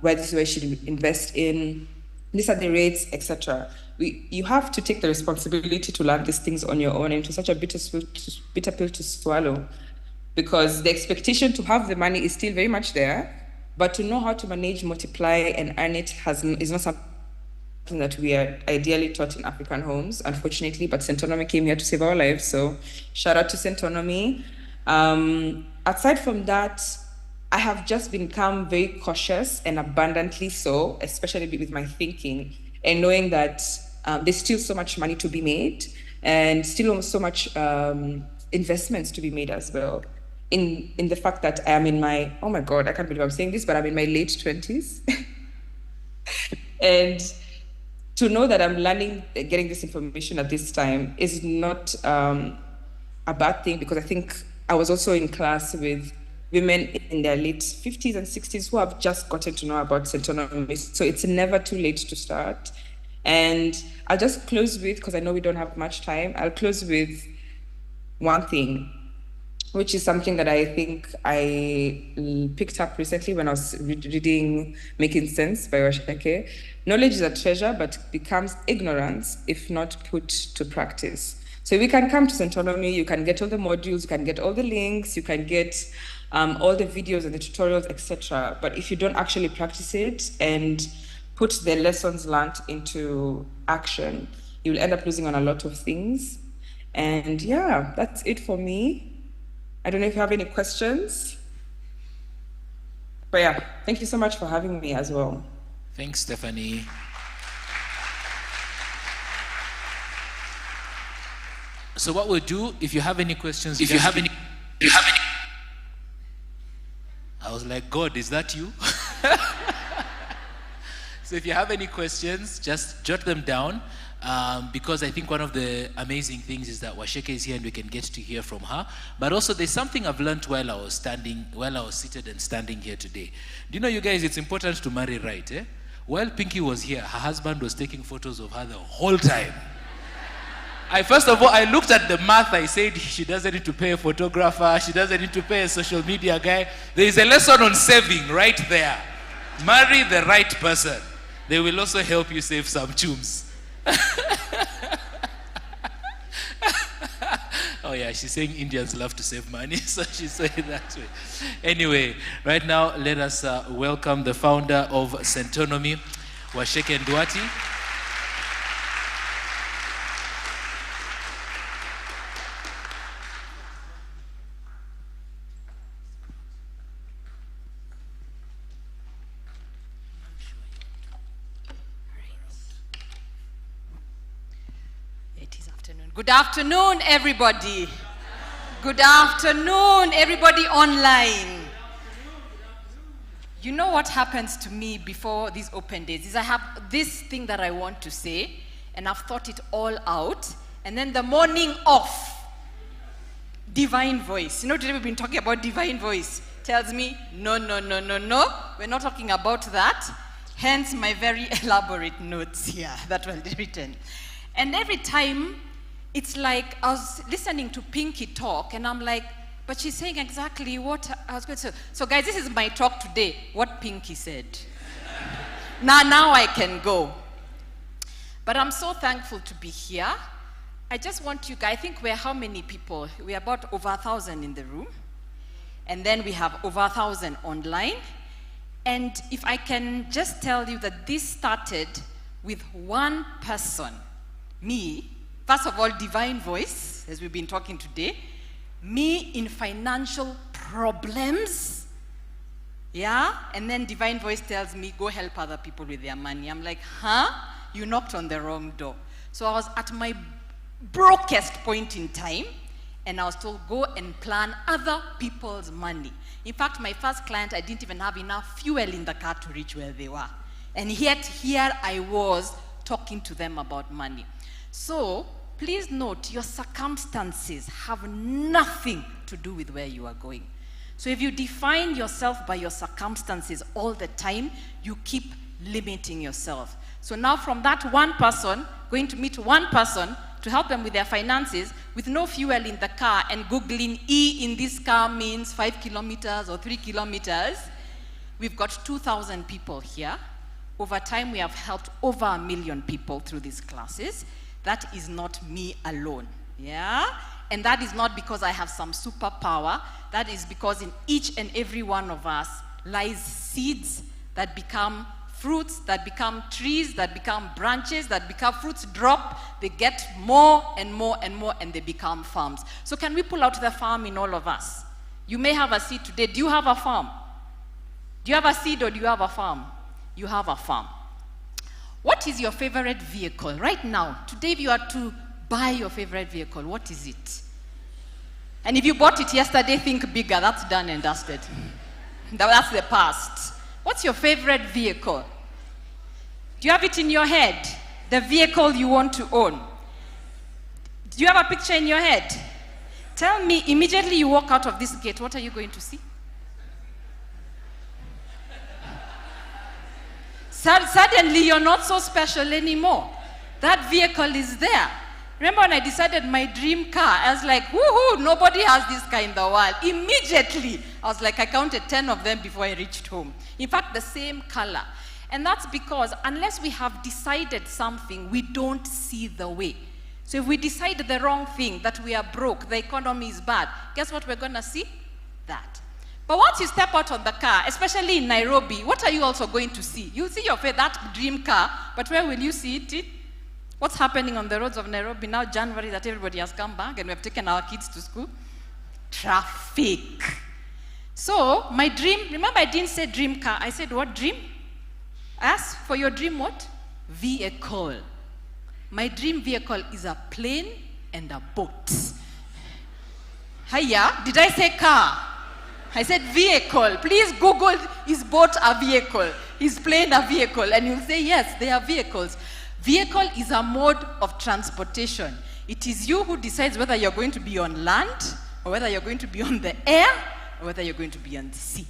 where this is where you should invest in, these are the rates, etc. You have to take the responsibility to learn these things on your own, and it's such a bitter pill to swallow, because the expectation to have the money is still very much there, but to know how to manage, multiply, and earn it is not something that we are ideally taught in African homes, unfortunately, but Centonomy came here to save our lives, so shout out to Centonomy. Aside from that, I have just become very cautious, and abundantly so, especially with my thinking, and knowing that there's still so much money to be made, and still so much investments to be made as well. In the fact that I am in my, oh my God, I can't believe I'm saying this, but I'm in my late 20s. And to know that I'm getting this information at this time is not a bad thing, because I think I was also in class with women in their late 50s and 60s who have just gotten to know about Centonomy. So it's never too late to start. And I'll just close with, because I know we don't have much time, I'll close with one thing, which is something that I think I picked up recently when I was reading Making Sense by Washeke. Knowledge is a treasure, but becomes ignorance if not put to practice. So we can come to Centonomy, you can get all the modules, you can get all the links, you can get all the videos and the tutorials, etc. But if you don't actually practice it and put the lessons learned into action, you will end up losing on a lot of things. And yeah, that's it for me. I don't know if you have any questions. But yeah, thank you so much for having me as well. Thanks, Stephanie. So what we'll do, if you have any questions, I was like, God, is that you? So if you have any questions, just jot them down. Because I think one of the amazing things is that Washeke is here and we can get to hear from her. But also there's something I've learned while I was seated and standing here today. Do you know, you guys, it's important to marry right, eh? While Pinky was here, her husband was taking photos of her the whole time. First of all, I looked at the math. I said, she doesn't need to pay a photographer. She doesn't need to pay a social media guy. There is a lesson on saving right there. Marry the right person. They will also help you save some chums. Oh yeah, she's saying Indians love to save money, so she's saying it that way. Anyway, right now, let us welcome the founder of Centonomy, Washeke Nduati. Good afternoon, everybody. Good afternoon, everybody online. You know what happens to me before these open days is I have this thing that I want to say, and I've thought it all out, and then the morning off, divine voice. You know, today we've been talking about divine voice. Tells me, no, we're not talking about that. Hence my very elaborate notes here that were written. And every time, it's like I was listening to Pinky talk, and I'm like, But she's saying exactly what I was going to say. So guys, this is my talk today, what Pinky said. Now I can go. But I'm so thankful to be here. I just want you guys, I think we're how many people? We're about over 1,000 in the room. And then we have over 1,000 online. And if I can just tell you that this started with one person, me, first of all, divine voice, as we've been talking today, me in financial problems, yeah? And then divine voice tells me, go help other people with their money. I'm like, huh? You knocked on the wrong door. So I was at my brokest point in time, and I was told, go and plan other people's money. In fact, my first client, I didn't even have enough fuel in the car to reach where they were. And yet, here I was talking to them about money. So, please note, your circumstances have nothing to do with where you are going. So if you define yourself by your circumstances all the time, you keep limiting yourself. So now from that one person, going to meet one person to help them with their finances, with no fuel in the car, and Googling E in this car means 5 kilometers or 3 kilometers, we've got 2,000 people here. Over time, we have helped over 1 million people through these classes. That is not me alone, yeah? And that is not because I have some superpower. That is because in each and every one of us lies seeds that become fruits, that become trees, that become branches, that become fruits drop, they get more and more and more, and they become farms. So can we pull out the farm in all of us? You may have a seed today. Do you have a farm? Do you have a seed or do you have a farm? You have a farm. What is your favorite vehicle? Right now, today if you are to buy your favorite vehicle, what is it? And if you bought it yesterday, think bigger. That's done and dusted. That's the past. What's your favorite vehicle? Do you have it in your head? The vehicle you want to own? Do you have a picture in your head? Tell me, immediately you walk out of this gate, what are you going to see? Suddenly, you're not so special anymore. That vehicle is there. Remember when I decided my dream car, I was like, woohoo, nobody has this car in the world. Immediately, I was like, I counted 10 of them before I reached home. In fact, the same color. And that's because unless we have decided something, we don't see the way. So if we decide the wrong thing, that we are broke, the economy is bad, guess what we're going to see? That. But once you step out of the car, especially in Nairobi, what are you also going to see? You'll see that dream car, but where will you see it? What's happening on the roads of Nairobi now, January, that everybody has come back and we have taken our kids to school? Traffic. So, my dream, remember I didn't say dream car, I said what dream? Ask for your dream what? Vehicle. My dream vehicle is a plane and a boat. Hiya, did I say car? I said vehicle. Please Google, is boat a vehicle? Is plane a vehicle? And you'll say, yes, they are vehicles. Vehicle is a mode of transportation. It is you who decides whether you're going to be on land, or whether you're going to be on the air, or whether you're going to be on the sea.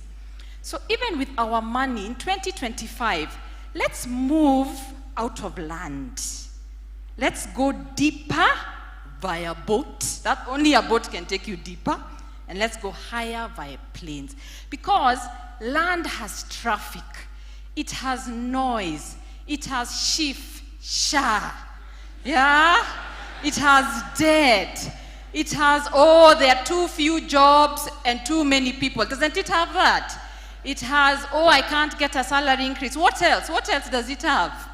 So even with our money in 2025, let's move out of land. Let's go deeper via boat. That only a boat can take you deeper. And let's go higher via planes. Because land has traffic. It has noise. It has sha. Yeah? It has debt. It has, there are too few jobs and too many people. Doesn't it have that? It has, I can't get a salary increase. What else? What else does it have?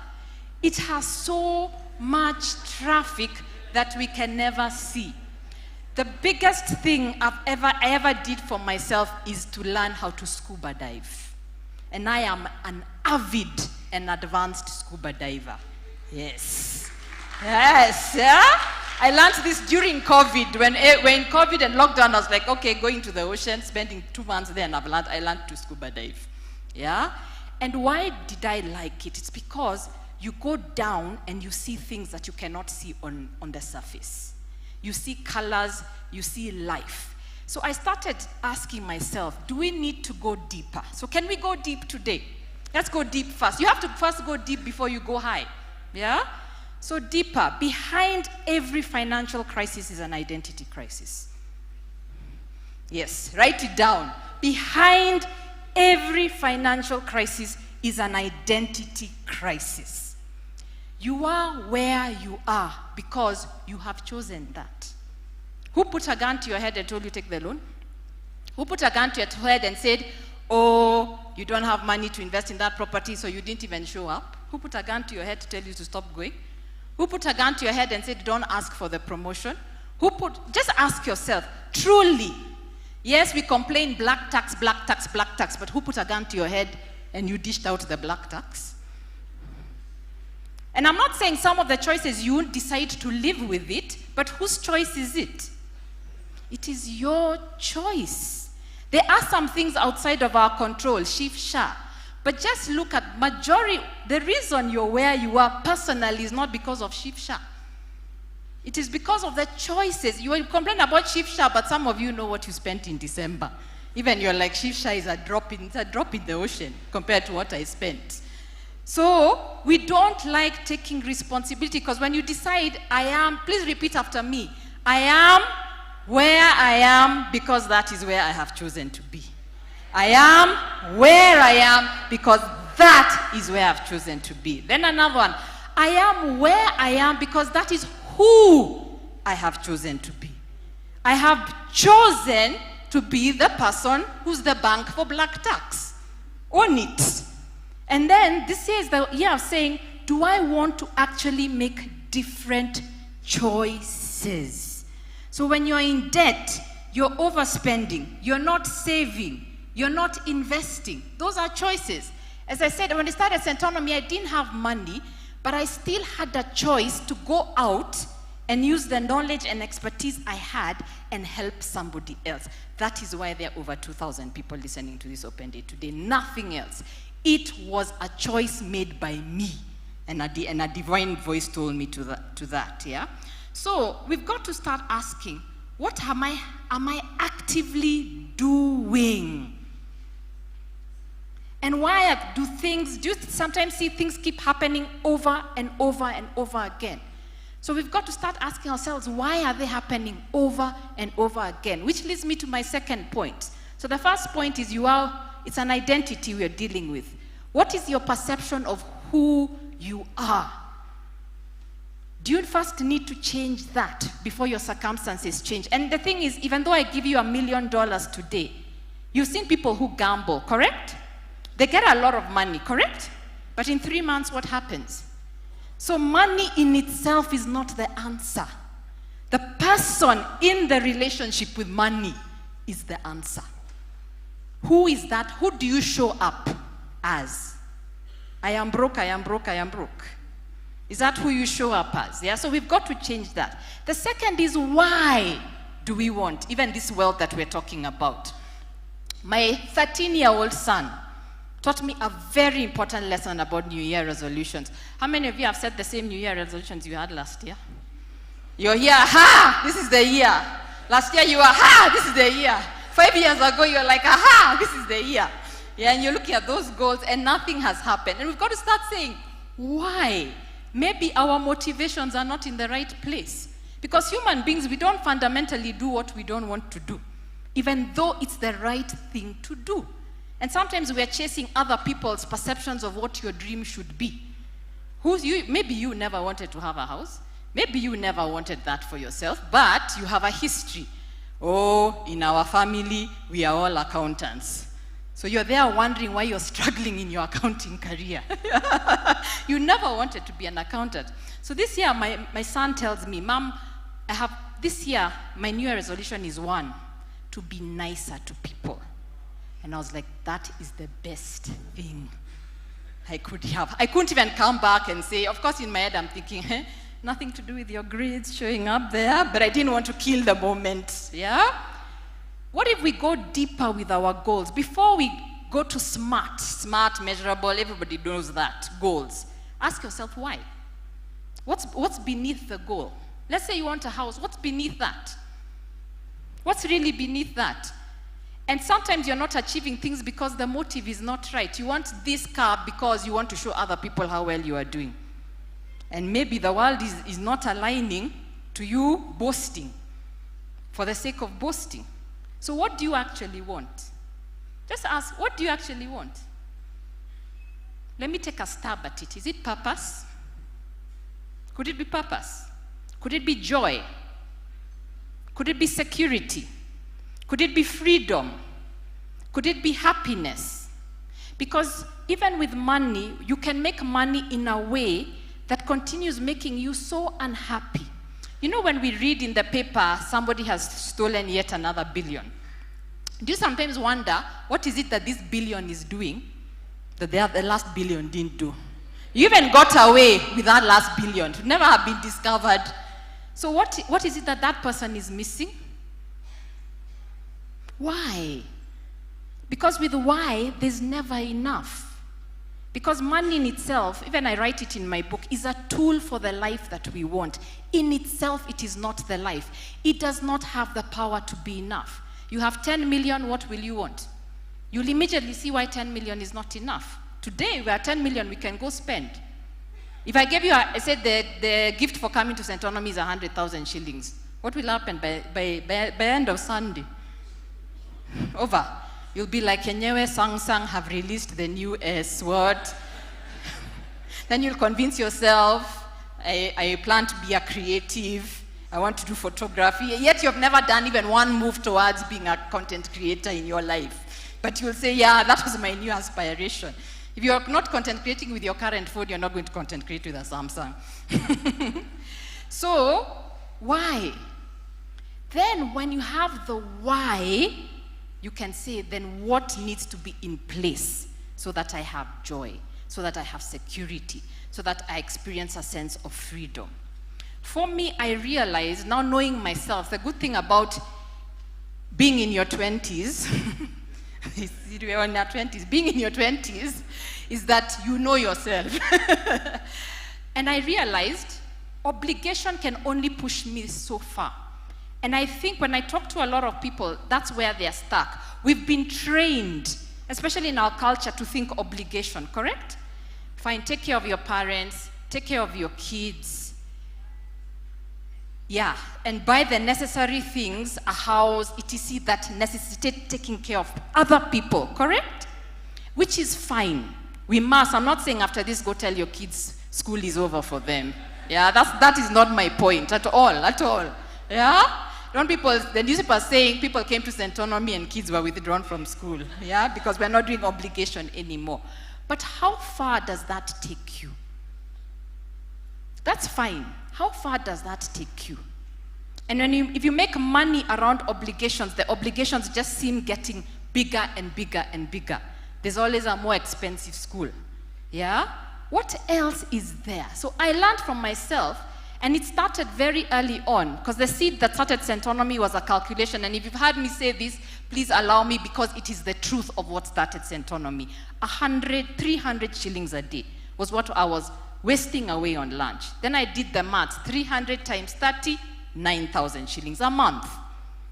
It has so much traffic that we can never see. The biggest thing I ever did for myself is to learn how to scuba dive. And I am an avid and advanced scuba diver. Yes. Yes, yeah? I learned this during COVID. When COVID and lockdown, I was like, okay, going to the ocean, spending 2 months there, and I learned to scuba dive. Yeah? And why did I like it? It's because you go down and you see things that you cannot see on the surface. You see colors, you see life. So I started asking myself, do we need to go deeper? So can we go deep today? Let's go deep first. You have to first go deep before you go high. Yeah? So deeper. Behind every financial crisis is an identity crisis. Yes, write it down. Behind every financial crisis is an identity crisis. You are where you are because you have chosen that. Who put a gun to your head and told you to take the loan? Who put a gun to your head and said, oh, you don't have money to invest in that property, so you didn't even show up? Who put a gun to your head to tell you to stop going? Who put a gun to your head and said, don't ask for the promotion? Just ask yourself, truly, yes, we complain black tax, but who put a gun to your head and you dished out the black tax? And I'm not saying some of the choices you won't decide to live with it, but whose choice is it? It is your choice. There are some things outside of our control, shifsha. But just look at the reason you're where you are personally is not because of shifsha. It is because of the choices. You will complain about shifsha, but some of you know what you spent in December. Even you're like, shifsha is a drop in the ocean compared to what I spent. So we don't like taking responsibility, because when you decide, please repeat after me, I am where I am because that is where I have chosen to be. I am where I am because that is where I've chosen to be. Then another one, I am where I am because that is who I have chosen to be. I have chosen to be the person who's the bank for black tax. Own it. And then this is the year of saying, do I want to actually make different choices? So when you're in debt, you're overspending, you're not saving, you're not investing. Those are choices. As I said, when I started Centonomy, I didn't have money, but I still had a choice to go out and use the knowledge and expertise I had and help somebody else. That is why there are over 2,000 people listening to this open day today. Nothing else. It was a choice made by me, and a divine voice told me to that, yeah? So we've got to start asking, what am I actively doing? And why do you sometimes see things keep happening over and over and over again? So we've got to start asking ourselves, why are they happening over and over again? Which leads me to my second point. So the first point is it's an identity we are dealing with. What is your perception of who you are? Do you first need to change that before your circumstances change? And the thing is, even though I give you $1 million today, you've seen people who gamble, correct? They get a lot of money, correct? But in 3 months, what happens? So money in itself is not the answer. The person in the relationship with money is the answer. Who is that? Who do you show up as? I am broke, I am broke, I am broke. Is that who you show up as? Yeah, so we've got to change that. The second is, why do we want even this wealth that we're talking about? My 13-year-old son taught me a very important lesson about New Year resolutions. How many of you have set the same New Year resolutions you had last year? You're here, ha, this is the year. Last year you were, ha, this is the year. 5 years ago you're like, aha, this is the year. Yeah, and you're looking at those goals and nothing has happened. And we've got to start saying, why? Maybe our motivations are not in the right place. Because human beings, we don't fundamentally do what we don't want to do, even though it's the right thing to do. And sometimes we are chasing other people's perceptions of what your dream should be. Maybe you never wanted to have a house. Maybe you never wanted that for yourself, but you have a history. Oh, in our family, we are all accountants. So you're there wondering why you're struggling in your accounting career. You never wanted to be an accountant. So this year, my son tells me, Mom, this year, my New Year resolution is one, to be nicer to people. And I was like, that is the best thing I could have. I couldn't even come back and say, of course in my head I'm thinking, nothing to do with your grades showing up there, but I didn't want to kill the moment, yeah? What if we go deeper with our goals? Before we go to smart, measurable, everybody knows that, goals. Ask yourself why. What's beneath the goal? Let's say you want a house, what's beneath that? What's really beneath that? And sometimes you're not achieving things because the motive is not right. You want this car because you want to show other people how well you are doing. And maybe the world is not aligning to you boasting for the sake of boasting. So what do you actually want? Just ask, what do you actually want? Let me take a stab at it. Is it purpose? Could it be purpose? Could it be joy? Could it be security? Could it be freedom? Could it be happiness? Because even with money, you can make money in a way that continues making you so unhappy. You know, when we read in the paper, somebody has stolen yet another billion. Do you sometimes wonder, what is it that this billion is doing that the last billion didn't do? You even got away with that last billion. It would never have been discovered. So what is it that that person is missing? Why? Because with why, there's never enough. Because money in itself, even I write it in my book, is a tool for the life that we want. In itself, it is not the life. It does not have the power to be enough. You have 10 million, what will you want? You'll immediately see why 10 million is not enough. Today, we are 10 million, we can go spend. If I gave you, I said the gift for coming to Centonomy is 100,000 shillings. What will happen by end of Sunday? Over. You'll be like, Kenyewe Sang have released the new S word. Then you'll convince yourself, I plan to be a creative. I want to do photography. Yet you've never done even one move towards being a content creator in your life. But you'll say, yeah, that was my new aspiration. If you're not content creating with your current phone, you're not going to content create with a Samsung. So, why? Then when you have the why, you can say, then what needs to be in place so that I have joy, so that I have security, so that I experience a sense of freedom. For me, I realized, now knowing myself, the good thing about being in your 20s, being in your 20s is that you know yourself. And I realized obligation can only push me so far. And I think when I talk to a lot of people, that's where they're stuck. We've been trained, especially in our culture, to think obligation, correct? Fine, take care of your parents, take care of your kids. Yeah, and buy the necessary things, a house, etc., that necessitate taking care of other people, correct? Which is fine. We must. I'm not saying after this, go tell your kids school is over for them. Yeah, that is not my point at all. Yeah? Don't people, the newspaper saying people came to Centonomy and kids were withdrawn from school. Yeah, because we're not doing obligation anymore. But how far does that take you? That's fine. How far does that take you? And if you make money around obligations, the obligations just seem getting bigger and bigger and bigger. There's always a more expensive school. Yeah? What else is there? So I learned from myself, and it started very early on, because the seed that started Centonomy was a calculation. And if you've heard me say this, please allow me, because it is the truth of what started Centonomy. 300 shillings a day was what I was wasting away on lunch. Then I did the maths. 300 times 30, 9,000 shillings a month,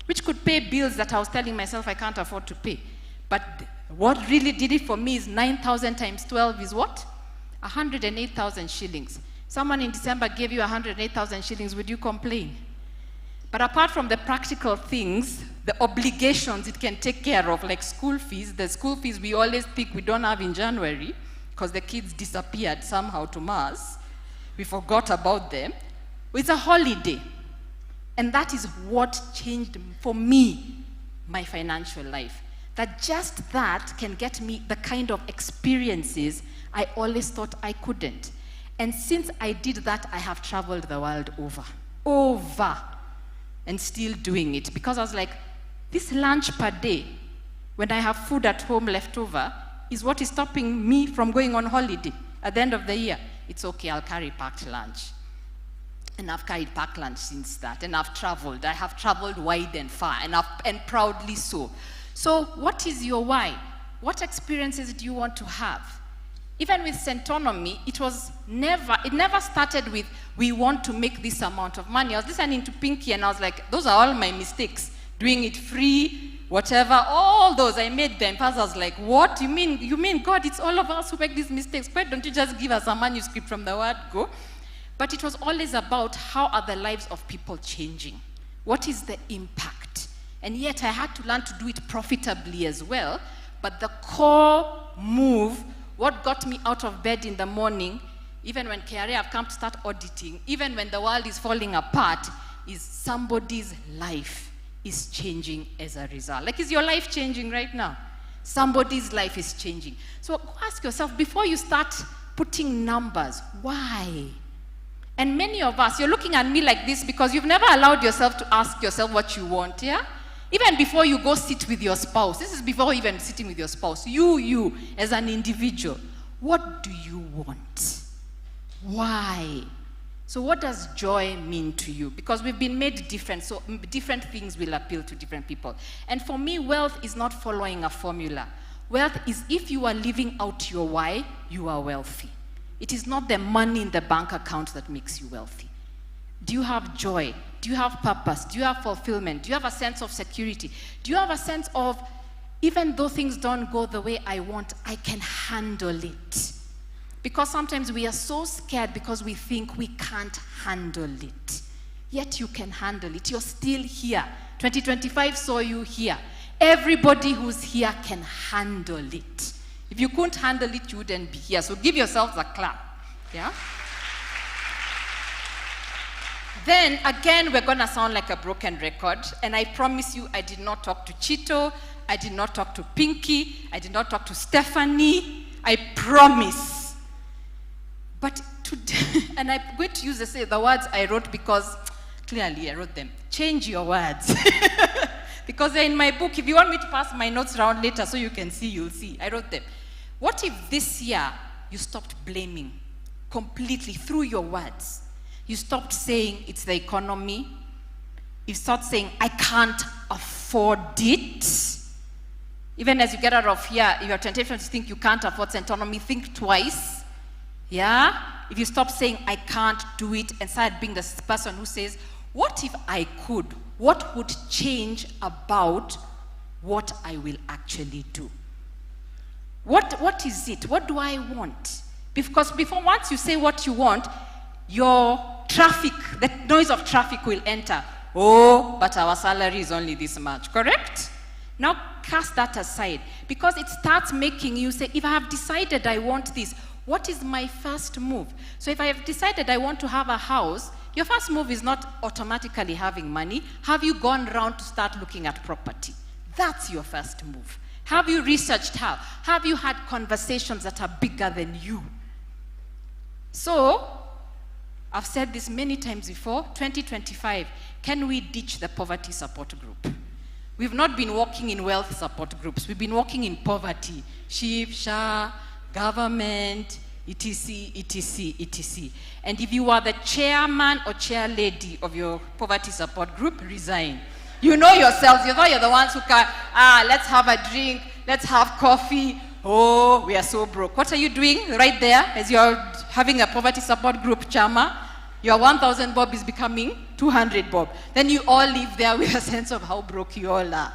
which could pay bills that I was telling myself I can't afford to pay. But what really did it for me is 9,000 times 12 is what? 108,000 shillings. Someone in December gave you 108,000 shillings, would you complain? But apart from the practical things, the obligations it can take care of, like school fees, the school fees we always think we don't have in January, because the kids disappeared somehow to Mars. We forgot about them. It's a holiday. And that is what changed, for me, my financial life. That just that can get me the kind of experiences I always thought I couldn't. And since I did that, I have traveled the world over, and still doing it. Because I was like, this lunch per day, when I have food at home left over, is what is stopping me from going on holiday at the end of the year. It's okay, I'll carry packed lunch. And I've carried packed lunch since that. And I've traveled. I have traveled wide and far, and proudly so. So what is your why? What experiences do you want to have? Even with Centonomy, it never started with, we want to make this amount of money. I was listening to Pinky and I was like, those are all my mistakes. Doing it free, whatever, all those, I made them. First I was like, what? You mean, God, it's all of us who make these mistakes. Why don't you just give us a manuscript from the word go? But it was always about, how are the lives of people changing? What is the impact? And yet I had to learn to do it profitably as well. But the core move, what got me out of bed in the morning, even when KRA have come to start auditing, even when the world is falling apart, is somebody's life is changing as a result. Like, is your life changing right now? Somebody's life is changing. So ask yourself, before you start putting numbers, why? And many of us, you're looking at me like this because you've never allowed yourself to ask yourself what you want, yeah? Even before you go sit with your spouse, this is before even sitting with your spouse, you as an individual, what do you want? Why? So what does joy mean to you? Because we've been made different, so different things will appeal to different people. And for me, wealth is not following a formula. Wealth is if you are living out your why, you are wealthy. It is not the money in the bank account that makes you wealthy. Do you have joy? Do you have purpose? Do you have fulfillment? Do you have a sense of security? Do you have a sense of, even though things don't go the way I want, I can handle it? Because sometimes we are so scared because we think we can't handle it. Yet you can handle it. You're still here. 2025 saw you here. Everybody who's here can handle it. If you couldn't handle it, you wouldn't be here. So give yourselves a clap. Yeah? Then again, we're gonna sound like a broken record. And I promise you, I did not talk to Chito. I did not talk to Pinky. I did not talk to Stephanie. I promise. But today, and I'm going to use the words I wrote because clearly I wrote them. Change your words. Because they're in my book. If you want me to pass my notes around later so you can see, you'll see. I wrote them. What if this year you stopped blaming completely through your words? You stopped saying it's the economy. You start saying, I can't afford it. Even as you get out of here, if your temptation to think you can't afford Centonomy, think twice. Yeah? If you stop saying, I can't do it, and start being the person who says, what if I could? What would change about what I will actually do? What is it? What do I want? Because once you say what you want, your traffic, the noise of traffic will enter. Oh, but our salary is only this much, correct? Now cast that aside, because it starts making you say, if I have decided I want this, what is my first move? So if I have decided I want to have a house, your first move is not automatically having money. Have you gone around to start looking at property? That's your first move. Have you researched how? Have you had conversations that are bigger than you? So, I've said this many times before, 2025, can we ditch the poverty support group? We've not been working in wealth support groups. We've been working in poverty. SHIF, SHA, government, etc., etc., etc. And if you are the chairman or chair lady of your poverty support group, resign. You know yourselves, you know you're the ones who can, let's have a drink, let's have coffee. Oh, we are so broke. What are you doing right there as you're having a poverty support group, Chama? Your 1,000 bob is becoming 200 bob. Then you all live there with a sense of how broke you all are.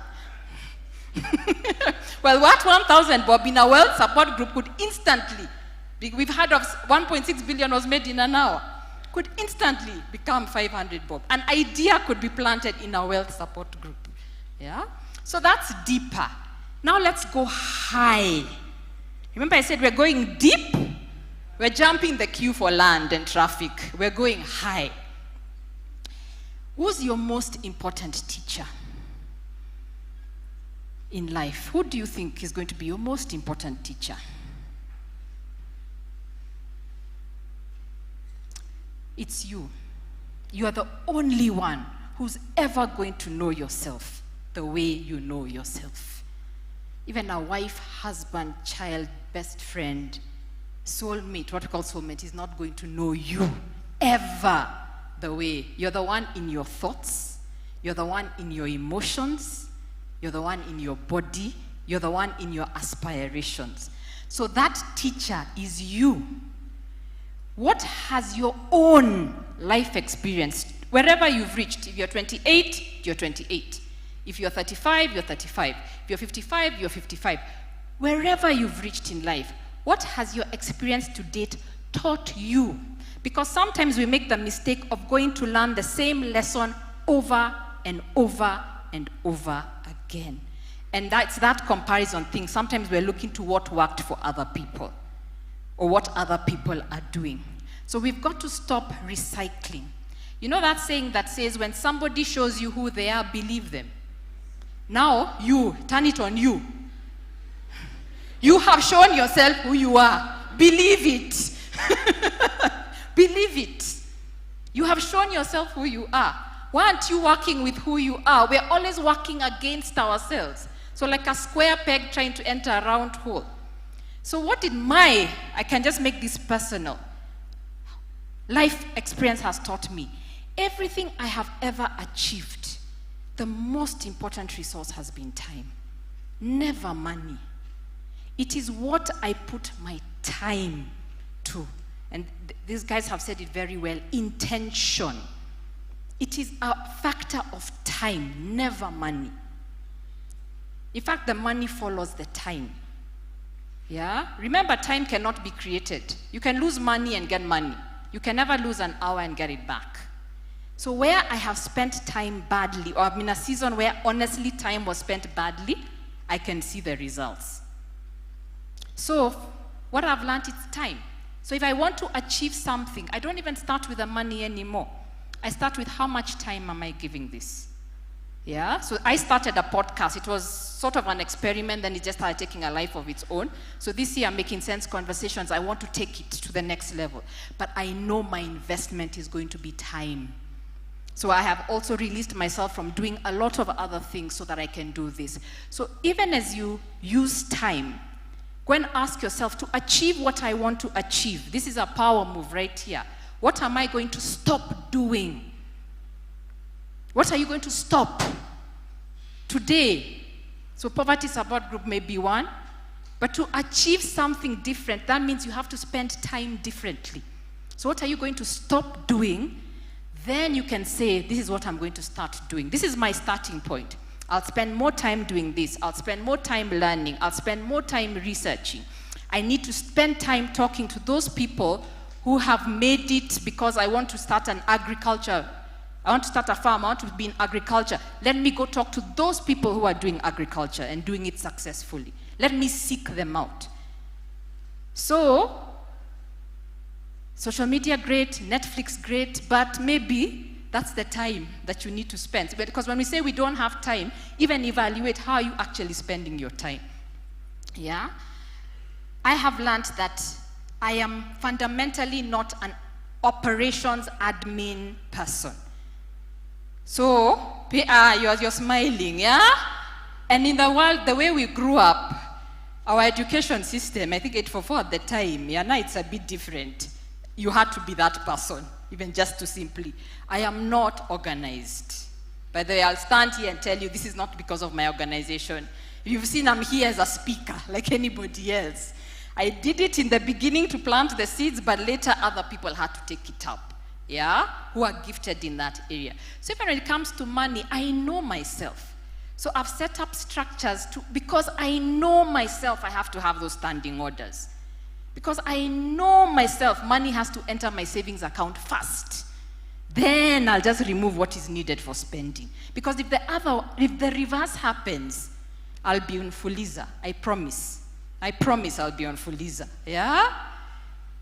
Well, what 1,000 bob in a wealth support group could instantly, we've heard of 1.6 billion was made in an hour, could instantly become 500 bob. An idea could be planted in a wealth support group. Yeah? So that's deeper. Now let's go high. Remember I said we're going deep? We're jumping the queue for land and traffic. We're going high. Who's your most important teacher in life? Who do you think is going to be your most important teacher? It's you. You are the only one who's ever going to know yourself the way you know yourself. Even a wife, husband, child, best friend, soulmate, what we call soulmate, is not going to know you ever the way. You're the one in your thoughts, you're the one in your emotions, you're the one in your body, you're the one in your aspirations. So that teacher is you. What has your own life experience, wherever you've reached? If you're 28, you're 28. If you're 35, you're 35. If you're 55, you're 55. Wherever you've reached in life, what has your experience to date taught you? Because sometimes we make the mistake of going to learn the same lesson over and over and over again. And that's that comparison thing. Sometimes we're looking to what worked for other people or what other people are doing. So we've got to stop recycling. You know that saying that says, when somebody shows you who they are, believe them. Now, you, turn it on you. You have shown yourself who you are. Believe it. Believe it. You have shown yourself who you are. Why aren't you working with who you are? We're always working against ourselves. So like a square peg trying to enter a round hole. So what did I can just make this personal. Life experience has taught me. Everything I have ever achieved, the most important resource has been time. Never money. It is what I put my time to. And these guys have said it very well, intention. It is a factor of time, never money. In fact, the money follows the time. Yeah? Remember, time cannot be created. You can lose money and get money. You can never lose an hour and get it back. So where I have spent time badly, or I'm in a season where honestly time was spent badly, I can see the results. So what I've learned is time. So if I want to achieve something, I don't even start with the money anymore. I start with how much time am I giving this? Yeah, so I started a podcast. It was sort of an experiment, then it just started taking a life of its own. So this year, Making Sense Conversations, I want to take it to the next level. But I know my investment is going to be time. So I have also released myself from doing a lot of other things so that I can do this. So even as you use time, go and ask yourself, to achieve what I want to achieve, this is a power move right here. What am I going to stop doing? What are you going to stop today? So poverty support group may be one, but to achieve something different, that means you have to spend time differently. So what are you going to stop doing? Then you can say, this is what I'm going to start doing. This is my starting point. I'll spend more time doing this. I'll spend more time learning. I'll spend more time researching. I need to spend time talking to those people who have made it because I want to start an agriculture. I want to start a farm. I want to be in agriculture. Let me go talk to those people who are doing agriculture and doing it successfully. Let me seek them out. So, social media, great. Netflix, great. But maybe that's the time that you need to spend. Because when we say we don't have time, even evaluate how you actually spending your time. Yeah? I have learned that I am fundamentally not an operations admin person. So, you're smiling, yeah? And in the world, the way we grew up, our education system, I think 844 at the time, yeah, now it's a bit different. You had to be that person, even just to simply, I am not organized. By the way, I'll stand here and tell you this is not because of my organization. You've seen I'm here as a speaker, like anybody else. I did it in the beginning to plant the seeds, but later other people had to take it up, yeah, who are gifted in that area. So even when it comes to money, I know myself. So I've set up structures because I know myself I have to have those standing orders. Because I know myself money has to enter my savings account first. Then I'll just remove what is needed for spending. Because if the reverse happens, I'll be on Fuliza, I promise. I promise I'll be on Fuliza, yeah?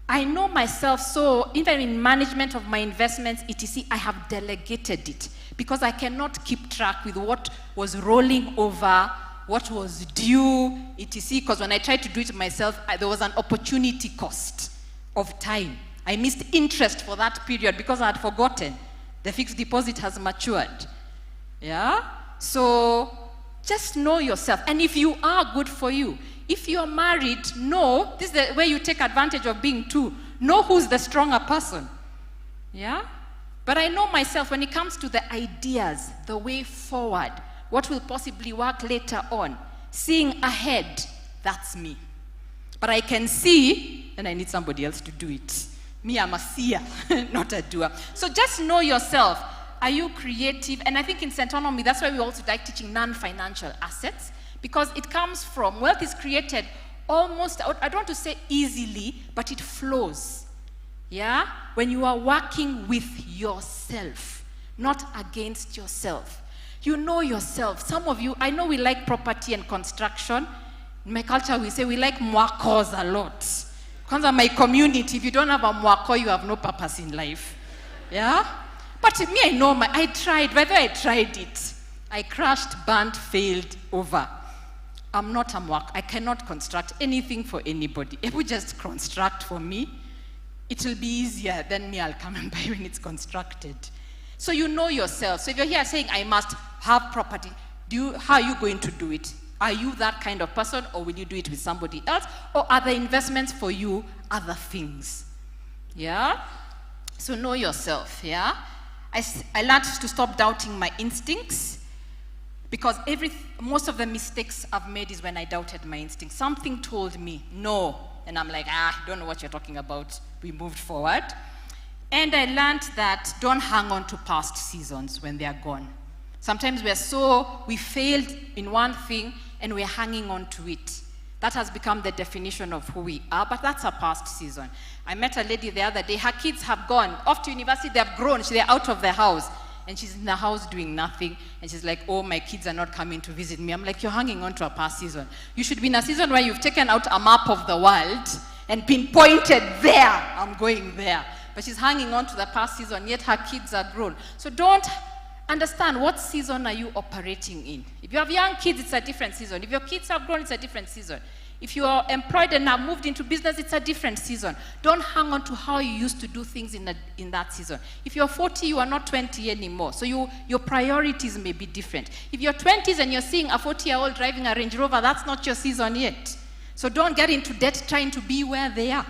I know myself, so even in management of my investments, etc., I have delegated it because I cannot keep track with what was rolling over, what was due, etc., because when I tried to do it myself, there was an opportunity cost of time. I missed interest for that period because I had forgotten. The fixed deposit has matured, yeah? So just know yourself, and if you are, good for you. If you're married, know, this is the way you take advantage of being two. Know who's the stronger person. Yeah? But I know myself when it comes to the ideas, the way forward, what will possibly work later on, seeing ahead, that's me. But I can see, and I need somebody else to do it. Me, I'm a seer, not a doer. So just know yourself. Are you creative? And I think in Centonomy, that's why we also like teaching non-financial assets. Because it comes from, wealth is created almost, I don't want to say easily, but it flows. Yeah? When you are working with yourself, not against yourself. You know yourself. Some of you, I know we like property and construction. In my culture, we say we like mwakos a lot. Because in my community, if you don't have a mwako, you have no purpose in life. Yeah? But me, I know, I tried, whether I tried it. I crashed, burnt, failed, over. I'm not a mwako. I cannot construct anything for anybody. If we just construct for me, it will be easier than me, I'll come and buy when it's constructed. So you know yourself. So if you're here saying, I must have property, how are you going to do it? Are you that kind of person, or will you do it with somebody else? Or are the investments for you other things? Yeah? So know yourself, yeah? I learned to stop doubting my instincts, because most of the mistakes I've made is when I doubted my instincts. Something told me, no. And I'm like, I don't know what you're talking about. We moved forward. And I learned that don't hang on to past seasons when they are gone. Sometimes we failed in one thing and we're hanging on to it. That has become the definition of who we are, but that's a past season. I met a lady the other day, her kids have gone off to university, they have grown, they're out of the house. And she's in the house doing nothing. And she's like, oh, my kids are not coming to visit me. I'm like, you're hanging on to a past season. You should be in a season where you've taken out a map of the world and pinpointed there, I'm going there. But she's hanging on to the past season, yet her kids are grown. So don't understand what season are you operating in. If you have young kids, it's a different season. If your kids have grown, it's a different season. If you are employed and have moved into business, it's a different season. Don't hang on to how you used to do things in that season. If you're 40, you are not 20 anymore. So your priorities may be different. If you're 20s and you're seeing a 40-year-old driving a Range Rover, that's not your season yet. So don't get into debt trying to be where they are.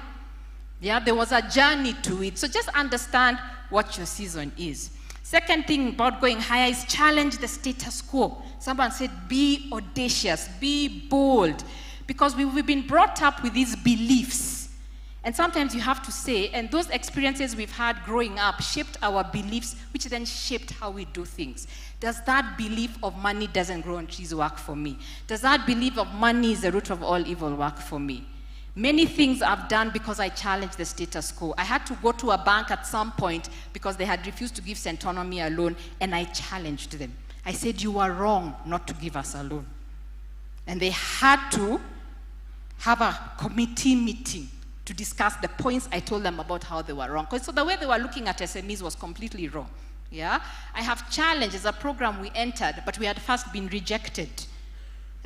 Yeah, there was a journey to it. So just understand what your season is. Second thing about going higher is challenge the status quo. Someone said, be audacious, be bold. Because we've been brought up with these beliefs. And sometimes you have to say, and those experiences we've had growing up shaped our beliefs, which then shaped how we do things. Does that belief of money doesn't grow on trees work for me? Does that belief of money is the root of all evil work for me? Many things I've done because I challenged the status quo. I had to go to a bank at some point because they had refused to give Centonomy a loan, and I challenged them. I said, you are wrong not to give us a loan. And they had to have a committee meeting to discuss the points I told them about how they were wrong. So the way they were looking at SMEs was completely wrong. Yeah? I have challenged as a program we entered, but we had first been rejected.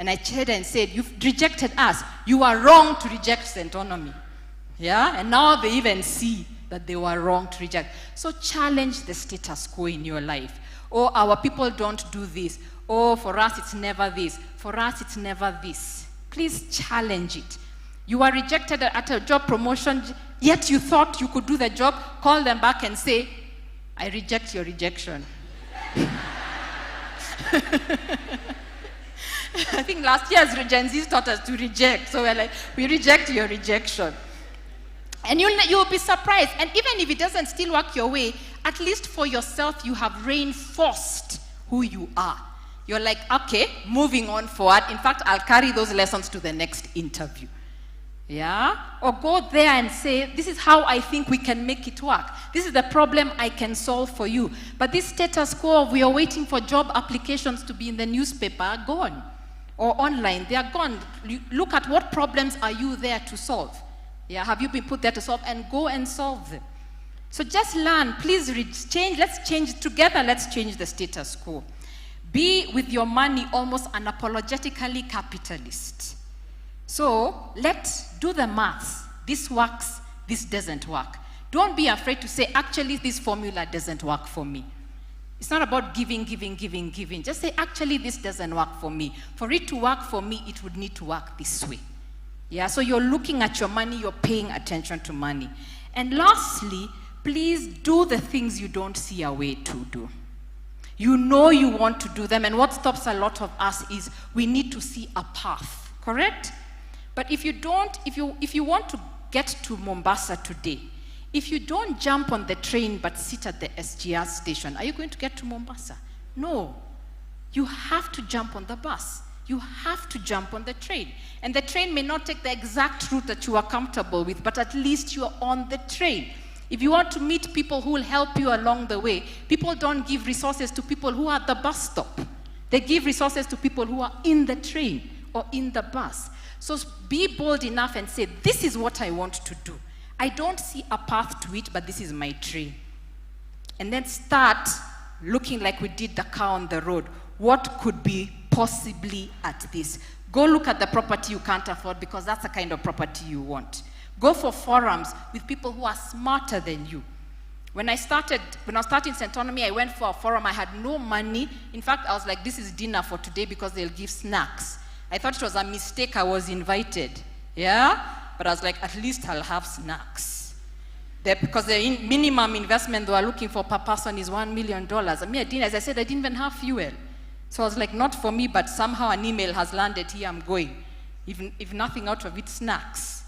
And I cheered and said, you've rejected us. You are wrong to reject Centonomy. Yeah? And now they even see that they were wrong to reject. So challenge the status quo in your life. Oh, our people don't do this. Oh, for us it's never this. For us it's never this. Please challenge it. You were rejected at a job promotion, yet you thought you could do the job. Call them back and say, I reject your rejection. I think last year's Gen Z's taught us to reject. So we're like, we reject your rejection. And you'll be surprised. And even if it doesn't still work your way, at least for yourself, you have reinforced who you are. You're like, okay, moving on forward. In fact, I'll carry those lessons to the next interview. Yeah? Or go there and say, this is how I think we can make it work. This is the problem I can solve for you. But this status quo, we are waiting for job applications to be in the newspaper, are gone. Or online, they are gone. Look at what problems are you there to solve. Yeah, have you been put there to solve? And go and solve them. So just learn, please change, let's change together, let's change the status quo. Be with your money almost unapologetically capitalist. So let's do the maths. This works, this doesn't work. Don't be afraid to say, actually, this formula doesn't work for me. It's not about giving. Just say, actually, this doesn't work for me. For it to work for me, it would need to work this way. Yeah, so you're looking at your money, you're paying attention to money. And lastly, please do the things you don't see a way to do. You know you want to do them, and what stops a lot of us is we need to see a path, correct? But if you want to get to Mombasa today, if you don't jump on the train but sit at the SGR station, are you going to get to Mombasa? No. You have to jump on the bus. You have to jump on the train. And the train may not take the exact route that you are comfortable with, but at least you are on the train. If you want to meet people who will help you along the way, people don't give resources to people who are at the bus stop. They give resources to people who are in the train or in the bus. So be bold enough and say, this is what I want to do. I don't see a path to it, but this is my train. And then start looking like we did the car on the road. What could be possibly at this? Go look at the property you can't afford because that's the kind of property you want. Go for forums with people who are smarter than you. When I was starting Centonomy, I went for a forum. I had no money. In fact, I was like, this is dinner for today because they'll give snacks. I thought it was a mistake I was invited. Yeah? But I was like, at least I'll have snacks. Because the minimum investment they were looking for per person is $1 million. As I said, I didn't even have fuel. So I was like, not for me, but somehow an email has landed here, I'm going. Even if nothing out of it, snacks.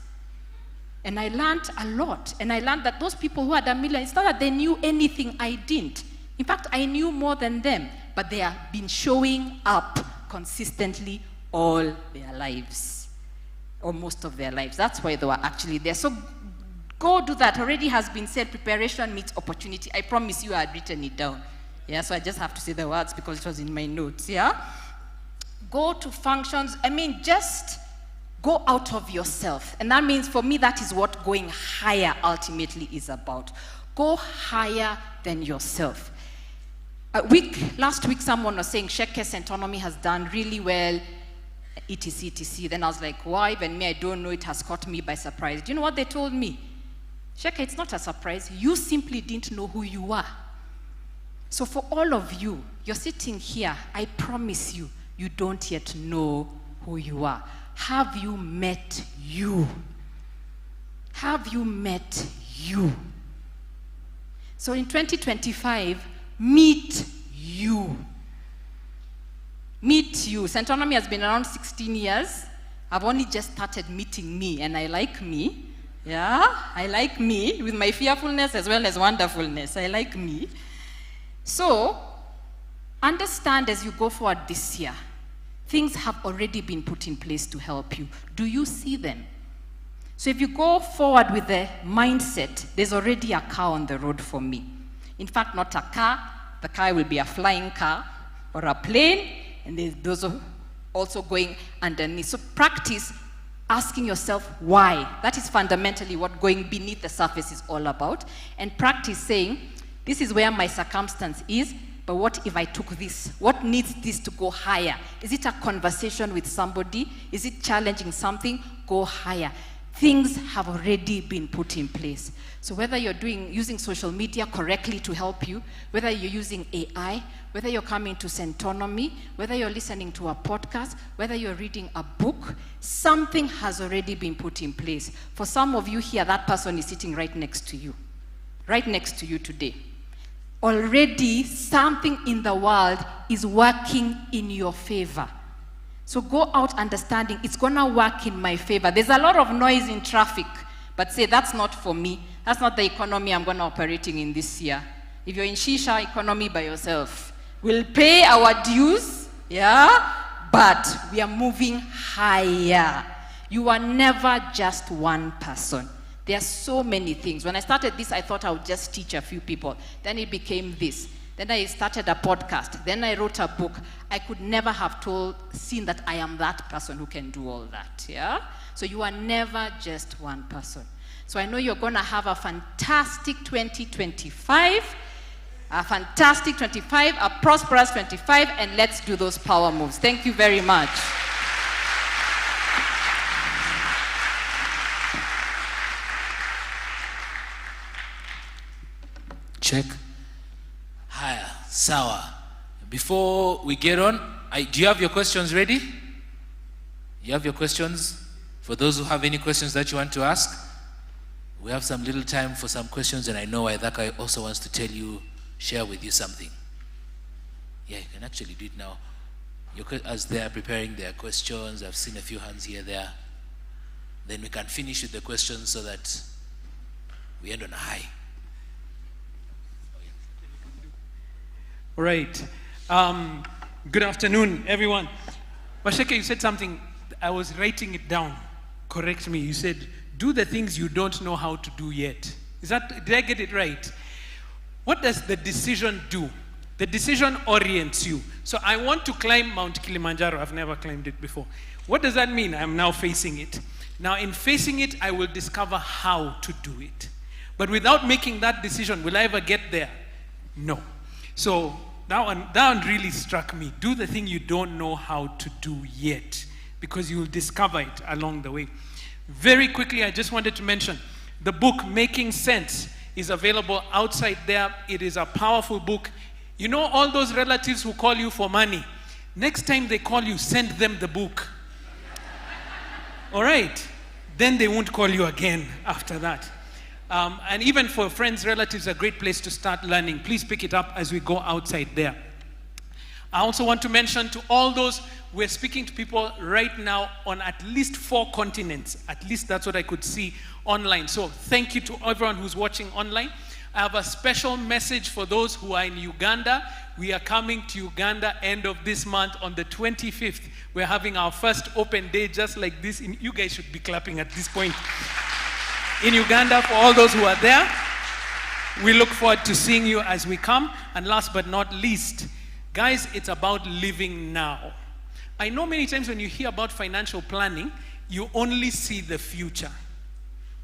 And I learned a lot. And I learned that those people who had $1 million, it's not that they knew anything I didn't. In fact, I knew more than them. But they have been showing up consistently all their lives. Or most of their lives. That's why they were actually there. So go do that. Already has been said, preparation meets opportunity. I promise you I had written it down. Yeah, so I just have to say the words because it was in my notes, yeah? Go to functions. Just go out of yourself. And that means, for me, that is what going higher ultimately is about. Go higher than yourself. Last week, someone was saying, Sheke Centonomy has done really well, etc, etc. Then I was like, why? Even me, I don't know, it has caught me by surprise. Do you know what they told me? Sheke, it's not a surprise. You simply didn't know who you are. So for all of you, you're sitting here, I promise you, you don't yet know who you are. Have you met you? Have you met you? So in 2025, meet you. Meet you. Centonomy has been around 16 years. I've only just started meeting me, and I like me. Yeah, I like me with my fearfulness as well as wonderfulness. I like me. So, understand as you go forward this year, things have already been put in place to help you. Do you see them? So if you go forward with the mindset, there's already a car on the road for me. In fact, not a car. The car will be a flying car or a plane, and there's those also going underneath. So practice asking yourself why. That is fundamentally what going beneath the surface is all about. And practice saying, this is where my circumstance is, but what if I took this? What needs this to go higher? Is it a conversation with somebody? Is it challenging something? Go higher. Things have already been put in place. So whether you're using social media correctly to help you, whether you're using AI, whether you're coming to Centonomy, whether you're listening to a podcast, whether you're reading a book, something has already been put in place. For some of you here, that person is sitting right next to you today. Already something in the world is working in your favor. So go out understanding it's gonna work in my favor. There's a lot of noise in traffic, but say that's not for me. That's not the economy I'm gonna operating in this year. If you're in shisha economy by yourself, we'll pay our dues, yeah, but we are moving higher. You are never just one person. There are so many things. When I started this, I thought I would just teach a few people. Then it became this. Then I started a podcast. Then I wrote a book. I could never have seen that I am that person who can do all that, yeah? So you are never just one person. So I know you're going to have a fantastic 2025, a fantastic 25, a prosperous 25, and let's do those power moves. Thank you very much. Check. Higher. Sawa. Before we get on, do you have your questions ready? You have your questions? For those who have any questions that you want to ask, we have some little time for some questions, and I know Aidaka also wants to share with you something. Yeah, you can actually do it now. As they are preparing their questions, I've seen a few hands here, there. Then we can finish with the questions so that we end on a high. All right. Good afternoon, everyone. Washeke, you said something. I was writing it down. Correct me. You said, do the things you don't know how to do yet. Did I get it right? What does the decision do The decision orients you. So I want to climb Mount Kilimanjaro. I've never climbed it before. What does that mean? I'm now facing it. Now in facing it, I will discover how to do it. But without making that decision, will I ever get there? No. So that one really struck me. Do the thing you don't know how to do yet, because you will discover it along the way. Very quickly, I just wanted to mention, the book Making Sense is available outside there. It is a powerful book. You know all those relatives who call you for money? Next time they call you, send them the book. All right? Then they won't call you again after that. And even for friends, relatives, a great place to start learning. Please pick it up as we go outside there. I also want to mention to all those, we're speaking to people right now on at least 4 continents. At least that's what I could see online. So thank you to everyone who's watching online. I have a special message for those who are in Uganda. We are coming to Uganda end of this month on the 25th. We're having our first open day just like this. You guys should be clapping at this point. In Uganda, for all those who are there, we look forward to seeing you as we come. And last but not least, guys, it's about living now. I know many times when you hear about financial planning, you only see the future.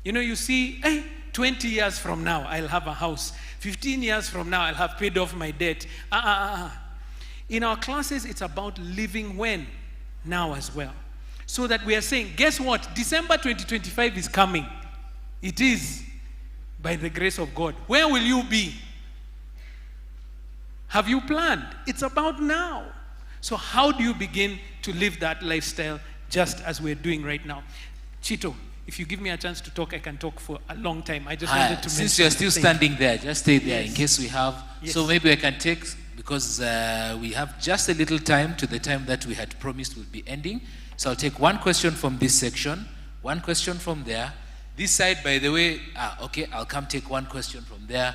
You know, you see, hey, 20 years from now, I'll have a house. 15 years from now, I'll have paid off my debt. In our classes, it's about living when? Now as well. So that we are saying, guess what? December 2025 is coming. It is, by the grace of God. Where will you be? Have you planned? It's about now. So how do you begin to live that lifestyle just as we're doing right now? Chito, if you give me a chance to talk, I can talk for a long time. I just wanted to mention. Since you're still standing there, just stay there in case we have. Yes. So maybe I can take, because we have just a little time to the time that we had promised would be ending. So I'll take one question from this section, one question from there. This side, by the way, okay, I'll come take one question from there.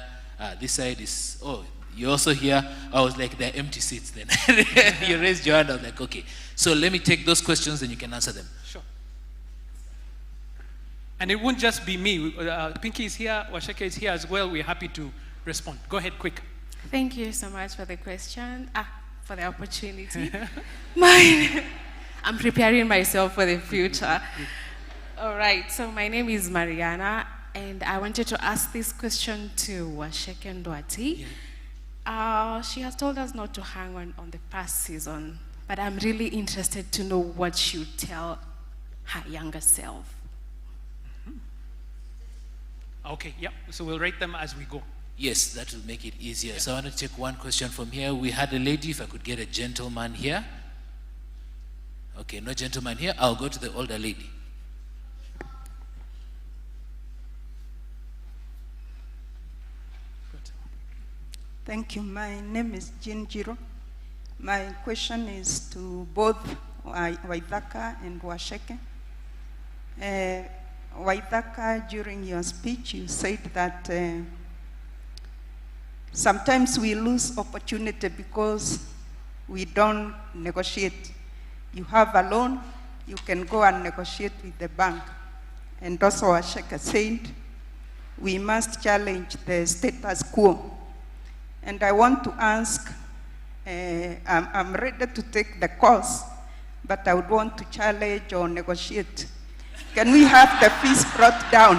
This side is, oh, you're also here. I was like, they're empty seats then. You raised your hand, I was like, okay. So let me take those questions and you can answer them. Sure. And it won't just be me. Pinky is here, Washeke is here as well. We're happy to respond. Go ahead, quick. Thank you so much for the question, for the opportunity. I'm preparing myself for the future. All right, so my name is Mariana, and I wanted to ask this question to Washeke Ndwati. She has told us not to hang on the past season, but I'm really interested to know what she would tell her younger self. Okay, yeah, so we'll rate them as we go. Yes, that will make it easier. So I want to take one question from here. We had a lady, if I could get a gentleman here. Okay, no gentleman here. I'll go to the older lady. Thank you. My name is Jean Jiro. My question is to both Waithaka and Washeke. Waithaka, during your speech, you said that sometimes we lose opportunity because we don't negotiate. You have a loan, you can go and negotiate with the bank. And also Washeke said, we must challenge the status quo. And I want to ask, I'm ready to take the course, but I would want to challenge or negotiate. Can we have the fees brought down?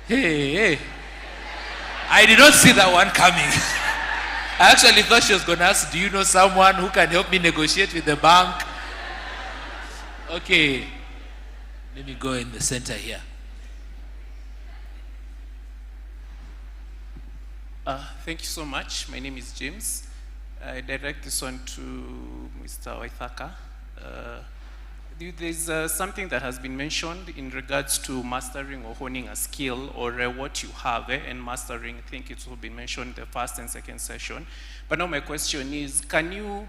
Hey, I did not see that one coming. I actually thought she was going to ask, do you know someone who can help me negotiate with the bank? Okay, let me go in the center here. Thank you so much. My name is James. I direct this one to Mr. Waithaka. There's something that has been mentioned in regards to mastering or honing a skill or what you have and mastering. I think it will be mentioned in the first and second session. But now my question is, can you,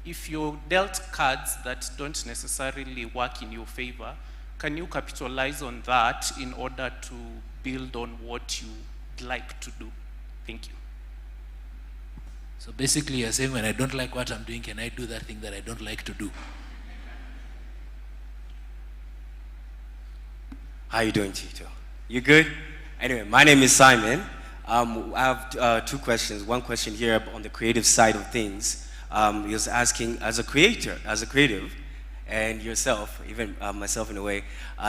if you're dealt cards that don't necessarily work in your favor, can you capitalize on that in order to build on what you'd like to do? Thank you. So basically you're saying when I don't like what I'm doing, can I do that thing that I don't like to do? How you doing, Tito? You good? Anyway, my name is Simon. I have two questions. One question here on the creative side of things. He was asking, as a creative, and yourself, even myself in a way,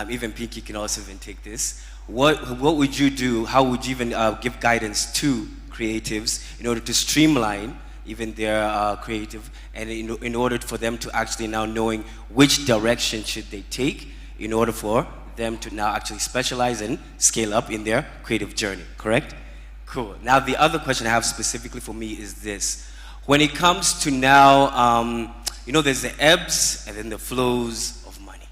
even Pinky can also even take this. What would you do? How would you even give guidance to creatives in order to streamline even their creative, and in order for them to actually now knowing which direction should they take in order for them to now actually specialize and scale up in their creative journey, correct? Cool. Now the other question I have specifically for me is this. When it comes to now, there's the ebbs and then the flows of money,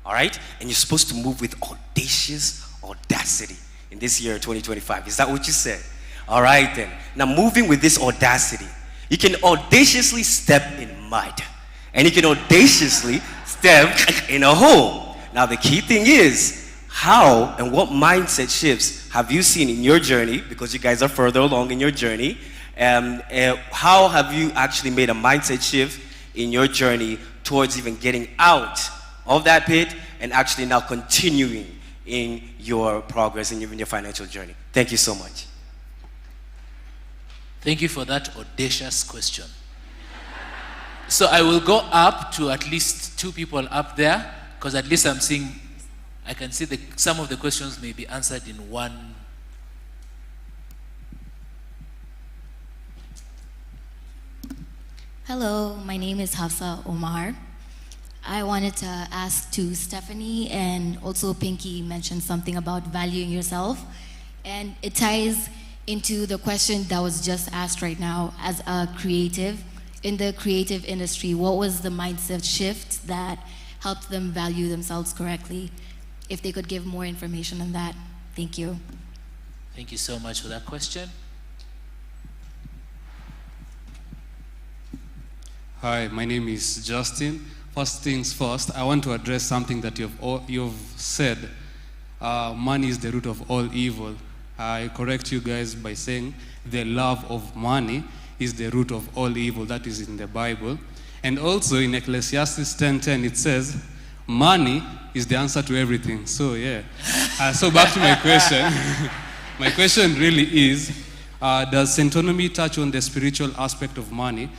all right? And you're supposed to move with audacious audacity in this year, 2025. Is that what you said? All right then. Now moving with this audacity, you can audaciously step in mud, and you can audaciously step in a hole. Now the key thing is, how and what mindset shifts have you seen in your journey, because you guys are further along in your journey, how have you actually made a mindset shift in your journey towards even getting out of that pit and actually now continuing in your progress and even your financial journey? Thank you so much. Thank you for that audacious question. So I will go up to at least 2 people up there, because at least I can see some of the questions may be answered in one. Hello, my name is Hafsa Omar. I wanted to ask to Stephanie, and also Pinky mentioned something about valuing yourself, and it ties into the question that was just asked right now. As a creative, in the creative industry, what was the mindset shift that helped them value themselves correctly? If they could give more information on that. Thank you. Thank you so much for that question. Hi, my name is Justin. First things first, I want to address something that you've said. Money is the root of all evil. I correct you guys by saying the love of money is the root of all evil. That is in the Bible. And also in Ecclesiastes 10:10 it says, money is the answer to everything. So yeah. So back to my question. My question really is, does Centonomy touch on the spiritual aspect of money?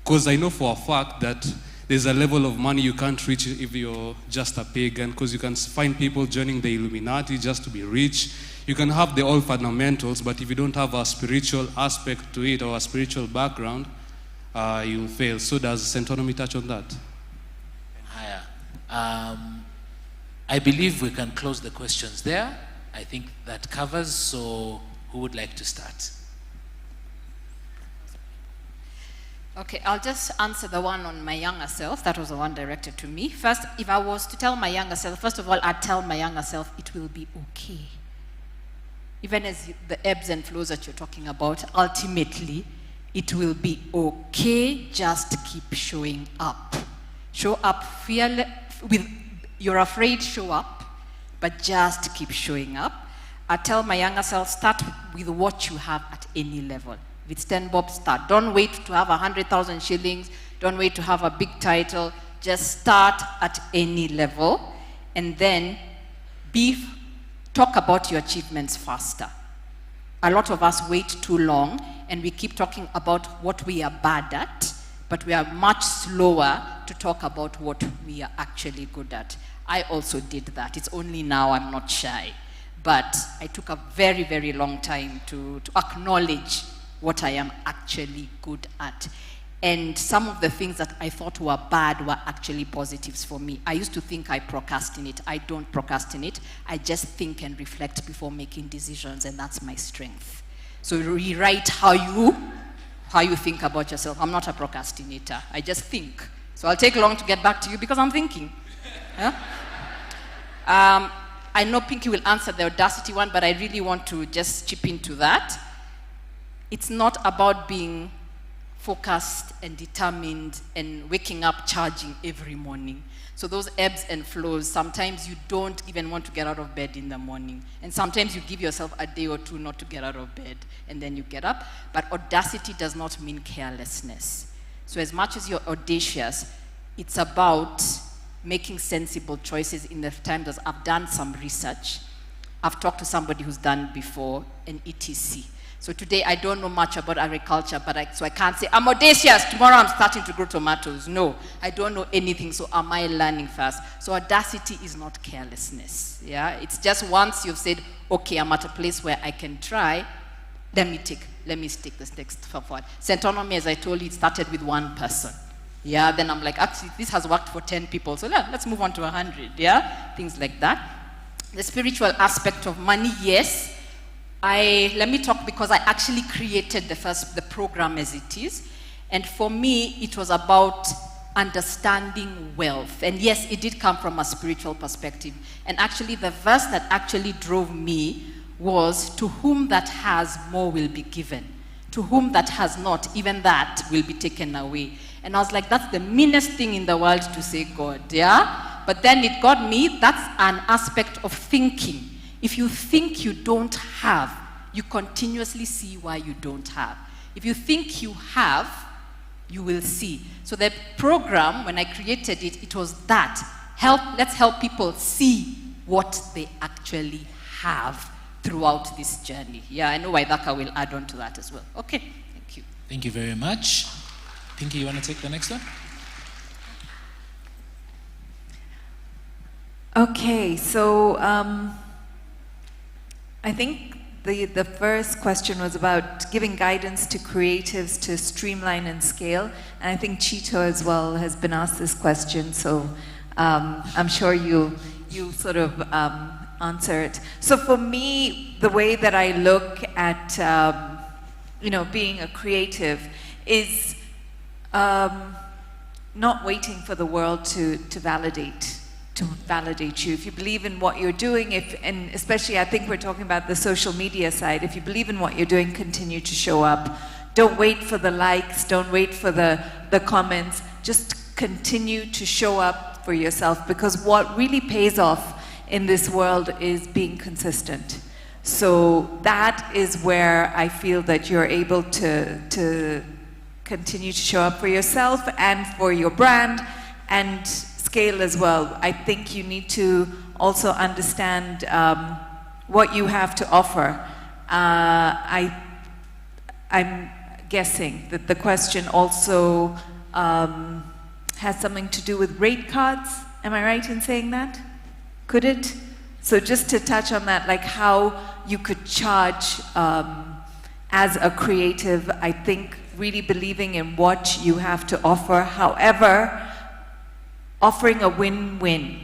Because I know for a fact that there's a level of money you can't reach if you're just a pagan, because you can find people joining the Illuminati just to be rich. You can have the all fundamentals, but if you don't have a spiritual aspect to it or a spiritual background, you'll fail. So does Centonomy touch on that? I believe we can close the questions there. I think that covers, so who would like to start? Okay, I'll just answer the one on my younger self. That was the one directed to me. First, if I was to tell my younger self, first of all, I'd tell my younger self it will be okay. Even as the ebbs and flows that you're talking about, ultimately, it will be okay. Just keep showing up. Show up fearless. You're afraid, show up, but just keep showing up. I tell my younger self, start with what you have at any level. If it's 10 bob, start. Don't wait to have 100,000 shillings. Don't wait to have a big title. Just start at any level, and then talk about your achievements faster. A lot of us wait too long, and we keep talking about what we are bad at, but we are much slower to talk about what we are actually good at. I also did that. It's only now I'm not shy. But I took a very, very long time to acknowledge what I am actually good at. And some of the things that I thought were bad were actually positives for me. I used to think I procrastinate. I don't procrastinate. I just think and reflect before making decisions, and that's my strength. So rewrite how you think about yourself. I'm not a procrastinator. I just think. So I'll take long to get back to you because I'm thinking. Yeah? I know Pinky will answer the audacity one, but I really want to just chip into that. It's not about being focused and determined and waking up charging every morning. So those ebbs and flows, sometimes you don't even want to get out of bed in the morning. And sometimes you give yourself a day or two not to get out of bed, and then you get up. But audacity does not mean carelessness. So as much as you're audacious, it's about making sensible choices in the time that I've done some research. I've talked to somebody who's done before, and etc. So today I don't know much about agriculture, but so I can't say, I'm audacious, tomorrow I'm starting to grow tomatoes. No, I don't know anything, so am I learning first? So audacity is not carelessness, yeah? It's just once you've said, okay, I'm at a place where I can try, let me take this next forward. Centonomy, as I told you, it started with one person. Yeah, then I'm like, actually, this has worked for 10 people, so let's move on to 100, yeah? Things like that. The spiritual aspect of money, yes. Let me talk because I actually created the program as it is. And for me, it was about understanding wealth. And yes, it did come from a spiritual perspective. And actually, the verse that actually drove me was, to whom that has, more will be given. To whom that has not, even that will be taken away. And I was like, that's the meanest thing in the world to say, God, yeah? But then it got me, that's an aspect of thinking. If you think you don't have, you continuously see why you don't have. If you think you have, you will see. So the program, when I created it, it was that. Let's help people see what they actually have throughout this journey. Yeah, I know Waithaka will add on to that as well. Okay, thank you. Thank you very much. Pinky, you want to take the next one? Okay, so I think the first question was about giving guidance to creatives to streamline and scale. And I think Chito as well has been asked this question, so I'm sure you'll sort of answer it. So for me, the way that I look at being a creative is not waiting for the world to validate you. If you believe in what you're doing, and especially I think we're talking about the social media side, if you believe in what you're doing, continue to show up. Don't wait for the likes, don't wait for the comments, just continue to show up for yourself, because what really pays off in this world is being consistent. So that is where I feel that you're able to continue to show up for yourself and for your brand, and scale as well. I think you need to also understand what you have to offer. I'm guessing that the question also has something to do with rate cards. Am I right in saying that? Could it? So just to touch on that, like how you could charge as a creative, I think really believing in what you have to offer. However, offering a win-win.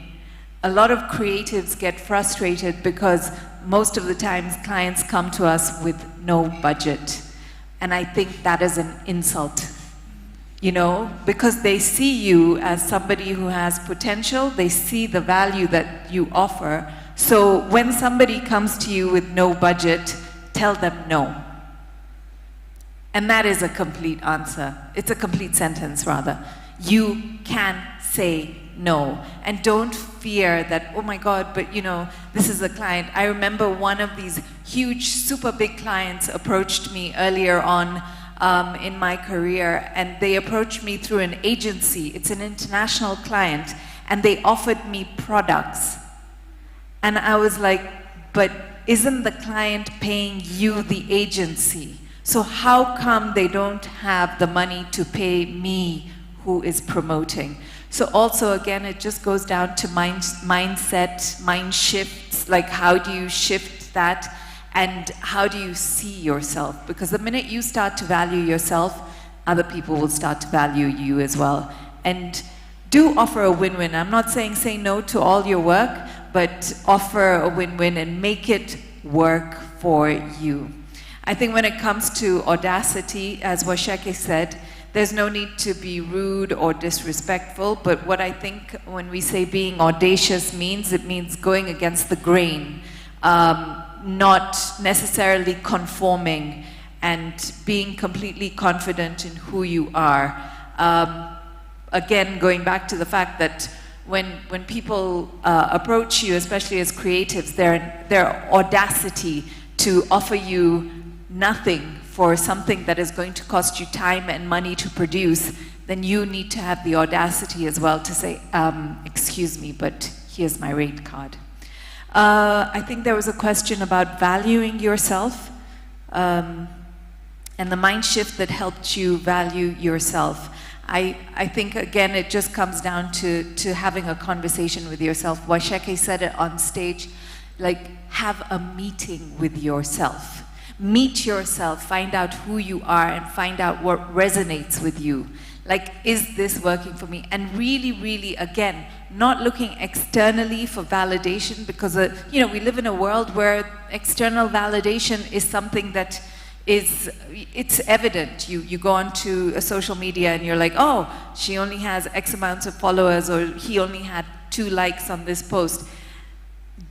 A lot of creatives get frustrated because most of the times clients come to us with no budget. And I think that is an insult, because they see you as somebody who has potential, they see the value that you offer. So when somebody comes to you with no budget, tell them no. And that is a complete answer. It's a complete sentence, rather. You can say no. And don't fear that, oh my God, but this is a client. I remember one of these huge, super big clients approached me earlier on in my career, and they approached me through an agency. It's an international client, and they offered me products. And I was like, but isn't the client paying you, the agency? So how come they don't have the money to pay me, who is promoting? So also, again, it just goes down to mindset, mind shifts, like how do you shift that, and how do you see yourself? Because the minute you start to value yourself, other people will start to value you as well. And do offer a win-win. I'm not saying say no to all your work, but offer a win-win and make it work for you. I think when it comes to audacity, as Washeke said, there's no need to be rude or disrespectful, but what I think when we say being audacious means, it means going against the grain, not necessarily conforming, and being completely confident in who you are. Again, going back to the fact that when people approach you, especially as creatives, their audacity to offer you nothing for something that is going to cost you time and money to produce, then you need to have the audacity as well to say, excuse me, but here's my rate card. I think there was a question about valuing yourself and the mind shift that helped you value yourself. I think, again, it just comes down to having a conversation with yourself. Washeke said it on stage, like, have a meeting with yourself. Meet yourself, find out who you are, and find out what resonates with you. Like, is this working for me? And really, really, again, not looking externally for validation, because, you know, we live in a world where external validation is something that it's evident. You go onto a social media and you're like, oh, she only has X amounts of followers, or he only had 2 likes on this post.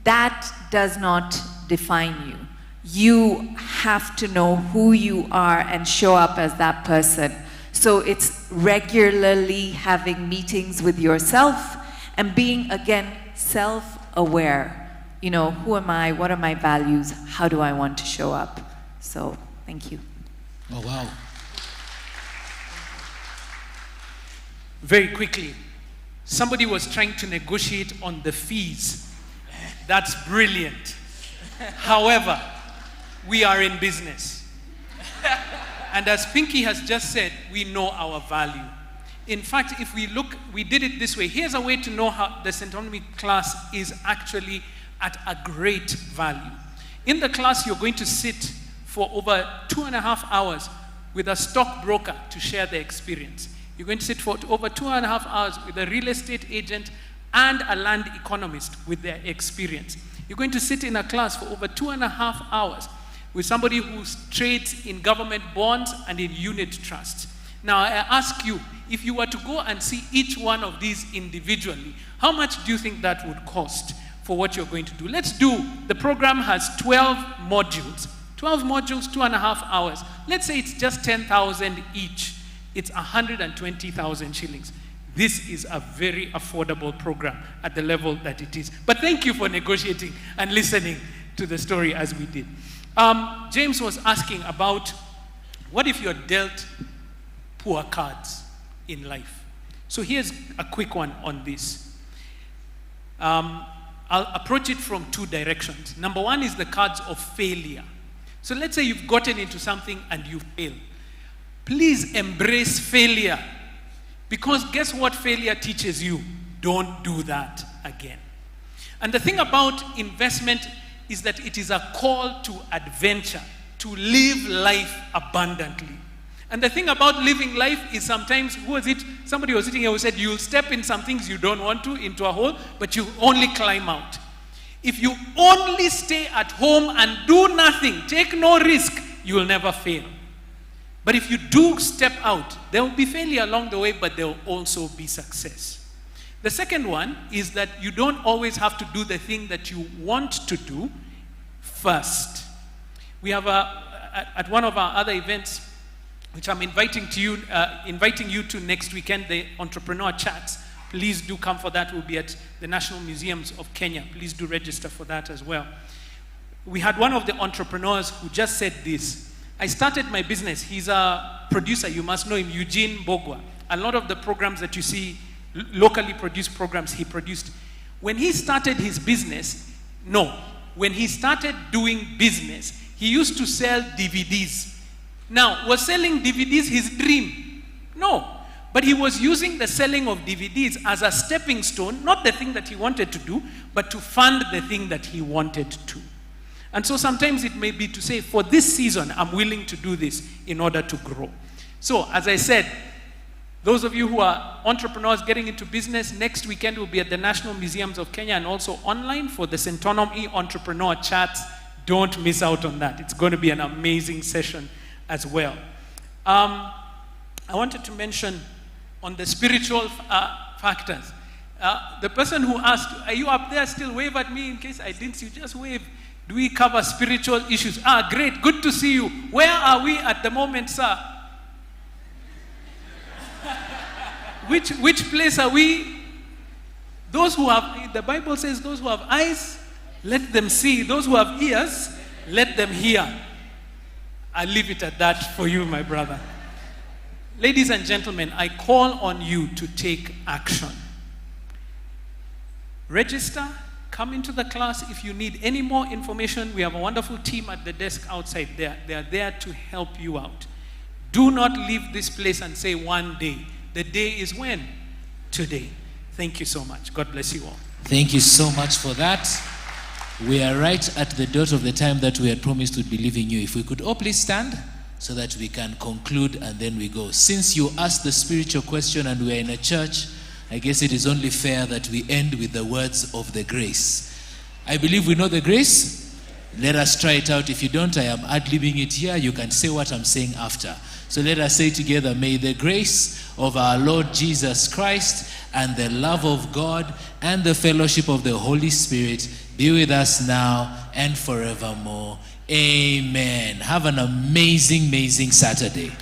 That does not define you. You have to know who you are and show up as that person. So it's regularly having meetings with yourself and being, again, self-aware. You know, who am I? What are my values? How do I want to show up? So, thank you. Oh, wow. Very quickly, somebody was trying to negotiate on the fees. That's brilliant. However, we are in business. And as Pinky has just said, we know our value. In fact, if we look, we did it this way. Here's a way to know how the Centonomy class is actually at a great value. In the class, you're going to sit for over 2.5 hours with a stockbroker to share the experience. You're going to sit for over 2.5 hours with a real estate agent and a land economist with their experience. You're going to sit in a class for over 2.5 hours with somebody who trades in government bonds and in unit trusts. Now, I ask you, if you were to go and see each one of these individually, how much do you think that would cost for what you're going to do? Let's do, the program has 12 modules. 12 modules, 2.5 hours. Let's say it's just 10,000 each. It's 120,000 shillings. This is a very affordable program at the level that it is. But thank you for negotiating and listening to the story as we did. James was asking about, what if you're dealt poor cards in life? So here's a quick one on this. I'll approach it from 2 directions. Number one is the cards of failure. So let's say you've gotten into something and you fail. Please embrace failure, because guess what failure teaches you? Don't do that again. And the thing about investment is that it is a call to adventure, to live life abundantly. And the thing about living life is sometimes, who was it? Somebody was sitting here who said, you'll step in some things you don't want to, into a hole, but you only climb out. If you only stay at home and do nothing, take no risk, you will never fail. But if you do step out, there will be failure along the way, but there will also be success. The second one is that you don't always have to do the thing that you want to do first. We have at one of our other events, which I'm inviting you to next weekend, the Entrepreneur Chats. Please do come for that. We'll be at the National Museums of Kenya. Please do register for that as well. We had one of the entrepreneurs who just said this. I started my business. He's a producer. You must know him, Eugene Bogwa. A lot of the programs that you see, locally produced programs, he produced. When he started his business, when he started doing business, he used to sell DVDs. Now, was selling DVDs his dream? No. But he was using the selling of DVDs as a stepping stone, not the thing that he wanted to do, but to fund the thing that he wanted to. And so sometimes it may be to say, for this season, I'm willing to do this in order to grow. So, as I said, those of you who are entrepreneurs getting into business, next weekend we'll be at the National Museums of Kenya and also online for the Centonomy Entrepreneur Chats. Don't miss out on that. It's going to be an amazing session as well. I wanted to mention on the spiritual factors. The person who asked, are you up there? Still wave at me in case I didn't see you. Just wave. Do we cover spiritual issues? Great. Good to see you. Where are we at the moment, sir? Which place are we? Those who have, the Bible says, those who have eyes, let them see. Those who have ears, let them hear. I'll leave it at that for you, my brother. Ladies and gentlemen, I call on you to take action. Register, come into the class. If you need any more information, we have a wonderful team at the desk outside there. They are there to help you out. Do not leave this place and say one day. The day is when? Today. Thank you so much. God bless you all. Thank you so much for that. We are right at the dot of the time that we had promised to be leaving you. If we could all please stand so that we can conclude and then we go. Since you asked the spiritual question and we are in a church, I guess it is only fair that we end with the words of the grace. I believe we know the grace. Let us try it out. If you don't, I am ad-libbing it here. You can say what I'm saying after. So let us say together, may the grace of our Lord Jesus Christ and the love of God and the fellowship of the Holy Spirit be with us now and forevermore. Amen. Have an amazing, amazing Saturday.